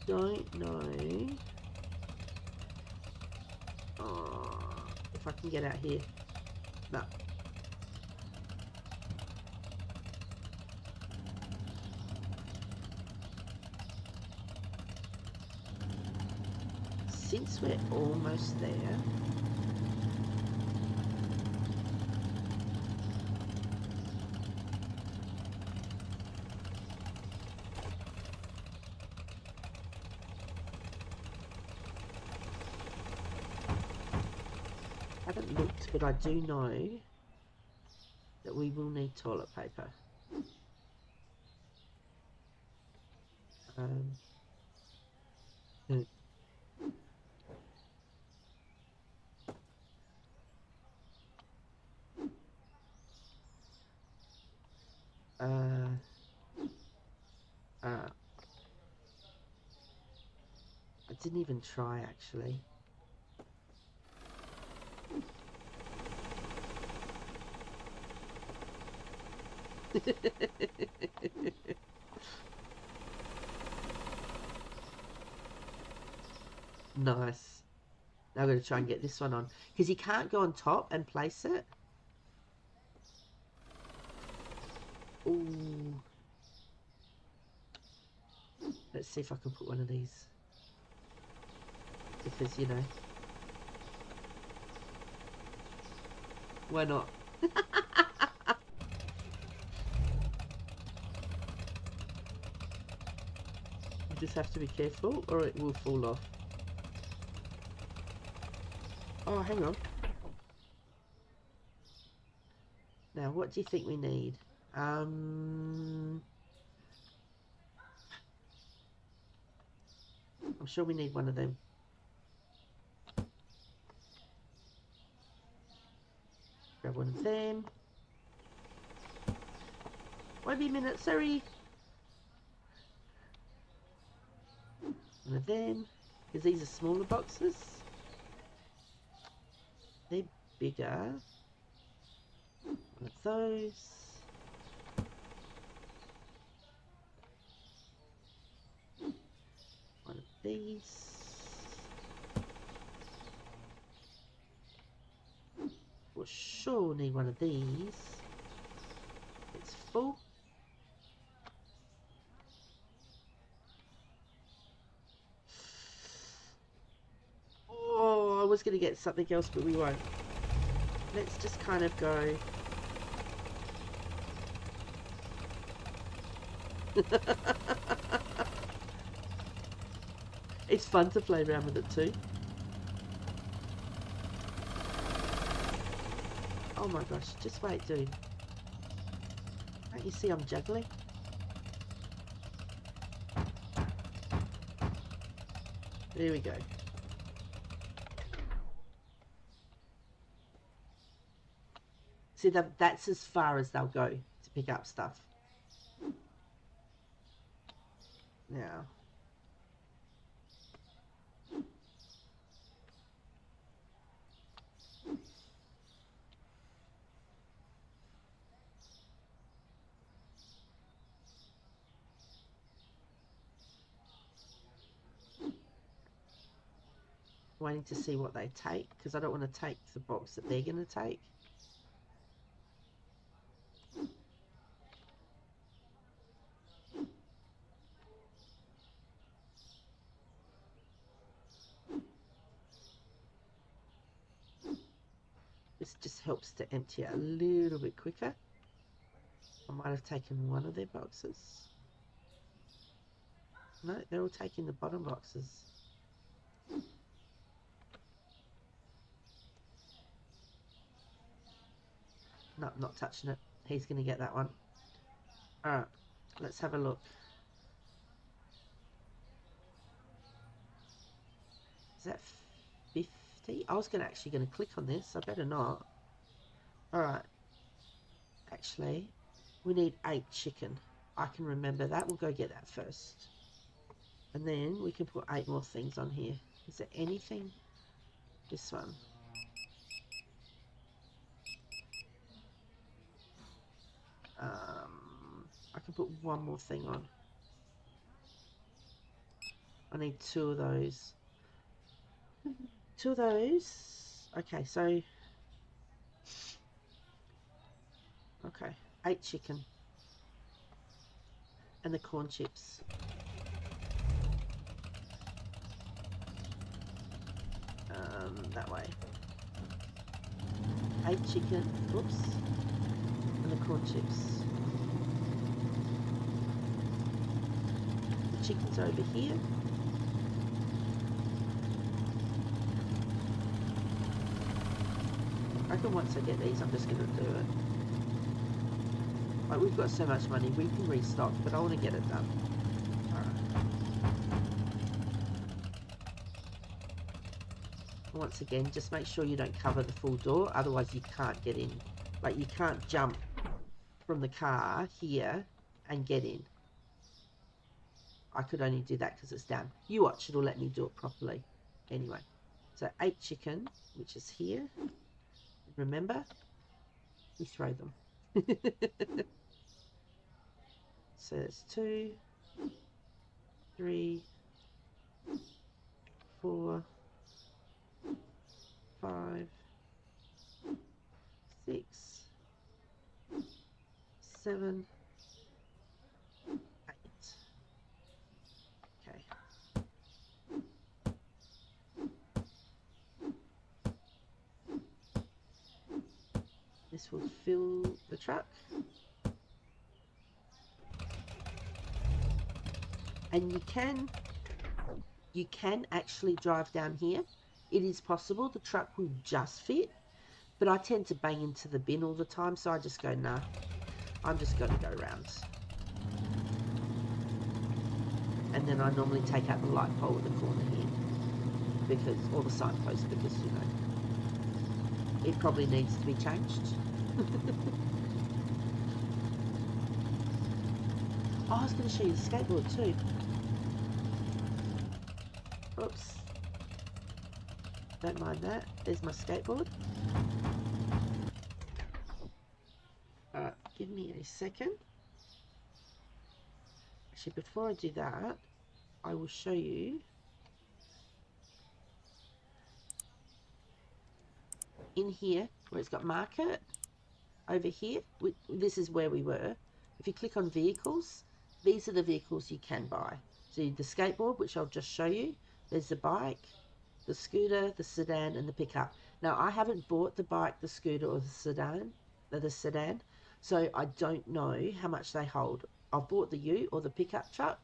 Don't know if I can get out here. No. Since we're almost there, I haven't looked, but I do know that we will need toilet paper. Hmm. I didn't even try actually. Nice. Now I'm going to try and get this one on. Because you can't go on top and place it. Ooh. Let's see if I can put one of these. Because, you know. Why not? You just have to be careful or it will fall off. Oh, hang on. Now, what do you think we need? I'm sure we need one of them. Grab one of them. Won't be a minute, sorry. One of them. Because these are smaller boxes. They're bigger. One of those. One of these. We'll sure need one of these. It's full. Oh, I was going to get something else, but we won't. Let's just kind of go. It's fun to play around with it too. Oh my gosh, just wait, dude. Can't you see I'm juggling? There we go. See, that's as far as they'll go to pick up stuff. Now. Waiting to see what they take, because I don't want to take the box that they're going to take. This just helps to empty it a little bit quicker. I might have taken one of their boxes. No, they're all taking the bottom boxes. No, not touching it. He's going to get that one. Alright, let's have a look. Is that 50? I was actually going to click on this. I better not. Alright. Actually, we need 8 chicken. I can remember that. We'll go get that first. And then we can put 8 more things on here. Is there anything? This one. I can put one more thing on. I need 2 of those. 2 of those. Okay, so... Okay, 8 chicken. And the corn chips. That way. 8 chicken. Oops. And the corn chips. The chicken's over here. I reckon once I get these, I'm just going to do it. Like, we've got so much money, we can restock, but I want to get it done. Alright. Once again, just make sure you don't cover the full door, otherwise you can't get in. Like, you can't jump from the car here and get in. I could only do that because it's down. You watch, it'll let me do it properly. Anyway, so 8 chicken, which is here. Remember, we throw them. So that's 2, 3, 4, 5, 6, 7, 8. Okay. This will fill the truck. And you can actually drive down here. It is possible the truck will just fit, but I tend to bang into the bin all the time, so I just go, nah, I'm just going to go round. And then I normally take out the light pole at the corner here, because, or the signpost, because, you know, it probably needs to be changed. Oh, I was going to show you the skateboard too. Oops. Don't mind that. There's my skateboard. Alright, give me a second. Actually, before I do that, I will show you in here where it's got market. Over here, this is where we were. If you click on vehicles, these are the vehicles you can buy. So the skateboard, which I'll just show you. There's the bike, the scooter, the sedan, and the pickup. Now, I haven't bought the bike, the scooter, or the sedan, so I don't know how much they hold. I've bought the ute or the pickup truck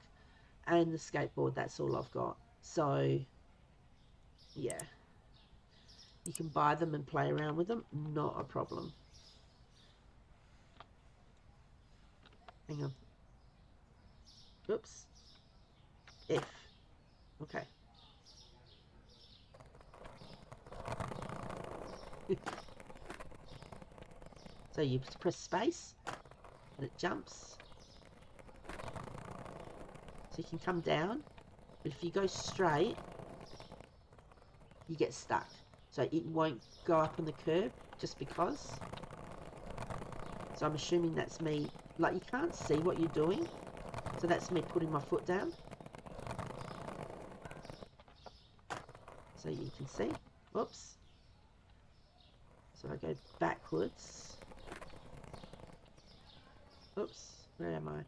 and the skateboard. That's all I've got. So, yeah. You can buy them and play around with them. Not a problem. Hang on. Oops. F. Okay. So you press space and it jumps. So you can come down, but if you go straight, you get stuck. So it won't go up on the curb just because. So I'm assuming that's me, like you can't see what you're doing. So that's me putting my foot down. So you can see, whoops. So I go backwards. Oops, where am I?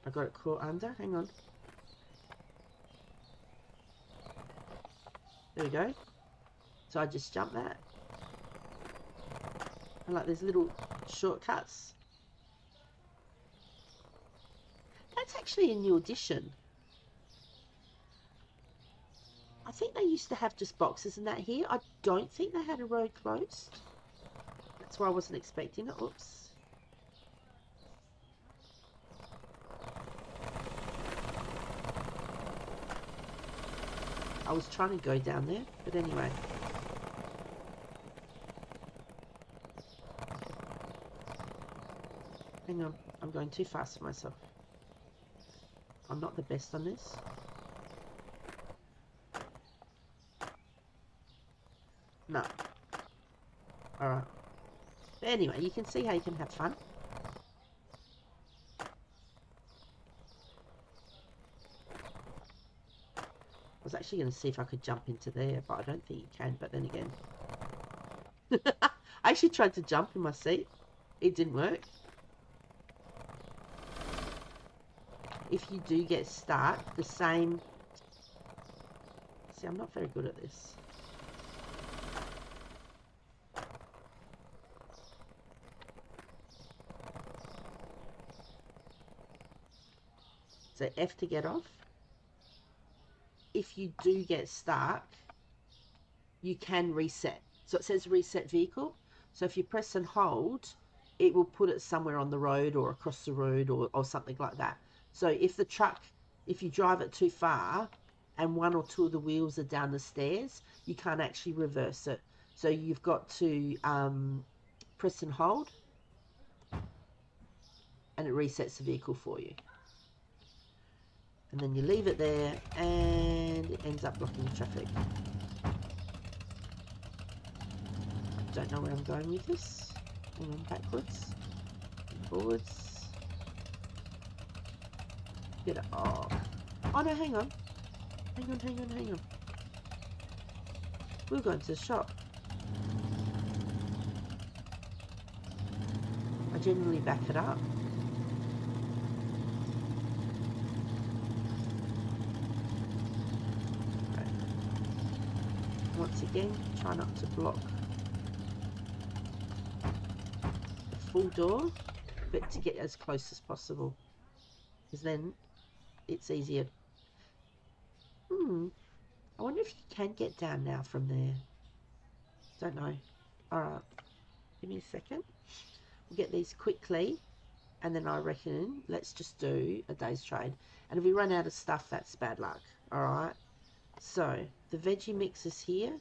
I got it caught under, hang on. There we go. So I just jump that. And like there's little shortcuts. That's actually a new addition. I think they used to have just boxes and that here. I don't think they had a road closed. That's why I wasn't expecting it. Oops. I was trying to go down there, but anyway. Hang on, I'm going too fast for myself. I'm not the best on this. No. Alright. But anyway, you can see how you can have fun. I was actually going to see if I could jump into there, but I don't think you can. But then again, I actually tried to jump in my seat. It didn't work. If you do get stuck, the same... See, I'm not very good at this. So F to get off. If you do get stuck, you can reset. So it says reset vehicle. So if you press and hold, it will put it somewhere on the road or across the road or something like that. So if the truck, if you drive it too far and one or two of the wheels are down the stairs, you can't actually reverse it. So you've got to press and hold, and it resets the vehicle for you. And then you leave it there and it ends up blocking the traffic. Don't know where I'm going with this. Hang on, backwards, forwards. Get it. Oh no, hang on. Hang on. We're going to the shop. I generally back it up. Okay. Once again, try not to block the full door, but to get as close as possible, because then it's easier. I wonder if you can get down now from there. Don't know. Alright, give me a second. We'll get these quickly, and then I reckon let's just do a day's trade. And if we run out of stuff, that's bad luck. Alright, so the veggie mix is here.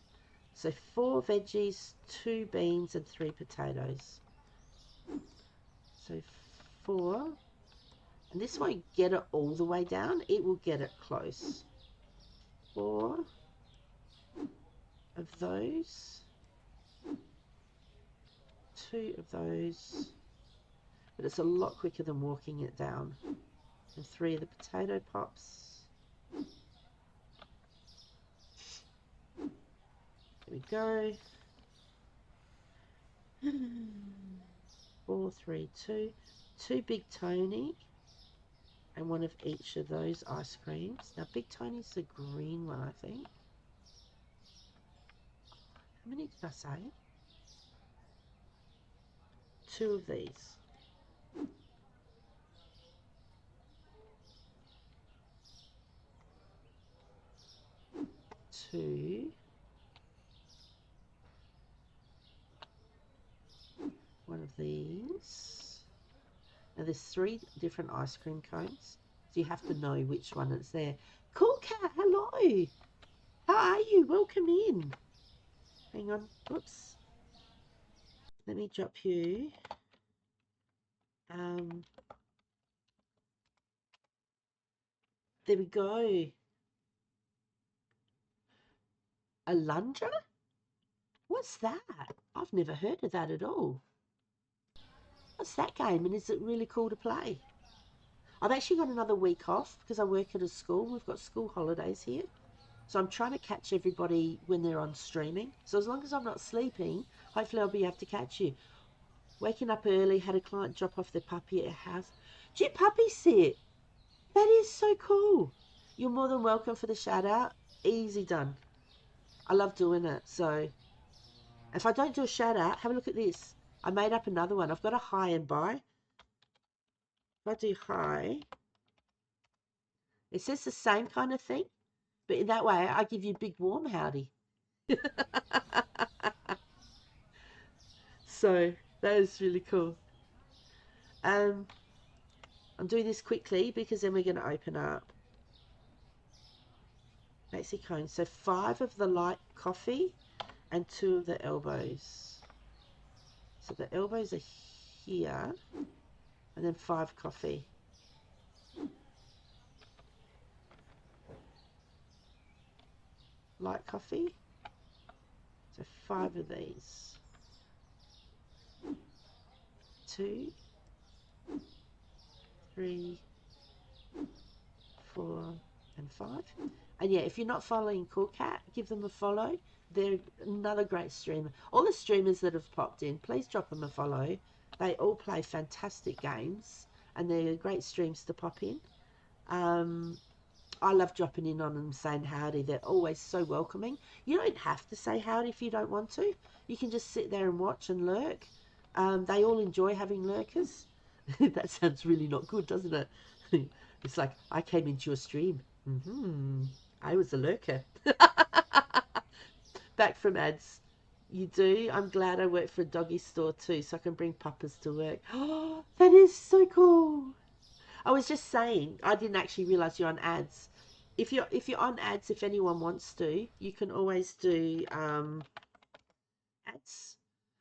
So 4 veggies, 2 beans, and 3 potatoes. So 4. And this won't get it all the way down. It will get it close. 4 of those. 2 of those. But it's a lot quicker than walking it down. And 3 of the potato pops. There we go. 4, 3, 2. 2 Big Tony. And 1 of each of those ice creams. Now, Big Tony's the green one, I think. How many did I say? 2 of these. 2. 1 of these. Now there's 3 different ice cream cones, so you have to know which one is there. Cool Cat, hello. How are you? Welcome in. Hang on. Whoops. Let me drop you. There we go. Alundra? What's that? I've never heard of that at all. What's that game, and is it really cool to play? I've actually got another week off because I work at a school. We've got school holidays here. So I'm trying to catch everybody when they're on streaming. So as long as I'm not sleeping, hopefully I'll be able to catch you. Waking up early, had a client drop off their puppy at a house. Do you puppy sit? That is so cool. You're more than welcome for the shout out. Easy done. I love doing it. So if I don't do a shout out, have a look at this. I made up another one. I've got a hi and bye. If I do hi, it says the same kind of thing, but in that way I give you big warm howdy. So that is really cool. I'm doing this quickly because then we're going to open up basic cones. So 5 of the light coffee and 2 of the elbows. So the elbows are here, and then 5 coffee. light coffee. So 5 of these. 2, 3, 4, and 5. And yeah, if you're not following Cool Cat, give them a follow. They're another great streamer. All the streamers that have popped in, please drop them a follow. They all play fantastic games, and they're great streams to pop in. I love dropping in on them, saying howdy. They're always so welcoming. You don't have to say howdy if you don't want to. You can just sit there and watch and lurk. They all enjoy having lurkers. That sounds really not good, doesn't it? It's like, I came into your stream. I was a lurker. Back from ads. You do? I'm glad I work for a doggy store too, so I can bring puppas to work. Oh, that is so cool. I was just saying, I didn't actually realize you're on ads. If you're on ads, if anyone wants to, you can always do ads,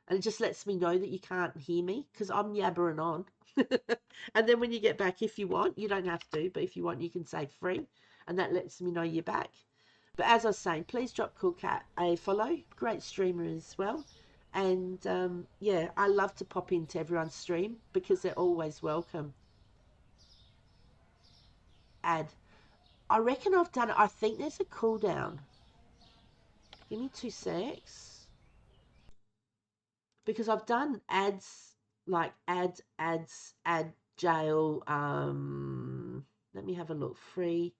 and it just lets me know that you can't hear me because I'm yabbering on. And then when you get back, if you want, you don't have to, but if you want, you can say free, and that lets me know you're back. But as I was saying, please drop Cool Cat a follow. Great streamer as well. And yeah, I love to pop into everyone's stream because they're always welcome. Ad. I reckon I've done it. I think there's a cooldown. Give me 2 secs. Because I've done ads, like add jail. Let me have a look. Free,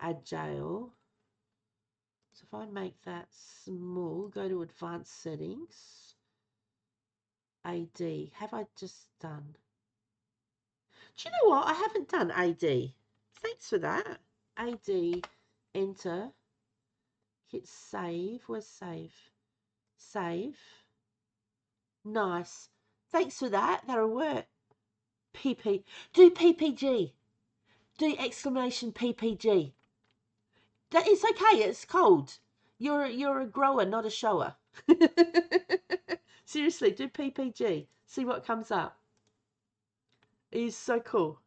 add jail. So if I make that small, go to advanced settings. AD. Have I just done? Do you know what? I haven't done AD. Thanks for that. AD, enter, hit save. Where's save? Save. Nice. Thanks for that. That'll work. PP. Do PPG. Do exclamation PPG. That is okay. It's cold. You're a grower, not a shower. Seriously, do PPG. See what comes up. It is so cool.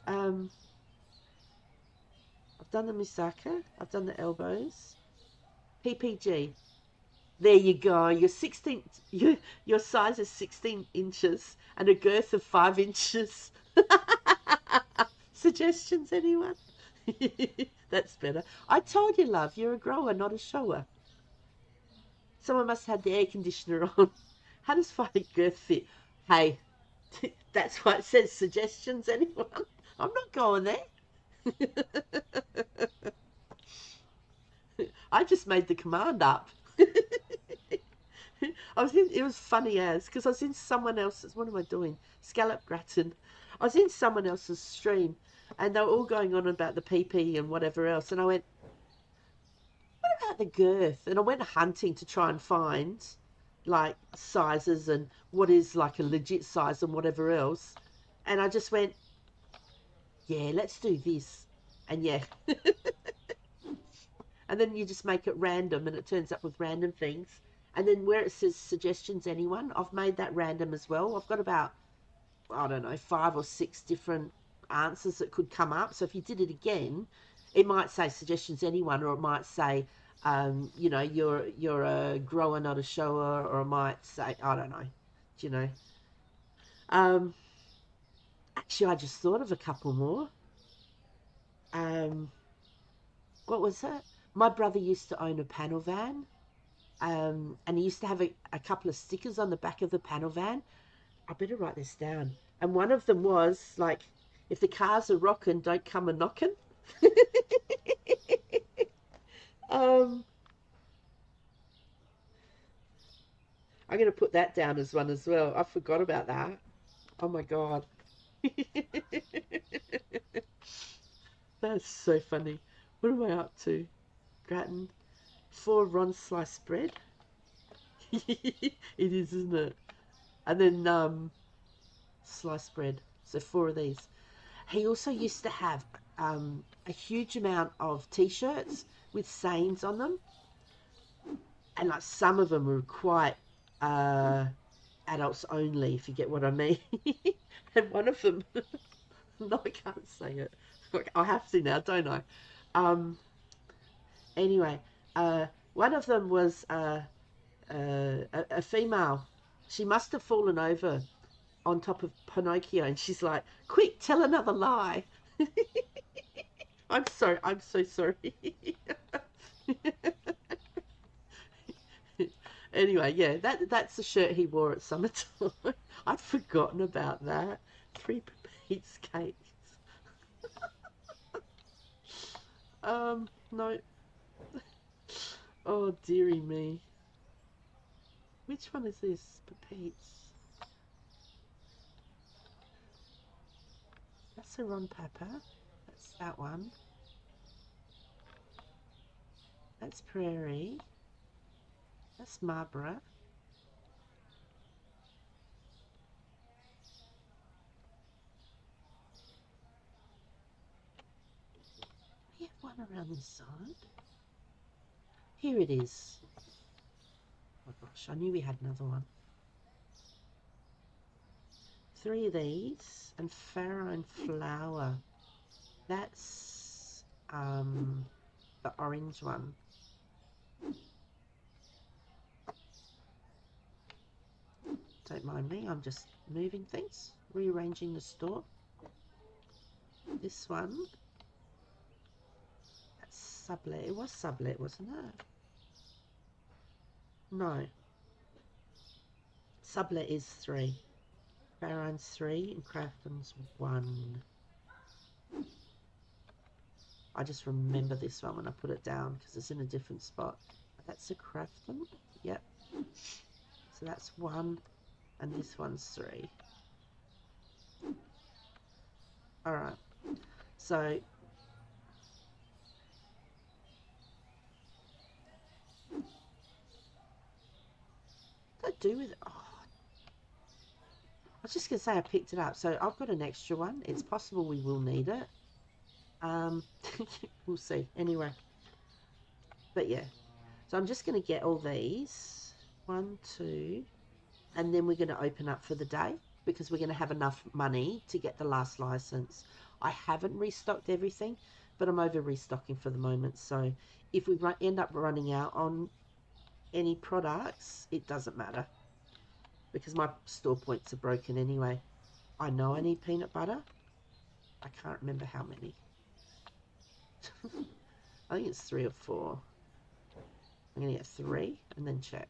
I've done the Misaka. I've done the elbows. PPG. There you go. Your 16. Your size is 16 inches and a girth of 5 inches. Suggestions, anyone? That's better. I told you, love. You're a grower, not a shower. Someone must have the air conditioner on. How does 5 girth fit? Hey, that's why it says suggestions, anyone? I'm not going there. I just made the command up. It was funny as, because I was in someone else's, what am I doing? Scallop gratin. I was in someone else's stream, and they were all going on about the PP and whatever else, and I went, what about the girth? And I went hunting to try and find, like, sizes and what is, like, a legit size and whatever else, and I just went, yeah, let's do this, and yeah. And then you just make it random, and it turns up with random things. And then where it says suggestions, anyone, I've made that random as well. I've got about, I don't know, 5 or 6 different answers that could come up. So if you did it again, it might say suggestions, anyone, or it might say, you know, you're a grower, not a shower, or it might say, I don't know, you know. Actually, I just thought of a couple more. What was it? My brother used to own a panel van. And he used to have a couple of stickers on the back of the panel van. I better write this down. And one of them was like, if the cars are rocking, don't come a knocking. I'm going to put that down as one as well. I forgot about that. Oh my God. That's so funny. What am I up to? Gratin. 4 Ron sliced bread. It is, isn't it? And then sliced bread. So 4 of these. He also used to have a huge amount of t-shirts with sayings on them, and like some of them were quite adults only, if you get what I mean. And one of them No, I can't say it. I have to now, don't I? Um, anyway, one of them was a female. She must have fallen over on top of Pinocchio, and she's like, "Quick, tell another lie." I'm sorry. I'm so sorry. Anyway, yeah, that's the shirt he wore at summertime. I'd forgotten about that. 3 Pete's cakes. No. Oh, dearie me. Which one is this? Pete's. That's a Ron Papa. That's that one. That's Prairie. That's Marlborough. We have one around this side. Here it is. Oh my gosh, I knew we had another one. 3 of these and Farine Flour. That's the orange one. Don't mind me, I'm just moving things, rearranging the store. This one, that's sublet. It was sublet, wasn't it? No. Sublet is 3. Farron's 3 and Crafton's 1. I just remember this one when I put it down because it's in a different spot. That's a Crafton. Yep. So that's 1 and this one's 3. Alright. So what did I do with it? Oh, I was just going to say I picked it up. So I've got an extra one. It's possible we will need it. We'll see. Anyway. But yeah. So I'm just going to get all these. 1, 2. And then we're going to open up for the day because we're going to have enough money to get the last license. I haven't restocked everything, but I'm over restocking for the moment. So if we end up running out on any products, it doesn't matter because my store points are broken anyway. I know I need peanut butter. I can't remember how many. I think it's 3 or 4. I'm going to get 3 and then check.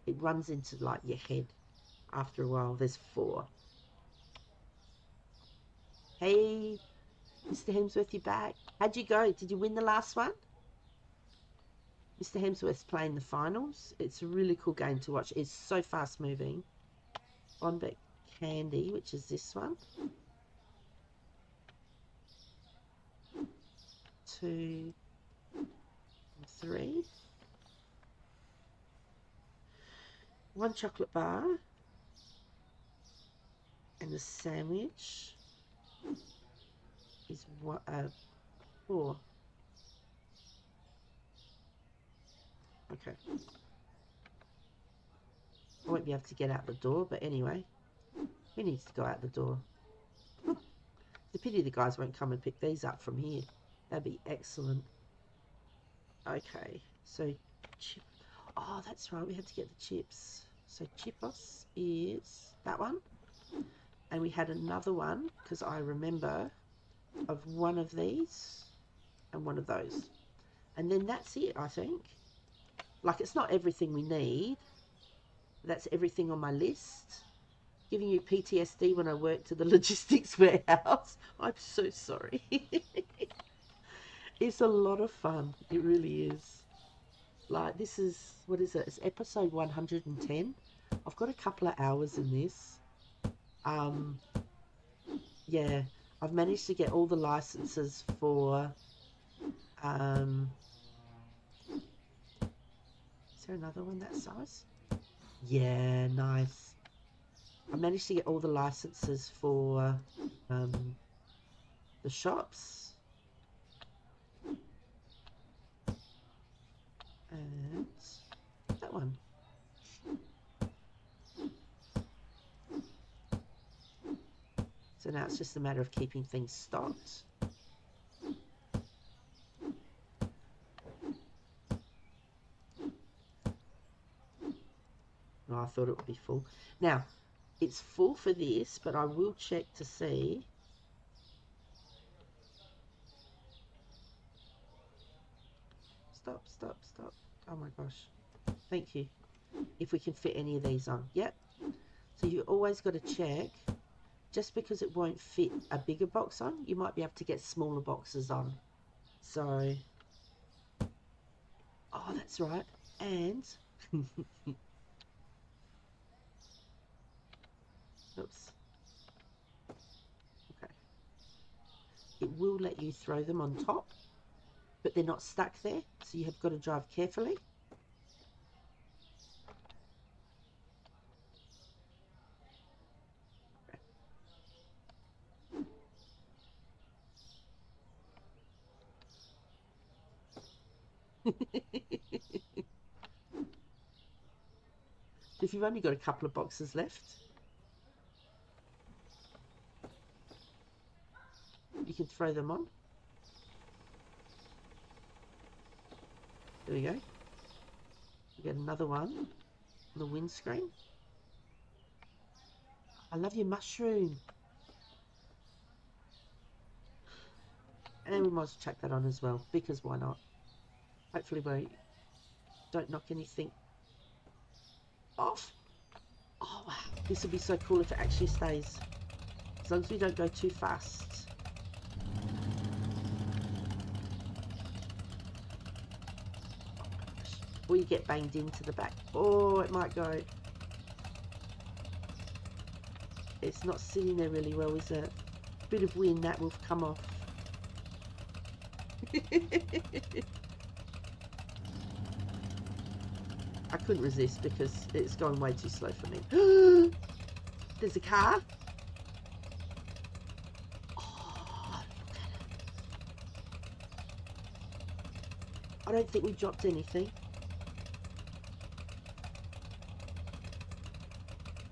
It runs into like your head after a while. There's 4. Hey, Mr. Hemsworth, you're back. How'd you go? Did you win the last one? Mr. Hemsworth's playing the finals. It's a really cool game to watch. It's so fast moving. Bonbeck Candy, which is this one. 2, 3. 1 chocolate bar. And the sandwich is 4. Okay. I won't be able to get out the door, but anyway. Who needs to go out the door? It's a pity the guys won't come and pick these up from here. That'd be excellent. Okay, so chip. Oh, that's right. We had to get the chips. So chipos is that one. And we had another one, because I remember, of one of these and one of those. And then that's it, I think. Like, it's not everything we need. That's everything on my list. Giving you PTSD when I worked at the logistics warehouse. I'm so sorry. It's a lot of fun. It really is. Like, this is, what is it? It's episode 110. I've got a couple of hours in this. Yeah, I've managed to get all the licenses for, is there another one that size? Yeah, nice. I managed to get all the licenses for the shops. And that one. So now it's just a matter of keeping things stocked. Oh, I thought it would be full. Now, it's full for this, but I will check to see. Stop, stop, stop. Oh my gosh. Thank you. If we can fit any of these on. Yep. So you always got to check. Just because it won't fit a bigger box on, you might be able to get smaller boxes on. So, oh, that's right. And, oops. Okay. It will let you throw them on top, but they're not stuck there. So you have got to drive carefully. If you've only got a couple of boxes left, you can throw them on. There we go. We get another one on the windscreen. I love your mushroom. And we might as well chuck that on as well, because why not? Hopefully we don't knock anything off. Oh wow, this will be so cool if it actually stays. As long as we don't go too fast. Or you get banged into the back. Oh, it might go. It's not sitting there really well, is it? Bit of wind, that will come off. I couldn't resist because it's gone way too slow for me. There's a car. Oh, look at it. I don't think we dropped anything.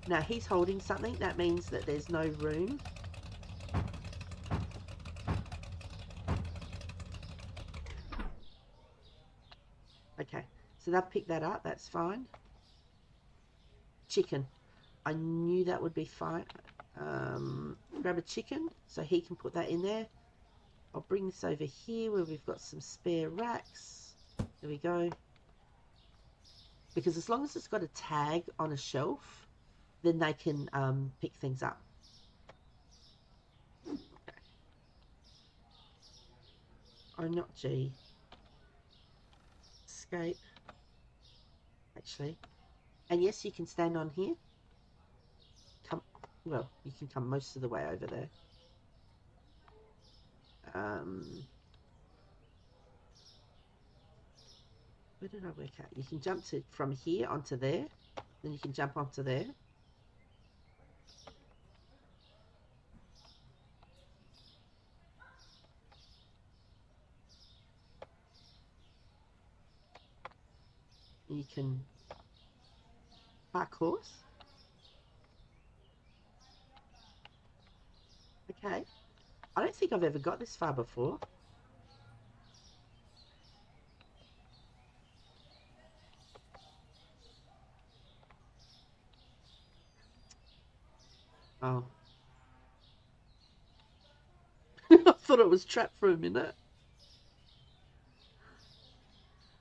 Now he's holding something. That means that there's no room. Okay, so they'll pick that up. That's fine. Chicken. I knew that would be fine. Grab a chicken so he can put that in there. I'll bring this over here where we've got some spare racks. There we go. Because as long as it's got a tag on a shelf, then they can pick things up. Okay. Oh, not G. Escape. Actually. And yes, you can stand on here. Come, well, you can come most of the way over there. Where did I work out? You can jump from here onto there. Then you can jump onto there. You can park horse. Okay. I don't think I've ever got this far before. Oh. I thought it was trapped for a minute.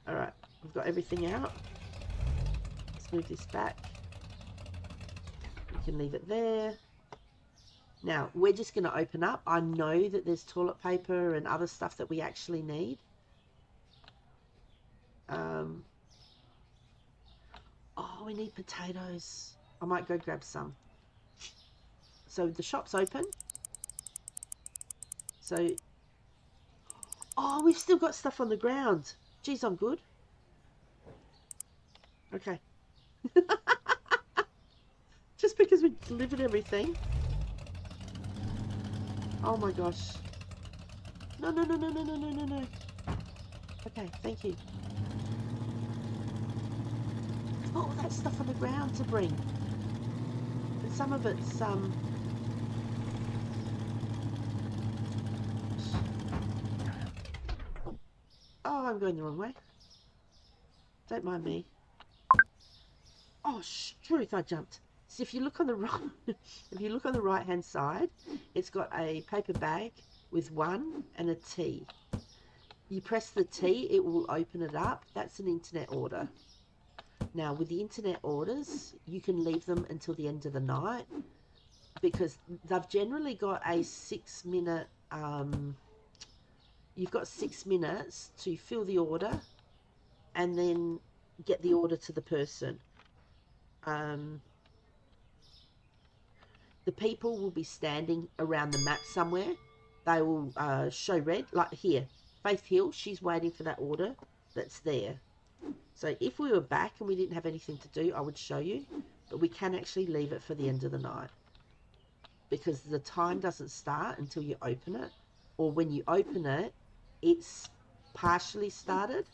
Alright, we've got everything out. Let's move this back. We can leave it there. Now, we're just going to open up. I know that there's toilet paper and other stuff that we actually need. Oh, we need potatoes. I might go grab some. So the shop's open. So, oh, we've still got stuff on the ground. Geez, I'm good. Okay. Just because we delivered everything. Oh my gosh. No, no, no, no, no, no, no, no, no. Okay, thank you. Oh, that stuff on the ground to bring. And some of it's, Oh, I'm going the wrong way. Don't mind me. Oh, truth, I jumped. So if you look on the right, if you look on the right-hand side, it's got a paper bag with 1 and a T. You press the T, it will open it up. That's an internet order. Now, with the internet orders, you can leave them until the end of the night because they've generally got a 6-minute, you've got 6 minutes to fill the order and then get the order to the person. The people will be standing around the map somewhere. They will show red, like here. Faith Hill, she's waiting for that order that's there. So if we were back and we didn't have anything to do, I would show you. But we can actually leave it for the end of the night. Because the time doesn't start until you open it. Or when you open it, it's partially started.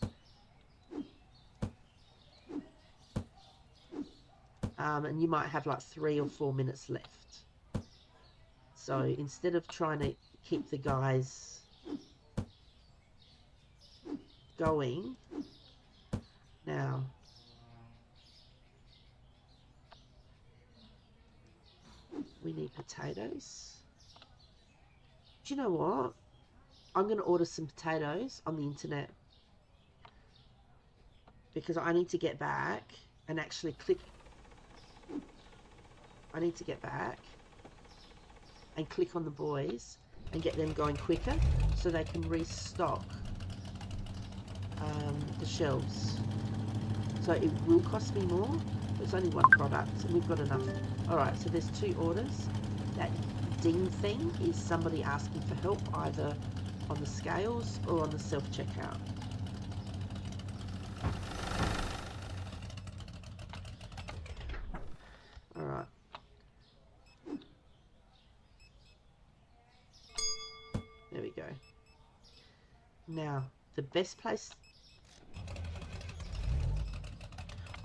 And you might have like 3 or 4 minutes left. So instead of trying to keep the guys going, now we need potatoes. Do you know what? I'm going to order some potatoes on the internet because I need to get back and actually click. I need to get back and click on the boys and get them going quicker so they can restock the shelves. So it will cost me more. It's only 1 product and we've got enough. Alright, so there's 2 orders. That ding thing is somebody asking for help either on the scales or on the self-checkout. Alright. There we go. Now, the best place...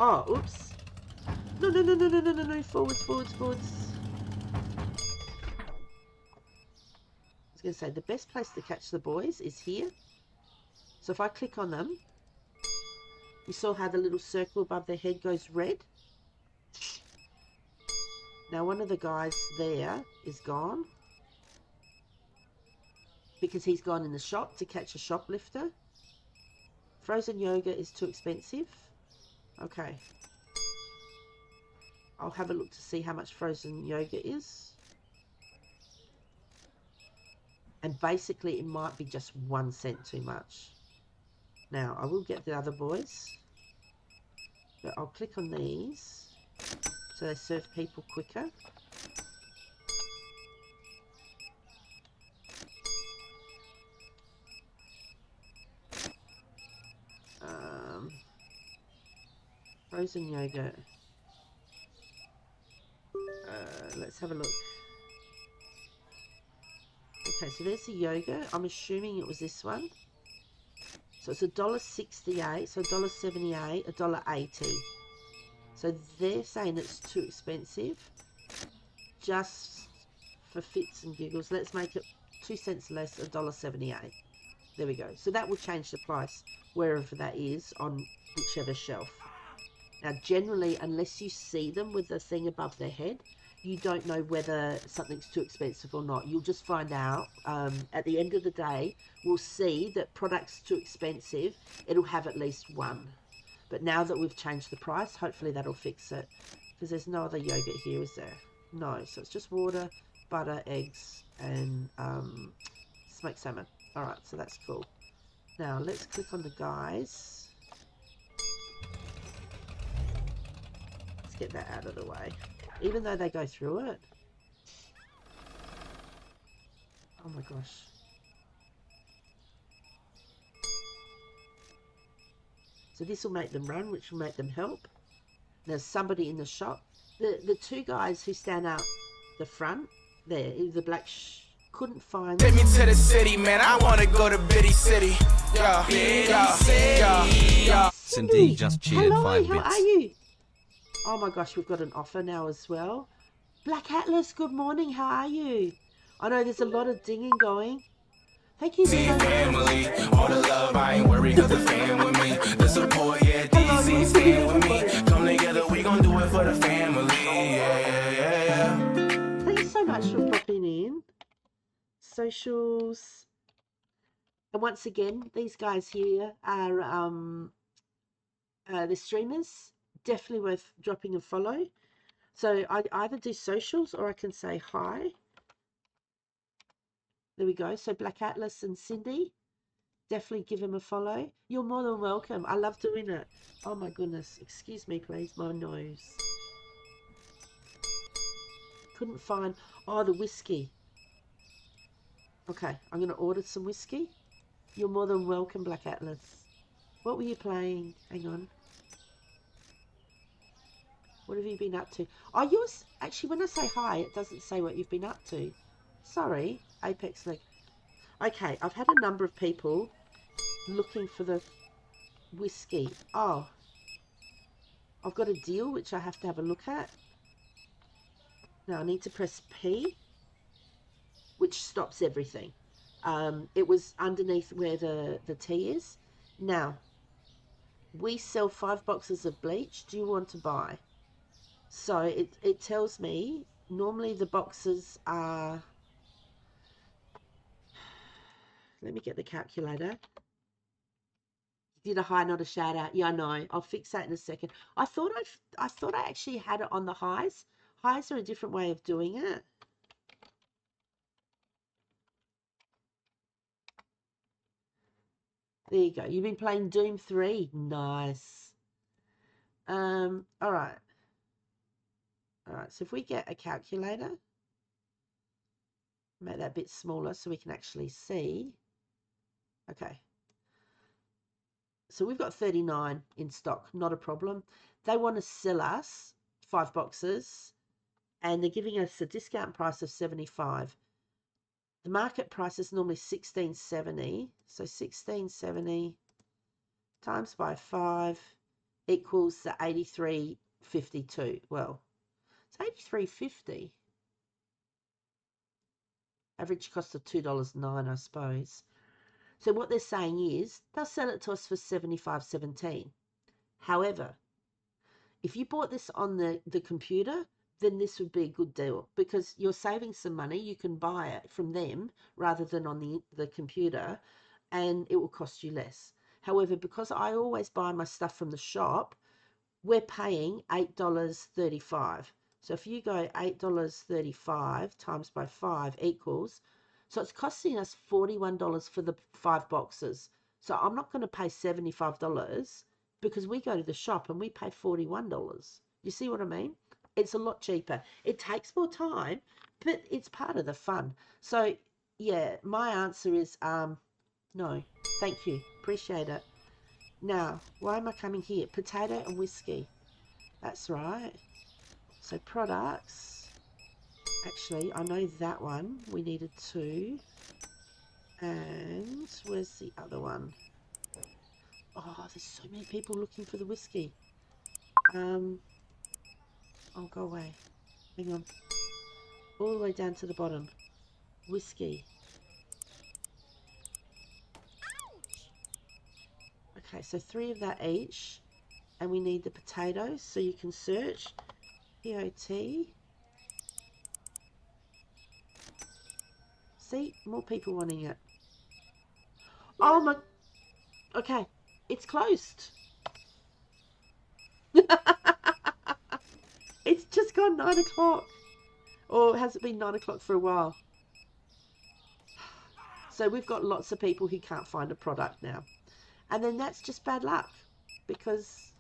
Oh, oops. No, forwards. I was going to say, the best place to catch the boys is here. So if I click on them, you saw how the little circle above their head goes red? Now one of the guys there is gone because he's gone in the shop to catch a shoplifter. Frozen yogurt is too expensive. Okay. I'll have a look to see how much frozen yogurt is. And basically it might be just 1 cent too much. Now I will get the other boys, but I'll click on these so they serve people quicker. Frozen yogurt. Let's have a look. Okay, so there's the yogurt. I'm assuming it was this one. So it's $1.68, so $1.78, $1.80. So they're saying it's too expensive. Just for fits and giggles, let's make it 2 cents less, $1.78. There we go. So that will change the price wherever that is on whichever shelf. Now, generally, unless you see them with the thing above their head, you don't know whether something's too expensive or not. You'll just find out at the end of the day. We'll see that product's too expensive. It'll have at least 1. But now that we've changed the price, hopefully that'll fix it. Because there's no other yogurt here, is there? No, so it's just water, butter, eggs, and smoked salmon. Alright, so that's cool. Now, let's click on the guys. Let's get that out of the way. Even though they go through it. Oh my gosh. So this will make them run, which will make them help. There's somebody in the shop. The 2 guys who stand out the front, there, the black couldn't find... Take me to the city, man. I want to go to Biddy City. Yeah. Cindy just cheered Hello, 5 how bits. are you? Oh my gosh, we've got an offer now as well. Black Atlas, good morning. How are you? I know there's a lot of dinging going. Thank you so See much. family, all the love, I ain't worried cause the fam with me. The support, yeah, Hello, DC welcome stand with me. everybody. Come together, we gon' do it for the family. Yeah. Thanks so much for popping in. Socials. And once again, these guys here are the streamers. Definitely worth dropping a follow. So I either do socials or I can say hi. There we go. So Black Atlas and Cindy, definitely give him a follow. You're more than welcome. I love doing it. Oh my goodness. Excuse me, please. My nose. Couldn't find... Oh, the whiskey. Okay, I'm going to order some whiskey. You're more than welcome, Black Atlas. What were you playing? Hang on. What have you been up to? Oh, yours... Actually, when I say hi, it doesn't say what you've been up to. Sorry, Apex Leg. Okay, I've had a number of people looking for the whiskey. Oh, I've got a deal which I have to have a look at. Now I need to press P, which stops everything. It was underneath where the T is. Now, we sell 5 boxes of bleach. Do you want to buy? So it tells me normally the boxes are... Let me get the calculator. Did a high, not a shout out. Yeah, I know. I'll fix that in a second. I thought I actually had it on the highs. Highs are a different way of doing it. There you go. You've been playing Doom 3. Nice. All right. All right. So if we get a calculator, make that a bit smaller so we can actually see. Okay. So we've got 39 in stock. Not a problem. They want to sell us 5 boxes, and they're giving us a discount price of 75. The market price is normally 16.70. So 16.70 times by 5 equals the 83.52. Well, it's 83.50. Average cost of $2.09, I suppose. So what they're saying is they'll sell it to us for 75.17. However, if you bought this on the computer, then this would be a good deal because you're saving some money. You can buy it from them rather than on the computer, and it will cost you less. However, because I always buy my stuff from the shop, we're paying $8.35. So if you go $8.35 times by 5 equals, so it's costing us $41 for the 5 boxes. So I'm not going to pay $75 because we go to the shop and we pay $41. You see what I mean? It's a lot cheaper. It takes more time, but it's part of the fun. So yeah, my answer is no. Thank you. Appreciate it. Now, why am I coming here? Potato and whiskey. That's right. So products. Actually, I know that one. We needed 2. And where's the other one? Oh, there's so many people looking for the whiskey. I'll go away. Hang on. All the way down to the bottom. Whiskey. Okay, so 3 of that each. And we need the potatoes, so you can search POT. See, more people wanting it. Oh my... Okay, it's closed. It's just gone 9 o'clock. Or has it been 9 o'clock for a while? So we've got lots of people who can't find a product now. And then that's just bad luck. Because...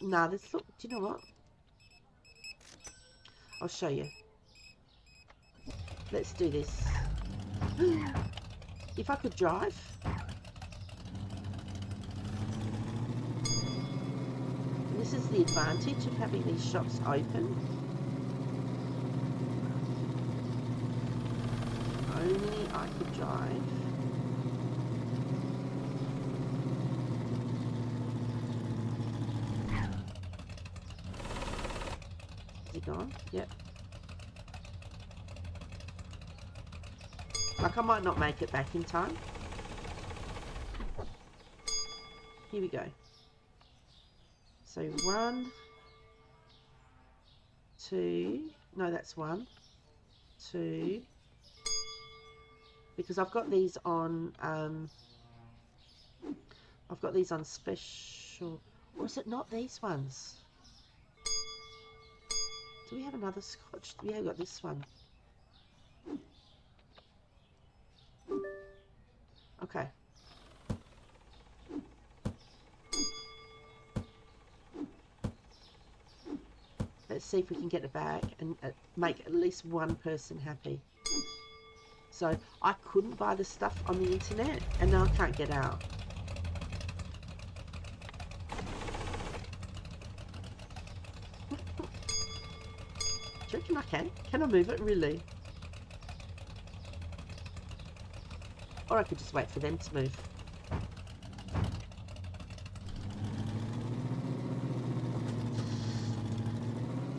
nah, this look... Do you know what? I'll show you. Let's do this. If I could drive... This is the advantage of having these shops open. Only I could drive. Is he gone? Yep. Like, I might not make it back in time. Here we go. So 1, 2, no, that's 1, 2, because I've got these on, special, or is it not these ones? Do we have another scotch? Yeah, we've got this one. Okay. Let's see if we can get it back and make at least one person happy. So I couldn't buy the stuff on the internet and now I can't get out. Do you reckon I can? Can I move it, really? Or I could just wait for them to move.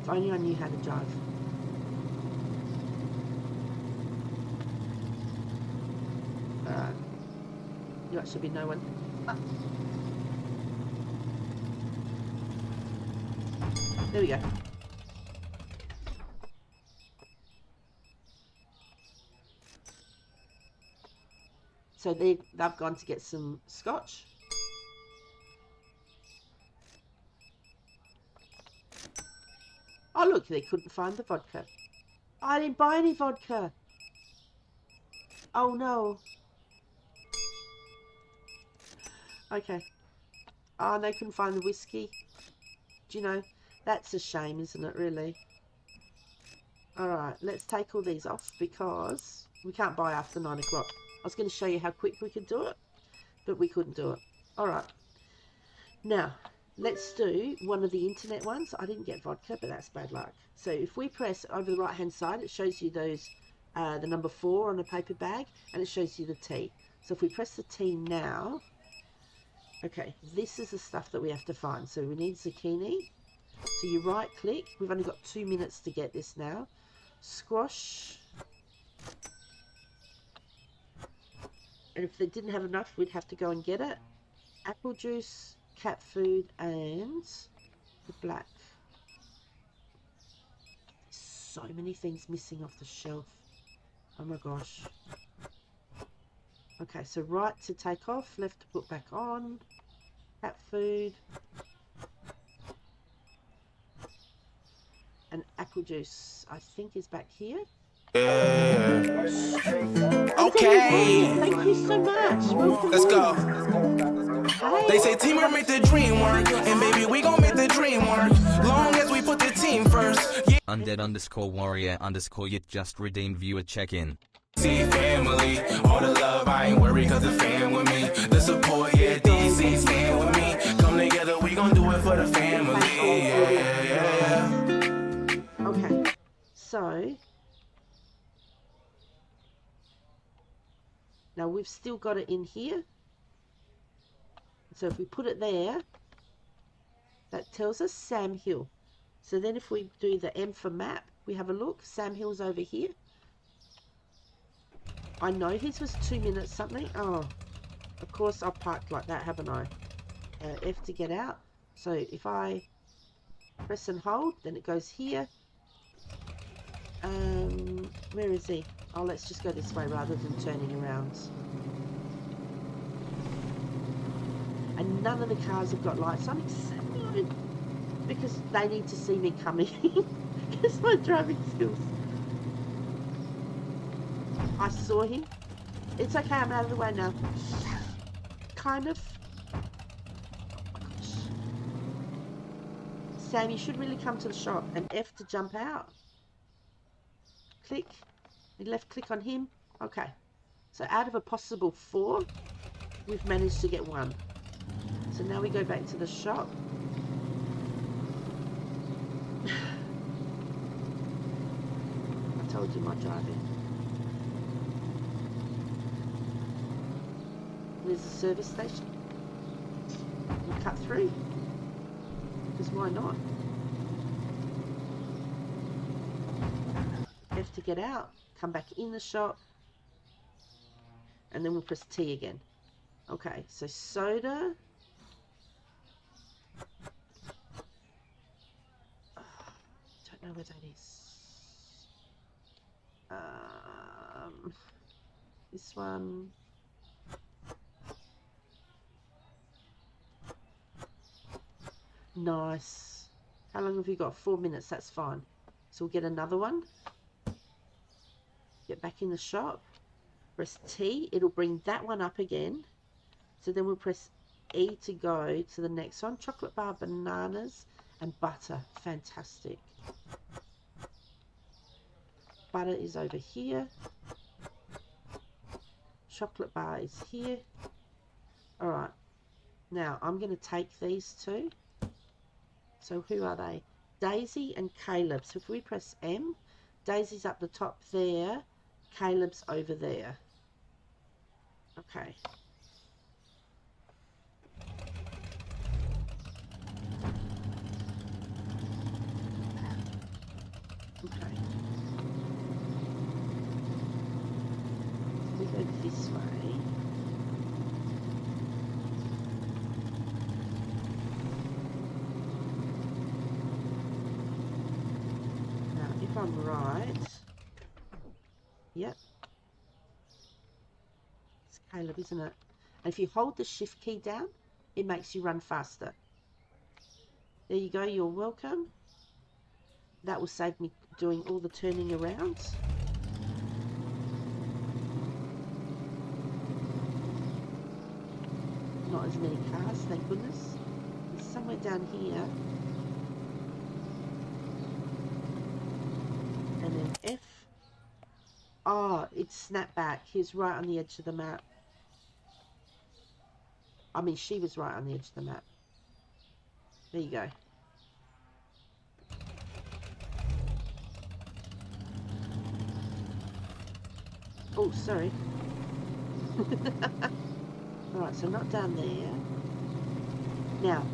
If only I knew how to drive. You actually be no one. Ah. There we go. So they've gone to get some scotch. Oh look, they couldn't find the vodka. I didn't buy any vodka. Oh no. Okay. Oh, they couldn't find the whiskey. Do you know? That's a shame, isn't it, really? Alright, let's take all these off because we can't buy after 9 o'clock. I was going to show you how quick we could do it, but we couldn't do it. Alright. Now, let's do one of the internet ones. I didn't get vodka, but that's bad luck. So if we press over the right-hand side, it shows you those, the number 4 on a paper bag, and it shows you the T. So if we press the T now... Okay, this is the stuff that we have to find. So we need zucchini. So you right click. We've only got 2 minutes to get this now. Squash. And if they didn't have enough, we'd have to go and get it. Apple juice, cat food, and the black. So many things missing off the shelf. Oh my gosh. Okay, so right to take off, left to put back on. Cat food. And apple juice, I think, is back here. Yeah. Oh, Okay. thank you so much. Welcome Let's go. Hey. They say teamwork make the dream work, and baby we gon' make the dream work. Long as we put the team first. Yeah. Undead_warrior_ yet just redeemed viewer check-in. See family, all the love, I ain't worried cause the fam with me. The support, yeah, DC stand with me. Come together, we gon' do it for the family. Yeah. Okay, so now we've still got it in here. So if we put it there, that tells us Sam Hill. So then if we do the M for map, we have a look. Sam Hill's over here. I know his was 2 minutes something. Oh, of course I've parked like that, haven't I? F to get out. So if I press and hold, then it goes here. Where is he? Oh, let's just go this way rather than turning around. And none of the cars have got lights on except because they need to see me coming. Because my driving skills. I saw him. It's okay, I'm out of the way now. Kind of. Oh my gosh. Sam, you should really come to the shop. And F to jump out. Click. You left click on him. Okay. So out of a possible 4, we've managed to get 1. So now we go back to the shop. I told you my driving. There's a service station. We'll cut through. Because why not? F to get out. Come back in the shop. and then we'll press T again. Okay, so soda. Don't know where that is. This one. Nice. How long have you got? 4 minutes, that's fine. So we'll get another one. Get back in the shop. Press T, it'll bring that one up again. So then we'll press E to go to the next one. Chocolate bar, bananas, and butter. Fantastic. Butter is over here. Chocolate bar is here. Alright. Now, I'm going to take these two. So who are they? Daisy and Caleb. So if we press M, Daisy's up the top there. Caleb's over there. Okay. Okay. We go this way. Now, if I'm right, yep, it's Caleb, isn't it? And if you hold the shift key down, it makes you run faster. There you go, you're welcome. That will save me doing all the turning around. Not as many cars, thank goodness. It's somewhere down here. And then F. Oh, it's snapped back. He's right on the edge of the map. I mean, she was right on the edge of the map. There you go. Oh, sorry. Alright, so not down there. Now,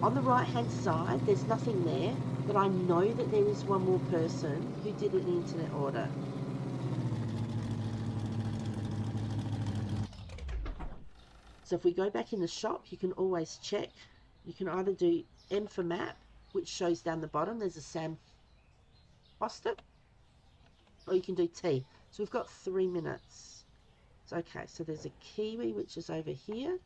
on the right hand side, there's nothing there, but I know that there is one more person who did an internet order. So if we go back in the shop, you can always check. You can either do M for map, which shows down the bottom, there's a Sam Foster, or you can do T. So we've got 3 minutes. So, okay, so there's a kiwi, which is over here.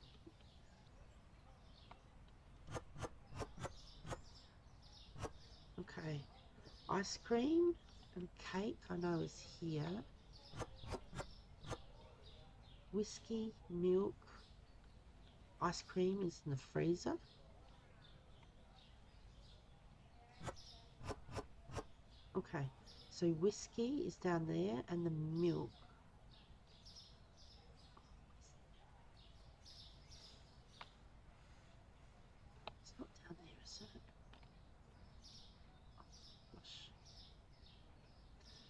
Okay, ice cream and cake, I know is here. Whiskey, milk, ice cream is in the freezer. Okay, so whiskey is down there and the milk. It's not down there, is it? Oh, gosh.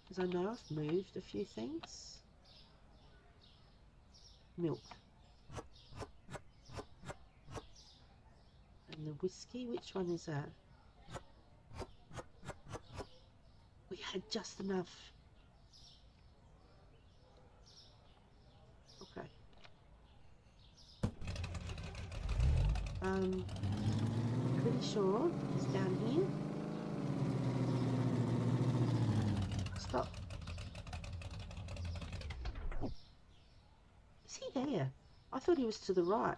Because I know I've moved a few things. Milk. And the whiskey, which one is that? We had just enough. Okay. Pretty sure it's down here. Stop. Is he there? I thought he was to the right.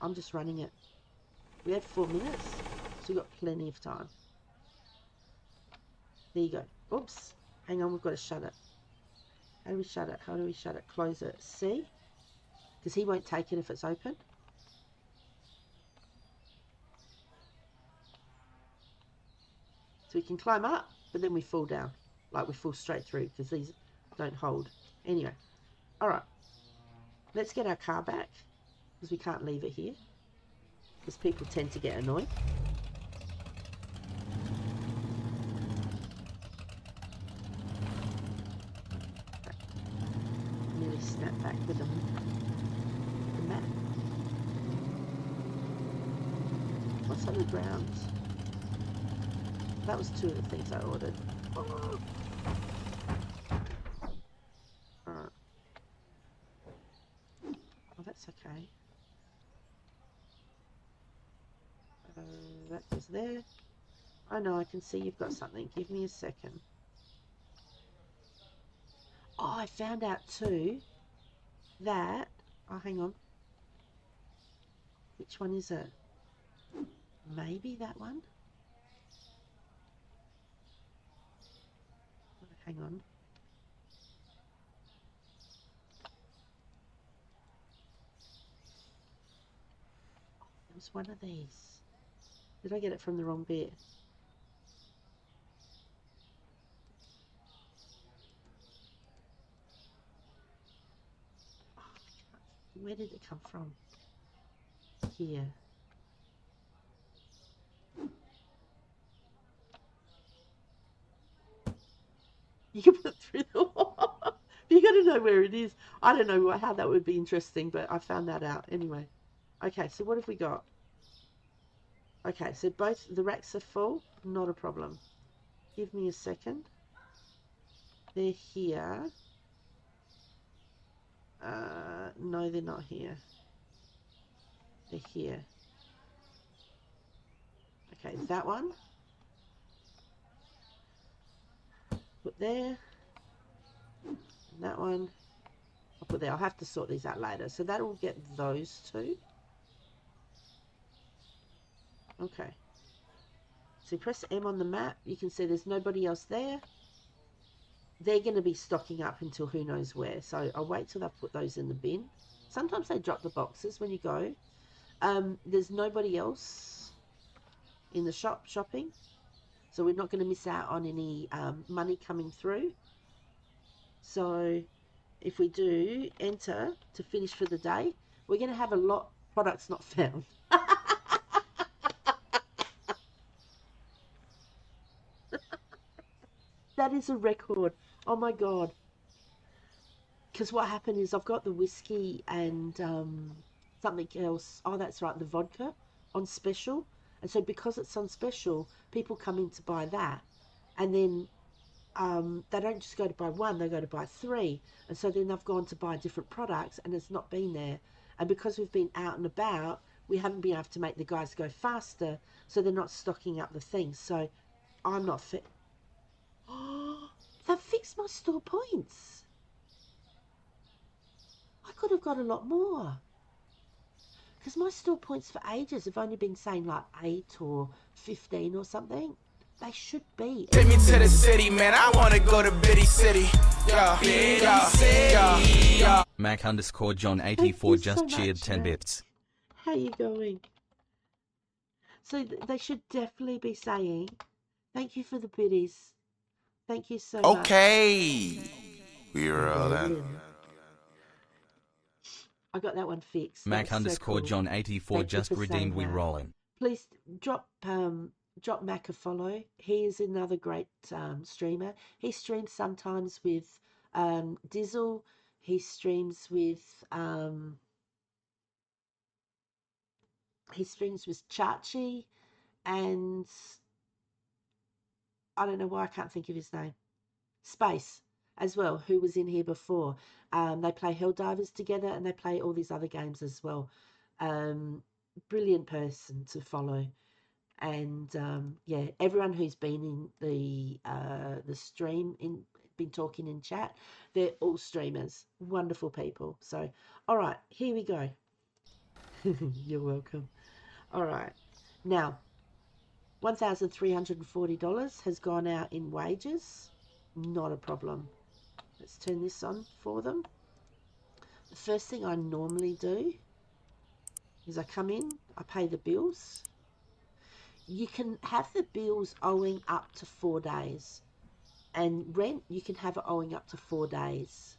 I'm just running it. We had 4 minutes, so we've got plenty of time. There you go. Oops. Hang on, we've got to shut it. How do we shut it? How do we shut it? Close it. C. Because he won't take it if it's open. So we can climb up, but then we fall down. Like we fall straight through because these don't hold. Anyway. Alright. Let's get our car back. Because we can't leave it here. Because people tend to get annoyed. Nearly snap back with the map. What's on the ground? That was 2 of the things I ordered. Oh. Alright. That goes there. I know, I can see you've got something. Give me a second. Oh, I found out too that... Oh, hang on. Which one is it? Maybe that one? Hang on. It was one of these. Did I get it from the wrong bit? Oh, where did it come from? Here. You can put it through the wall. You got to know where it is. I don't know how that would be interesting, but I found that out anyway. Okay, so what have we got? Okay, so both the racks are full. Not a problem. Give me a second. They're here. No, they're not here. They're here. Okay, that one. Put there. And that one. I'll put there. I'll have to sort these out later. So that will get those two. Okay. So press M on the map. You can see there's nobody else there. They're going to be stocking up until who knows where. So I'll wait till they've put those in the bin. Sometimes they drop the boxes when you go. There's nobody else in the shop shopping. So we're not going to miss out on any money coming through. So if we do enter to finish for the day, we're going to have a lot of products not found. That is a record. Oh my God. Because what happened is I've got the whiskey and something else. Oh, that's right, the vodka on special. And so because it's on special, people come in to buy that. And then they don't just go to buy one, they go to buy three. And so then they've gone to buy different products and it's not been there. And because we've been out and about, we haven't been able to make the guys go faster. So they're not stocking up the things. So I'm not fit. Oh, they've fixed my store points. I could have got a lot more. Because my store points for ages have only been saying like 8 or 15 or something. They should be. Take me to the city, man. I wanna go to Biddy City. Yeah, yeah. Mac underscore John Thank 84 you so just cheered much, 10 Matt. bits. How you going? So they should definitely be saying, thank you for the biddies. Thank you so much. Okay. We rolling. Rolling. I got that one fixed. Mac That's so underscore cool. John 84 Thank you just for redeemed saying we that. rolling. Please drop Mac a follow. He is another great streamer. He streams sometimes with Dizzle. He streams with Chachi, and I don't know why I can't think of his name. Space as well, who was in here before. They play Helldivers together and they play all these other games as well. Brilliant person to follow. And yeah, everyone who's been in the stream, been talking in chat, they're all streamers, wonderful people. So, all right, here we go. You're welcome. All right, now $1,340 has gone out in wages. Not a problem. Let's turn this on for them. The first thing I normally do is I come in, I pay the bills. You can have the bills owing up to 4 days, and rent you can have it owing up to 4 days.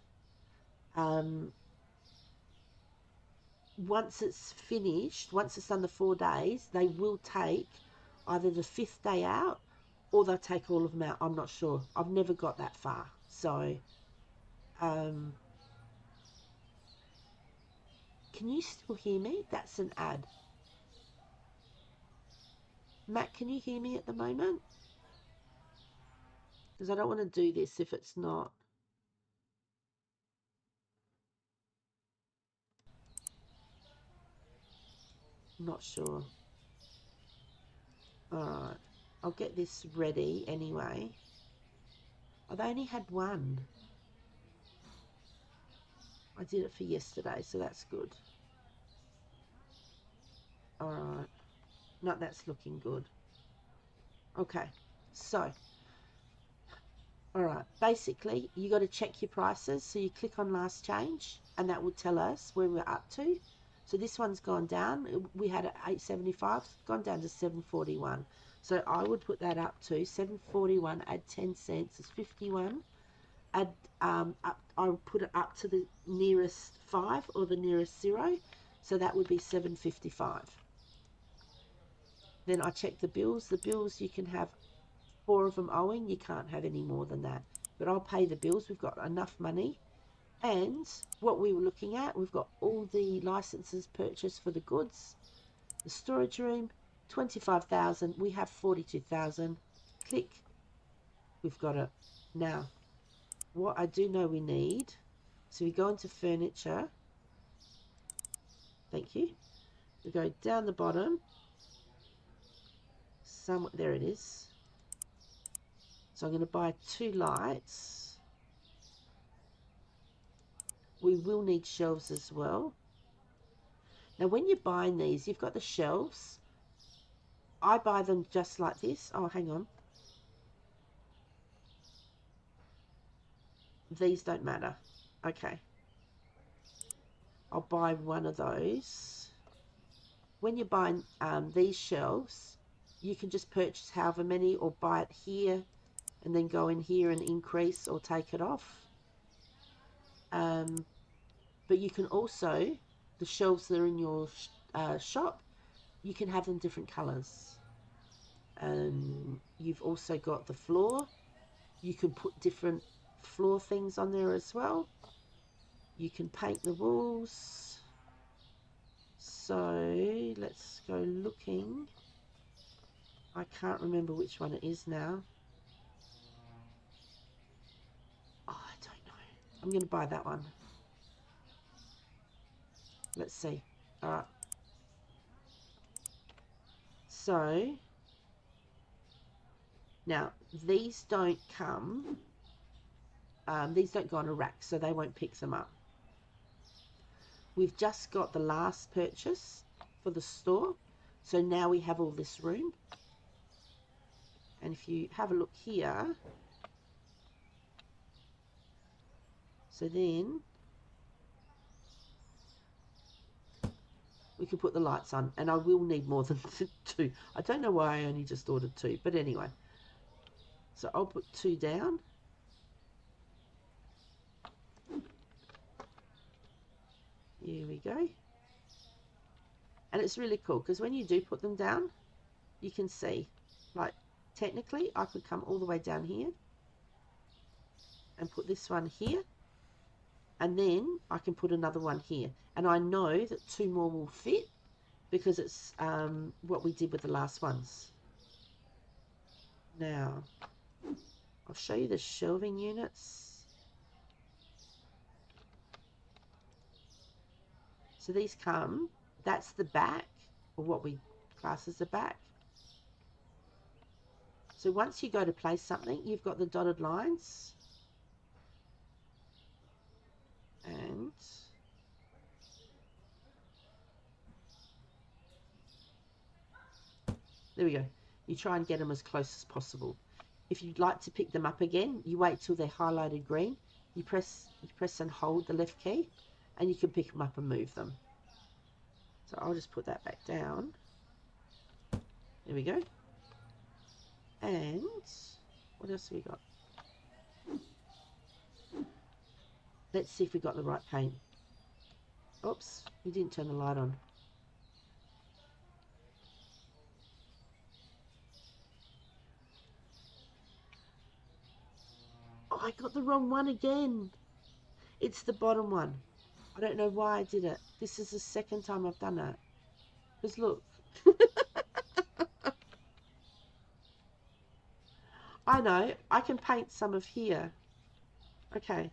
Once it's finished, once it's done the 4 days, they will take either the 5th day out or they'll take all of them out. I'm not sure. I've never got that far. So, can you still hear me? That's an ad. Matt, can you hear me at the moment? Because I don't want to do this if it's not. Not sure. Alright, I'll get this ready anyway. Oh, they only had one. I did it for yesterday, so that's good. Alright, no, that's looking good. Okay, so, alright, basically, you got to check your prices. So you click on last change, and that will tell us where we're up to. So this one's gone down. We had it 8.75, it's gone down to 7.41. So I would put that up to 7.41, add 10 cents is 51. Add, I would put it up to the nearest 5 or the nearest 0. So that would be 7.55. Then I check the bills. The bills, you can have 4 of them owing. You can't have any more than that. But I'll pay the bills. We've got enough money. And what we were looking at, we've got all the licenses purchased for the goods. The storage room, 25,000. We have 42,000. Click. We've got it. Now, what I do know we need, so we go into furniture. Thank you. We go down the bottom. There it is. So I'm going to buy 2 lights. We will need shelves as well. Now when you're buying these, you've got the shelves. I buy them just like this. Oh, hang on. These don't matter. Okay. I'll buy one of those. When you're buying these shelves, you can just purchase however many or buy it here and then go in here and increase or take it off. But you can also, the shelves that are in your shop, you can have them different colours. You've also got the floor. You can put different floor things on there as well. You can paint the walls. So let's go looking. I can't remember which one it is now. Oh, I don't know. I'm going to buy that one. Let's see. All right. So now these don't come. These don't go on a rack, so they won't pick them up. We've just got the last purchase for the store. So now we have all this room. And if you have a look here, so then we can put the lights on, and I will need more than 2. I don't know why I only just ordered 2, but anyway. So I'll put 2 down. Here we go. And it's really cool because when you do put them down, you can see, like, technically I could come all the way down here and put this one here, and then I can put another one here, and I know that 2 more will fit because it's what we did with the last ones. Now I'll show you the shelving units. So these come, that's the back, or what we class as the back. So once you go to place something, you've got the dotted lines. And there we go. You try and get them as close as possible. If you'd like to pick them up again, you wait till they're highlighted green. You press and hold the left key, and you can pick them up and move them. So I'll just put that back down. There we go. And what else have we got? Let's see if we got the right paint. Oops, we didn't turn the light on. Oh, I got the wrong one again. It's the bottom one. I don't know why I did it. This is the second time I've done that. Because look. I know. I can paint some of here. Okay.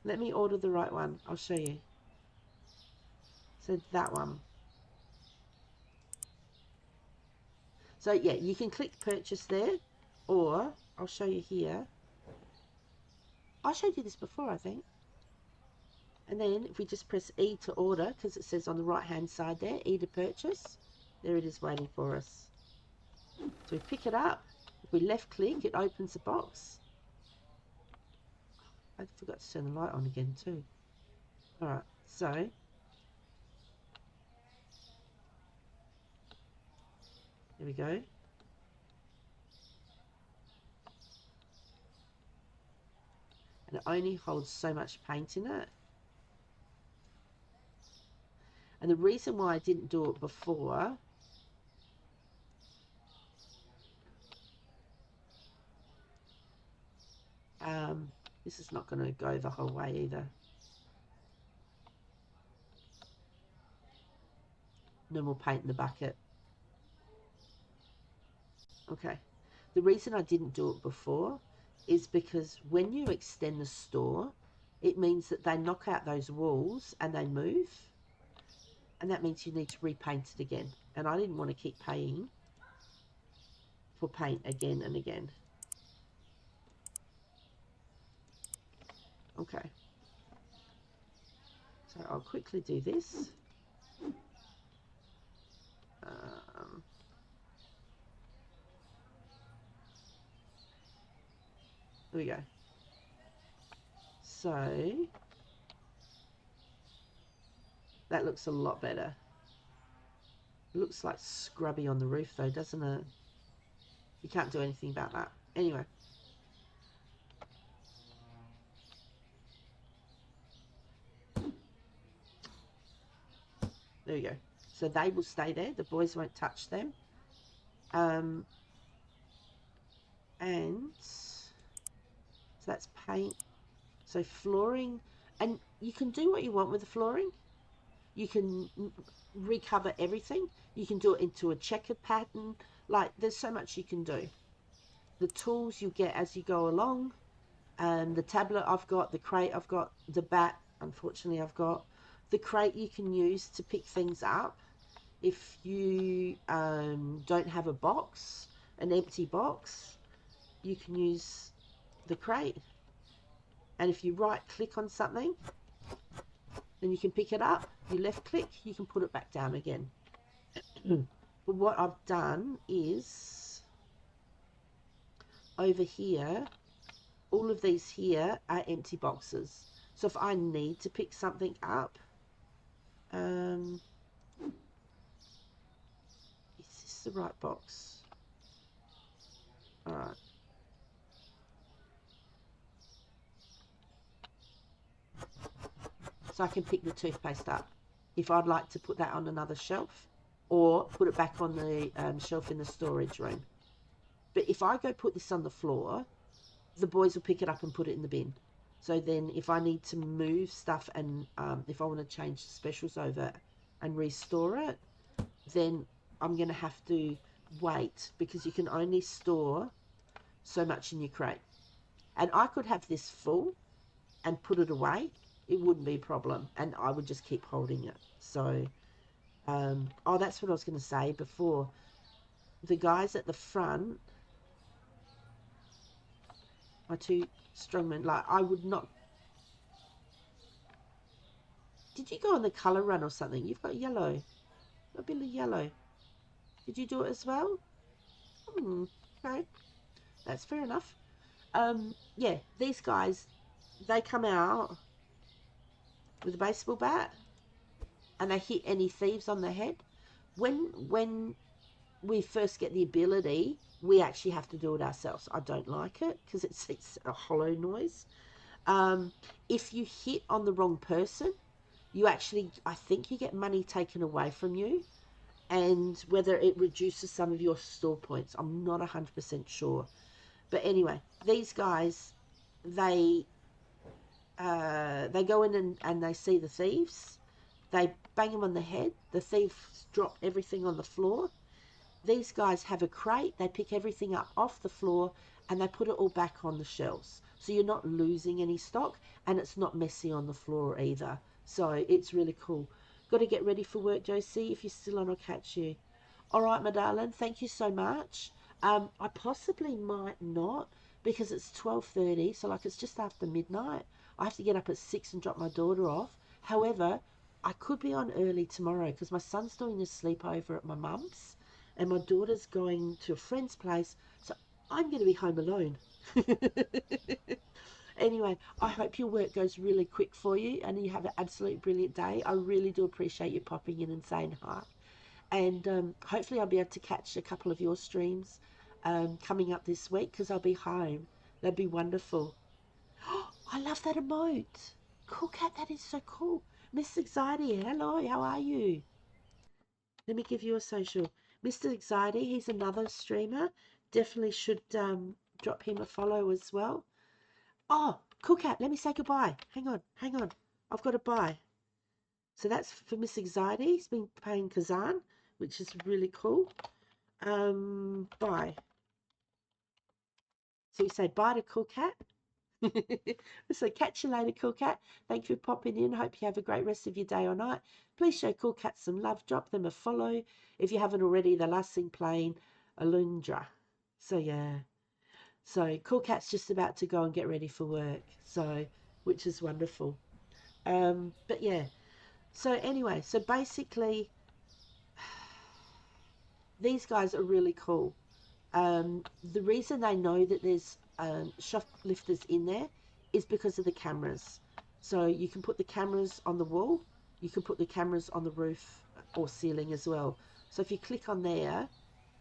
Let me order the right one. I'll show you. So that one. So yeah, you can click purchase there, or I'll show you here. I showed you this before, I think. And then if we just press E to order, because it says on the right hand side there, E to purchase, there it is waiting for us. So we pick it up. If we left click, it opens the box. I forgot to turn the light on again too. Alright, so there we go. And it only holds so much paint in it. And the reason why I didn't do it before this is not going to go the whole way either. No more paint in the bucket. Okay. The reason I didn't do it before is because when you extend the store, it means that they knock out those walls and they move. And that means you need to repaint it again. And I didn't want to keep paying for paint again and again. Okay. So I'll quickly do this. There we go. So that looks a lot better. It looks like scrubby on the roof though, doesn't it? You can't do anything about that. Anyway. There we go. So they will stay there. The boys won't touch them. And so that's paint. So flooring. And you can do what you want with the flooring. You can recover everything. You can do it into a checkered pattern. Like, there's so much you can do. The tools you get as you go along. The tablet I've got, the crate I've got, the bat, unfortunately I've got. The crate you can use to pick things up. If you don't have a box, an empty box, you can use the crate. And if you right click on something, then you can pick it up. You left click, you can put it back down again. But what I've done is, over here, all of these here are empty boxes. So if I need to pick something up, is this the right box? Alright. So I can pick the toothpaste up if I'd like to put that on another shelf, or put it back on the shelf in the storage room. But if I go put this on the floor, the boys will pick it up and put it in the bin. So then if I need to move stuff and if I want to change the specials over and restore it, then I'm going to have to wait, because you can only store so much in your crate. And I could have this full and put it away. It wouldn't be a problem, and I would just keep holding it. So, oh, that's what I was going to say before. The guys at the front, my two strongmen, like, I would not. Did you go on the colour run or something? You've got yellow, a bit of yellow. Did you do it as well? Okay, that's fair enough. Yeah, these guys, they come out with a baseball bat and they hit any thieves on the head. When we first get the ability, we actually have to do it ourselves. I don't like it because it's a hollow noise. If you hit on the wrong person, you actually, I think you get money taken away from you, and whether it reduces some of your store points, I'm not 100% sure. But anyway, these guys, they go in and they see the thieves. They bang them on the head. The thieves drop everything on the floor. These guys have a crate. They pick everything up off the floor and they put it all back on the shelves. So you're not losing any stock, and it's not messy on the floor either. So it's really cool. Got to get ready for work, Josie. If you're still on, I'll catch you. All right, my darling. Thank you so much. I possibly might not because it's 12:30, so like it's just after midnight. I have to get up at 6 and drop my daughter off. However, I could be on early tomorrow because my son's doing a sleepover at my mum's and my daughter's going to a friend's place, so I'm going to be home alone. Anyway, I hope your work goes really quick for you and you have an absolute brilliant day. I really do appreciate you popping in and saying hi. And hopefully I'll be able to catch a couple of your streams coming up this week because I'll be home. That'd be wonderful. I love that emote. Cool cat, that is so cool. Miss Anxiety, hello, how are you? Let me give you a social. Mr. Anxiety, he's another streamer. Definitely should drop him a follow as well. Oh, Cool Cat, let me say goodbye. Hang on, hang on. I've got to buy. So that's for Miss Anxiety. He's been paying Kazan, which is really cool. Bye. So we say bye to Cool Cat. So catch you later, Cool Cat. Thank you for popping in. Hope you have a great rest of your day or night. Please show Cool Cat some love. Drop them a follow. If you haven't already, the last thing playing, Alundra. So yeah. So Cool Cat's just about to go and get ready for work. So, which is wonderful. But yeah. So anyway, so basically, these guys are really cool. The reason they know that there's shoplifters in there is because of the cameras. So you can put the cameras on the wall, you can put the cameras on the roof or ceiling as well. So if you click on there,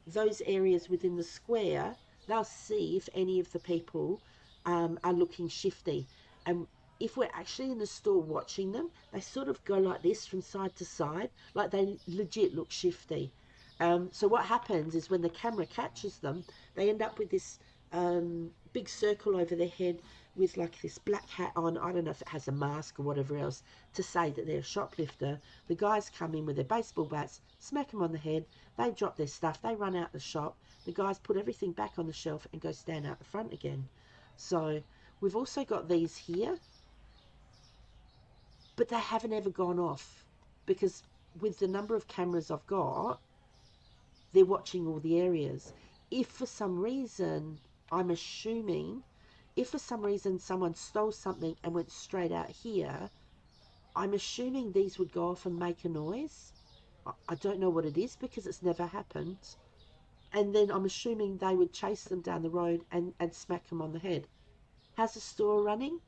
those areas within the square, they'll see if any of the people are looking shifty. And if we're actually in the store watching them, they sort of go like this from side to side, like they legit look shifty. So what happens is when the camera catches them, they end up with this big circle over their head with like this black hat on. I don't know if it has a mask or whatever else to say that they're a shoplifter. The guys come in with their baseball bats, smack them on the head, they drop their stuff, they run out the shop, the guys put everything back on the shelf and go stand out the front again. So we've also got these here, but they haven't ever gone off because with the number of cameras I've got, they're watching all the areas. If for some reason, I'm assuming, if for some reason someone stole something and went straight out here, I'm assuming these would go off and make a noise. I don't know what it is because it's never happened. And then I'm assuming they would chase them down the road and smack them on the head. How's the store running?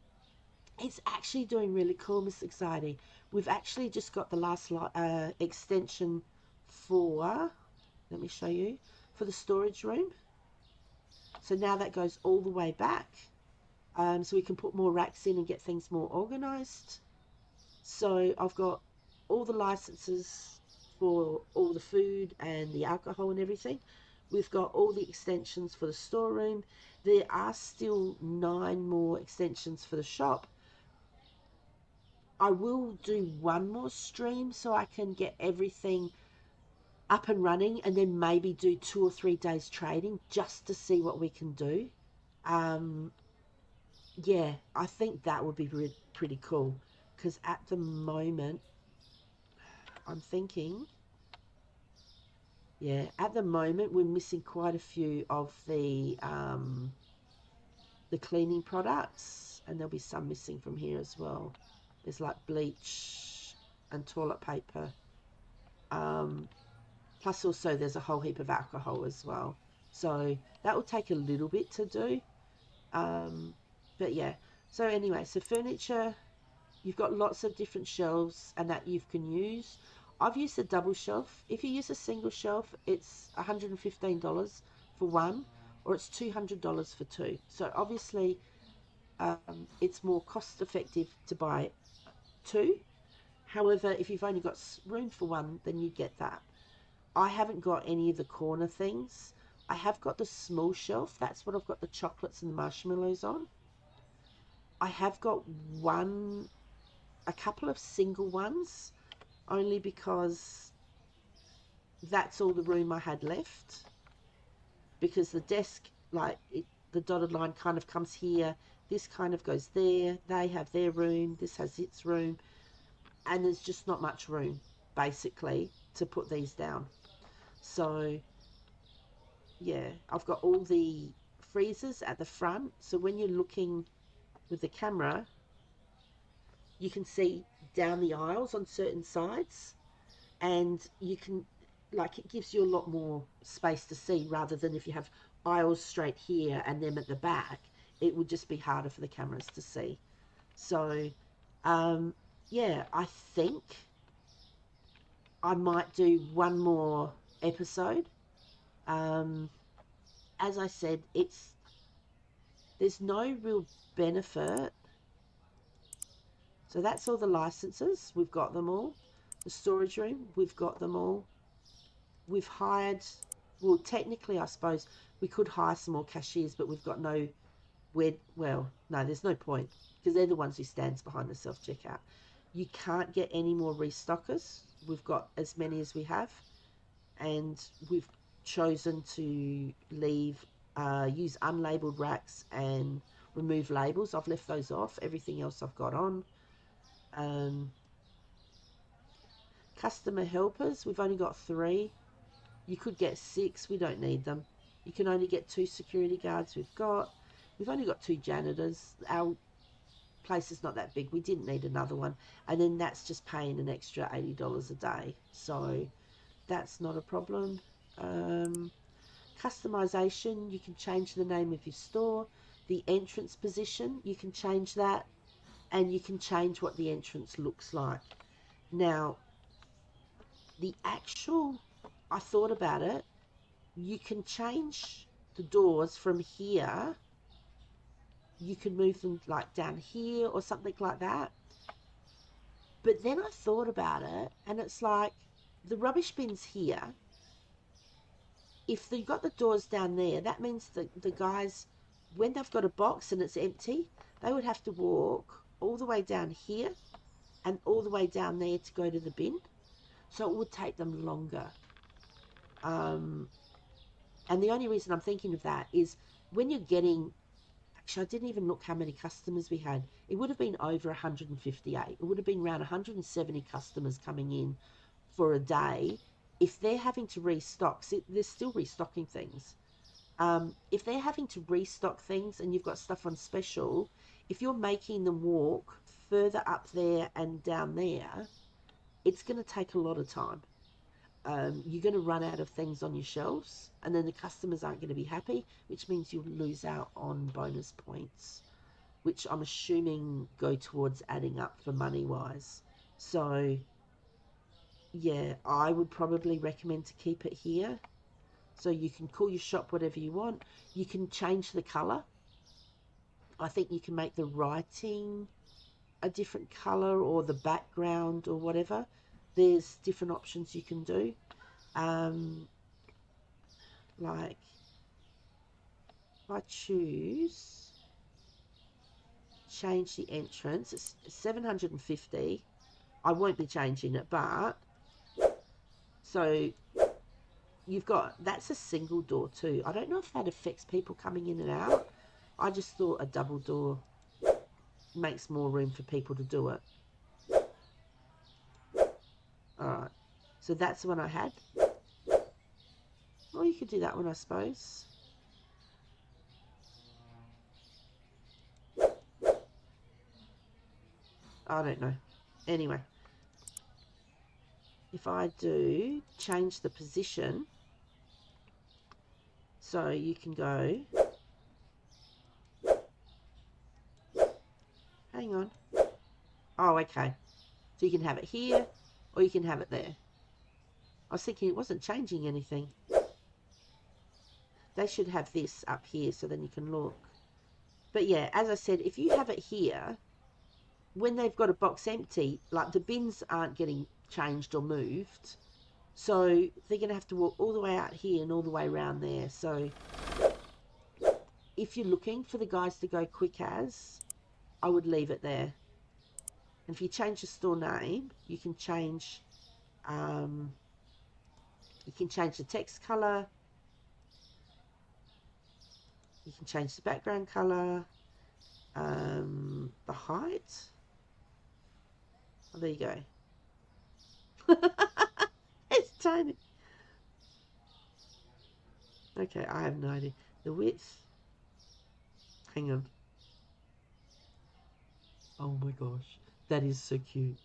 It's actually doing really cool, Miss Anxiety. We've actually just got the last extension for, let me show you, for the storage room. So now that goes all the way back. So we can put more racks in and get things more organized. So I've got all the licenses for all the food and the alcohol and everything. We've got all the extensions for the storeroom. There are still 9 more extensions for the shop. I will do one more stream so I can get everything up and running and then maybe do 2 or 3 days trading just to see what we can do. Yeah, I think that would be pretty cool because at the moment I'm thinking, yeah, at the moment we're missing quite a few of the cleaning products, and there'll be some missing from here as well. There's like bleach and toilet paper. Plus also there's a whole heap of alcohol as well. So that will take a little bit to do. But yeah, so anyway, so furniture, you've got lots of different shelves and that you can use. I've used a double shelf. If you use a single shelf, it's $115 for one, or it's $200 for two. So obviously, it's more cost effective to buy two. However, if you've only got room for one, then you get that. I haven't got any of the corner things. I have got the small shelf. That's what I've got the chocolates and the marshmallows on. I have got a couple of single ones, only because that's all the room I had left. Because the desk, the dotted line kind of comes here, this kind of goes there, they have their room, this has its room, and there's just not much room, basically, to put these down. So yeah, I've got all the freezers at the front, so when you're looking with the camera, you can see down the aisles on certain sides, and you can, like, it gives you a lot more space to see, rather than if you have aisles straight here and them at the back, it would just be harder for the cameras to see. So yeah, I think I might do one more episode. um as I said, there's no real benefit. So that's all the licenses. We've got them all. The storage room, we've got them all. We've hired, well, technically, I suppose we could hire some more cashiers, but we've got no, well, no, there's no point, because they're the ones who stands behind the self-checkout. You can't get any more restockers. We've got as many as we have, and we've chosen to use unlabeled racks and remove labels. I've left those off. Everything else I've got on. Customer helpers, we've only got 3. You could get 6. We don't need them. You can only get 2 security guards. We've only got 2 janitors. Our place is not that big. We didn't need another one. And then that's just paying an extra $80 a day. So that's not a problem. Customization, you can change the name of your store. The entrance position, you can change that. And you can change what the entrance looks like. Now, I thought about it. You can change the doors from here. You can move them like down here or something like that. But then I thought about it, and it's like, the rubbish bin's here. If they've got the doors down there, that means the guys, when they've got a box and it's empty, they would have to walk all the way down here and all the way down there to go to the bin. So it would take them longer. And the only reason I'm thinking of that is when you're getting, actually, I didn't even look how many customers we had. It would have been over 158. It would have been around 170 customers coming in for a day. If they're having to restock, see, they're still restocking things. If they're having to restock things and you've got stuff on special, if you're making them walk further up there and down there, it's going to take a lot of time. You're going to run out of things on your shelves, and then the customers aren't going to be happy, which means you'll lose out on bonus points, which I'm assuming go towards adding up for money wise. So yeah, I would probably recommend to keep it here. So you can call your shop whatever you want. You can change the color. I think you can make the writing a different color, or the background, or whatever. There's different options you can do. Like, if I choose change the entrance, it's 750. I won't be changing it, but so you've got, that's a single door too. I don't know if that affects people coming in and out. I just thought a double door makes more room for people to do it. Alright, so that's the one I had. Or you could do that one, I suppose. I don't know. Anyway, if I do change the position, so you can go, hang on. Oh, okay. So you can have it here, or you can have it there. I was thinking it wasn't changing anything. They should have this up here so then you can look. But yeah, as I said, if you have it here, when they've got a box empty, like, the bins aren't getting changed or moved. So they're going to have to walk all the way out here and all the way around there. So if you're looking for the guys to go quick as, I would leave it there. And if you change the store name, you can change the text color. You can change the background color, the height. Oh, there you go. It's tiny. Okay, I have no idea. The width. Hang on. Oh my gosh. That is so cute.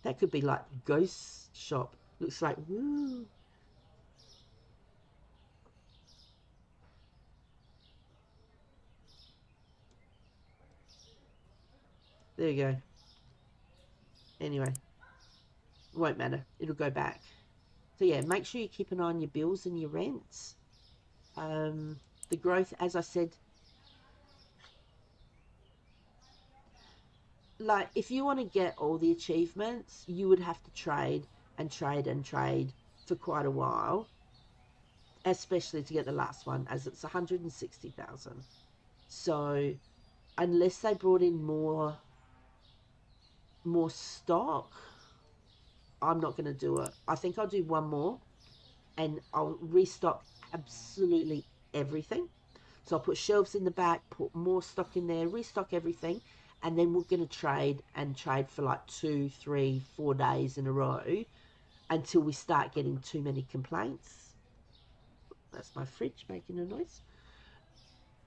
That could be like ghost shop. Looks like, woo. There you go. Anyway, won't matter. It'll go back. So yeah, make sure you keep an eye on your bills and your rents. The growth, as I said, like if you want to get all the achievements, you would have to trade and trade and trade for quite a while, especially to get the last one, as it's 160,000. So unless they brought in more stock, I'm not going to do it. I think I'll do one more and I'll restock absolutely everything. So I'll put shelves in the back, put more stock in there, restock everything, and then we're going to trade and trade for like 2, 3, 4 days in a row until we start getting too many complaints. That's my fridge making a noise.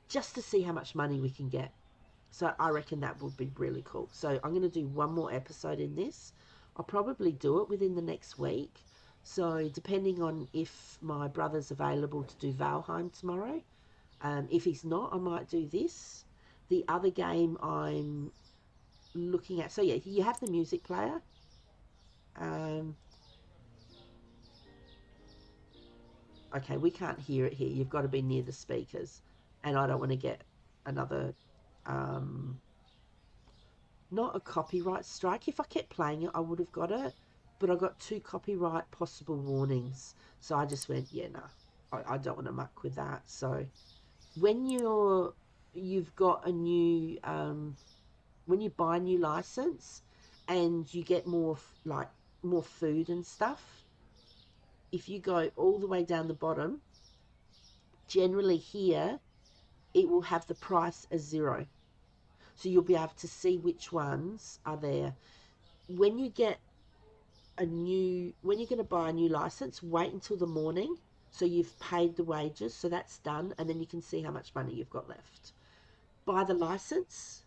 Just to see how much money we can get. So I reckon that would be really cool. So I'm going to do one more episode in this. I'll probably do it within the next week. So depending on if my brother's available to do Valheim tomorrow, if he's not, I might do this. The other game I'm looking at. So yeah, you have the music player. Okay, we can't hear it here. You've got to be near the speakers, and I don't want to get another not a copyright strike. If I kept playing it, I would have got it, but I got 2 copyright possible warnings. So I just went, yeah, no, I don't want to muck with that. So when you've got a new when you buy a new license and you get more more food and stuff, if you go all the way down the bottom, generally here it will have the price as 0. So you'll be able to see which ones are there. When you get when you're going to buy a new license, wait until the morning so you've paid the wages, so that's done, and then you can see how much money you've got left. Buy the license,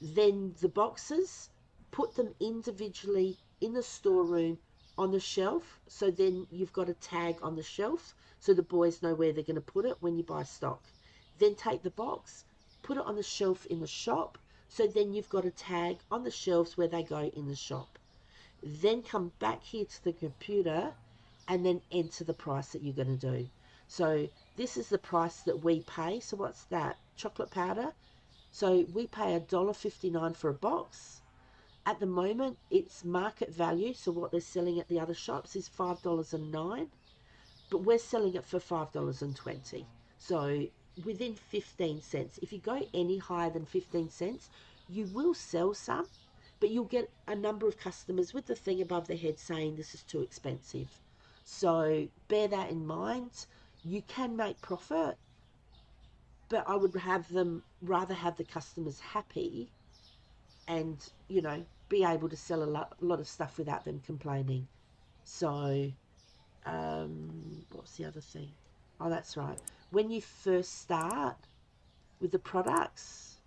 then the boxes, put them individually in the storeroom on the shelf, so then you've got a tag on the shelf so the boys know where they're going to put it when you buy stock. Then take the box, put it on the shelf in the shop, so then you've got a tag on the shelves where they go in the shop. Then come back here to the computer and then enter the price that you're going to do. So this is the price that we pay. So what's that? Chocolate powder. So we pay $1.59 for a box. At the moment, it's market value. So what they're selling at the other shops is $5.09, but we're selling it for $5.20. So within 15 cents. If you go any higher than 15 cents, you will sell some, but you'll get a number of customers with the thing above their head saying this is too expensive. So bear that in mind. You can make profit, but I would rather have the customers happy and, be able to sell a lot of stuff without them complaining. So, what's the other thing? Oh, that's right. When you first start with the products,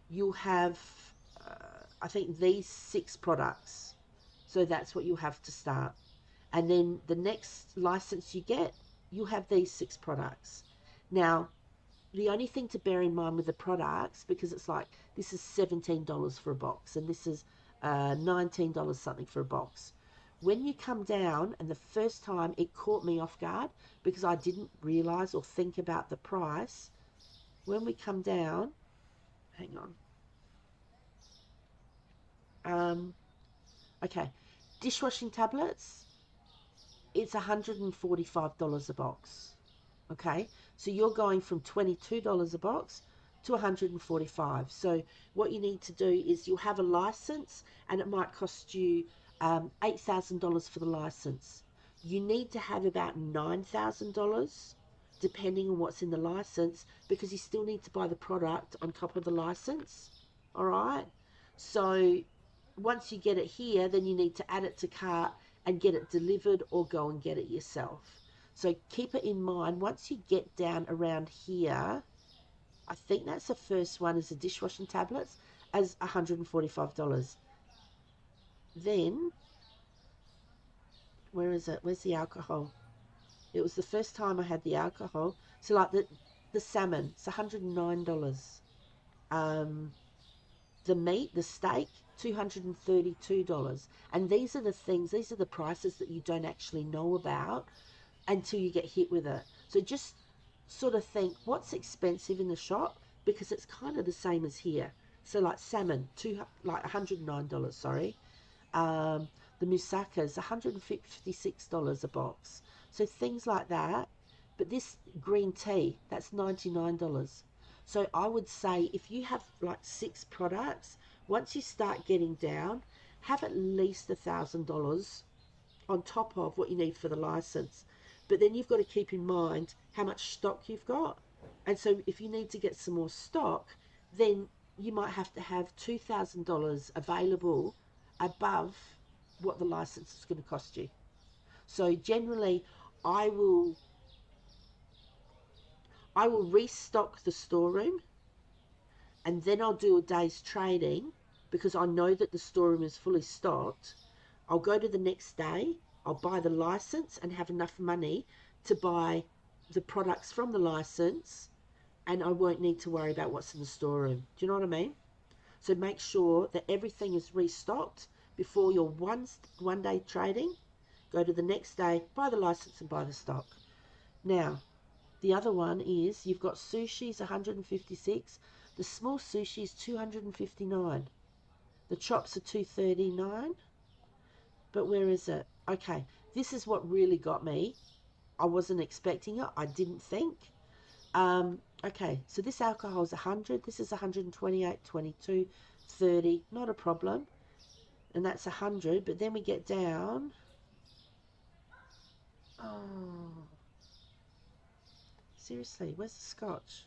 you'll have, I think, these 6 products. So that's what you'll have to start. And then the next license you get, you'll have these 6 products. Now, the only thing to bear in mind with the products, because it's like this is $17 for a box and this is $19 something for a box. When you come down, and the first time it caught me off guard because I didn't realize or think about the price. When we come down, hang on. Okay, dishwashing tablets, it's $145 a box. Okay, so you're going from $22 a box to $145. So what you need to do is you'll have a license and it might cost you $8,000 for the license. You need to have about $9,000 depending on what's in the license, because you still need to buy the product on top of the license. All right, so once you get it here, then you need to add it to cart and get it delivered or go and get it yourself. So keep it in mind. Once you get down around here, I think that's the first one is the dishwashing tablets as $145. Then, where is it? Where's the alcohol? It was the first time I had the alcohol. So like the salmon, it's $109. Um, the meat, the steak, $232. And these are the things, these are the prices that you don't actually know about until you get hit with it. So just sort of think what's expensive in the shop, because it's kind of the same as here. So like salmon, like $109, sorry. The moussaka is $156 a box. So things like that. But this green tea, that's $99. So I would say if you have like 6 products, once you start getting down, have at least $1,000 on top of what you need for the license. But then you've got to keep in mind how much stock you've got. And so if you need to get some more stock, then you might have to have $2,000 available above what the license is going to cost you. So generally, I will I will restock the storeroom, and then I'll do a day's trading because I know that the storeroom is fully stocked. I'll go to the next day, I'll buy the license and have enough money to buy the products from the license, and I won't need to worry about what's in the storeroom. Do you know what I mean? So make sure that everything is restocked before your one day trading. Go to the next day, buy the license and buy the stock. Now, the other one is you've got sushi's 156, the small sushi is 259, the chops are 239. But where is it? Okay, this is what really got me. I wasn't expecting it. I didn't think. Okay, so this alcohol is 100. This is 128, 22, 30. Not a problem. And that's 100. But then we get down. Oh, seriously, where's the scotch?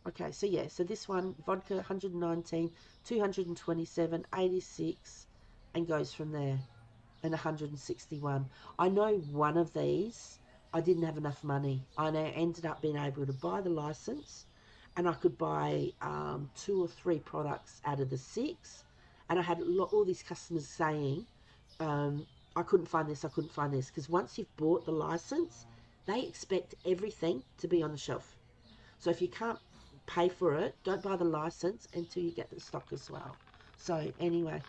Okay, so yeah, so this one, vodka 119, 227, 86, and goes from there, and 161. I know one of these, I didn't have enough money. I ended up being able to buy the license, and I could buy 2 or 3 products out of the 6, and I had all these customers saying, I couldn't find this, I couldn't find this, because once you've bought the license, they expect everything to be on the shelf. So if you can't pay for it, don't buy the license until you get the stock as well. So anyway,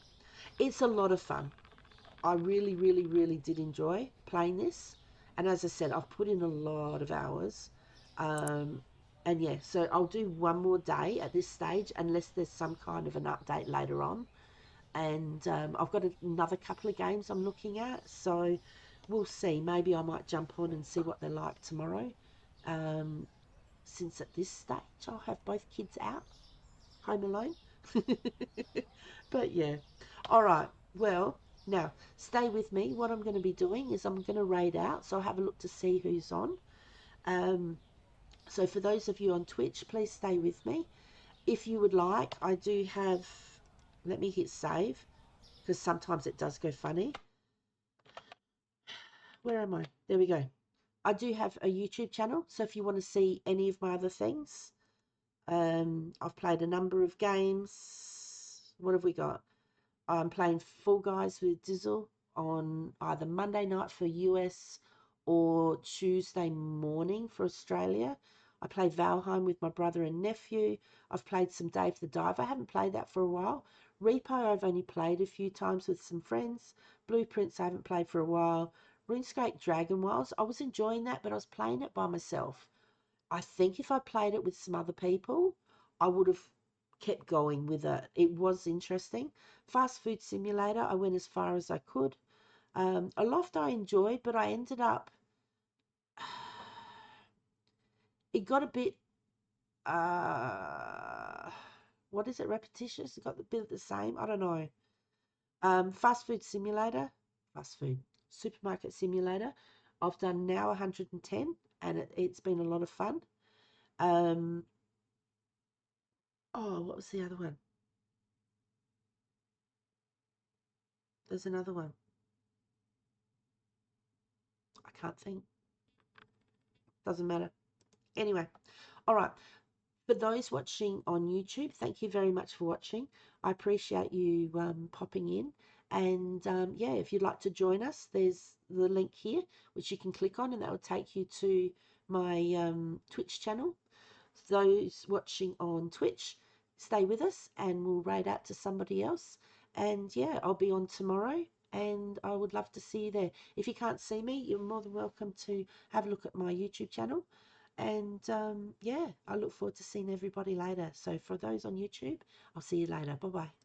it's a lot of fun. I really, really, really did enjoy playing this. And as I said, I've put in a lot of hours. Um, and yeah, so I'll do one more day at this stage unless there's some kind of an update later on. And I've got another couple of games I'm looking at. So we'll see. Maybe I might jump on and see what they're like tomorrow. Um, since at this stage I'll have both kids out, home alone. But yeah, all right. Well, now stay with me. What I'm going to be doing is I'm going to raid out, so I'll have a look to see who's on. Um, so for those of you on Twitch, please stay with me. If you would like, I do have. Let me hit save because sometimes it does go funny. Where am I? There we go. I do have a YouTube channel, so if you want to see any of my other things, I've played a number of games. What have we got? I'm playing Fall Guys with Dizzle on either Monday night for US or Tuesday morning for Australia. I played Valheim with my brother and nephew. I've played some Dave the Diver. I haven't played that for a while. Repo I've only played a few times with some friends. Blueprints I haven't played for a while. RuneScape Dragon Wilds, I was enjoying that, but I was playing it by myself. I think if I played it with some other people, I would have kept going with it. It was interesting. Fast Food Simulator, I went as far as I could. Aloft I enjoyed, but I ended up, it got a bit, what is it, repetitious? It got a bit of the same. I don't know. Fast Food Simulator, fast food, Supermarket Simulator. I've done now 110, and it's been a lot of fun. Oh, what was the other one? There's another one. I can't think. Doesn't matter. Anyway, all right. For those watching on YouTube, thank you very much for watching. I appreciate you popping in. And yeah, if you'd like to join us, there's the link here, which you can click on, and that will take you to my Twitch channel. Those watching on Twitch, stay with us and we'll raid out to somebody else. And yeah, I'll be on tomorrow and I would love to see you there. If you can't see me, you're more than welcome to have a look at my YouTube channel. And yeah, I look forward to seeing everybody later. So for those on YouTube, I'll see you later. Bye bye.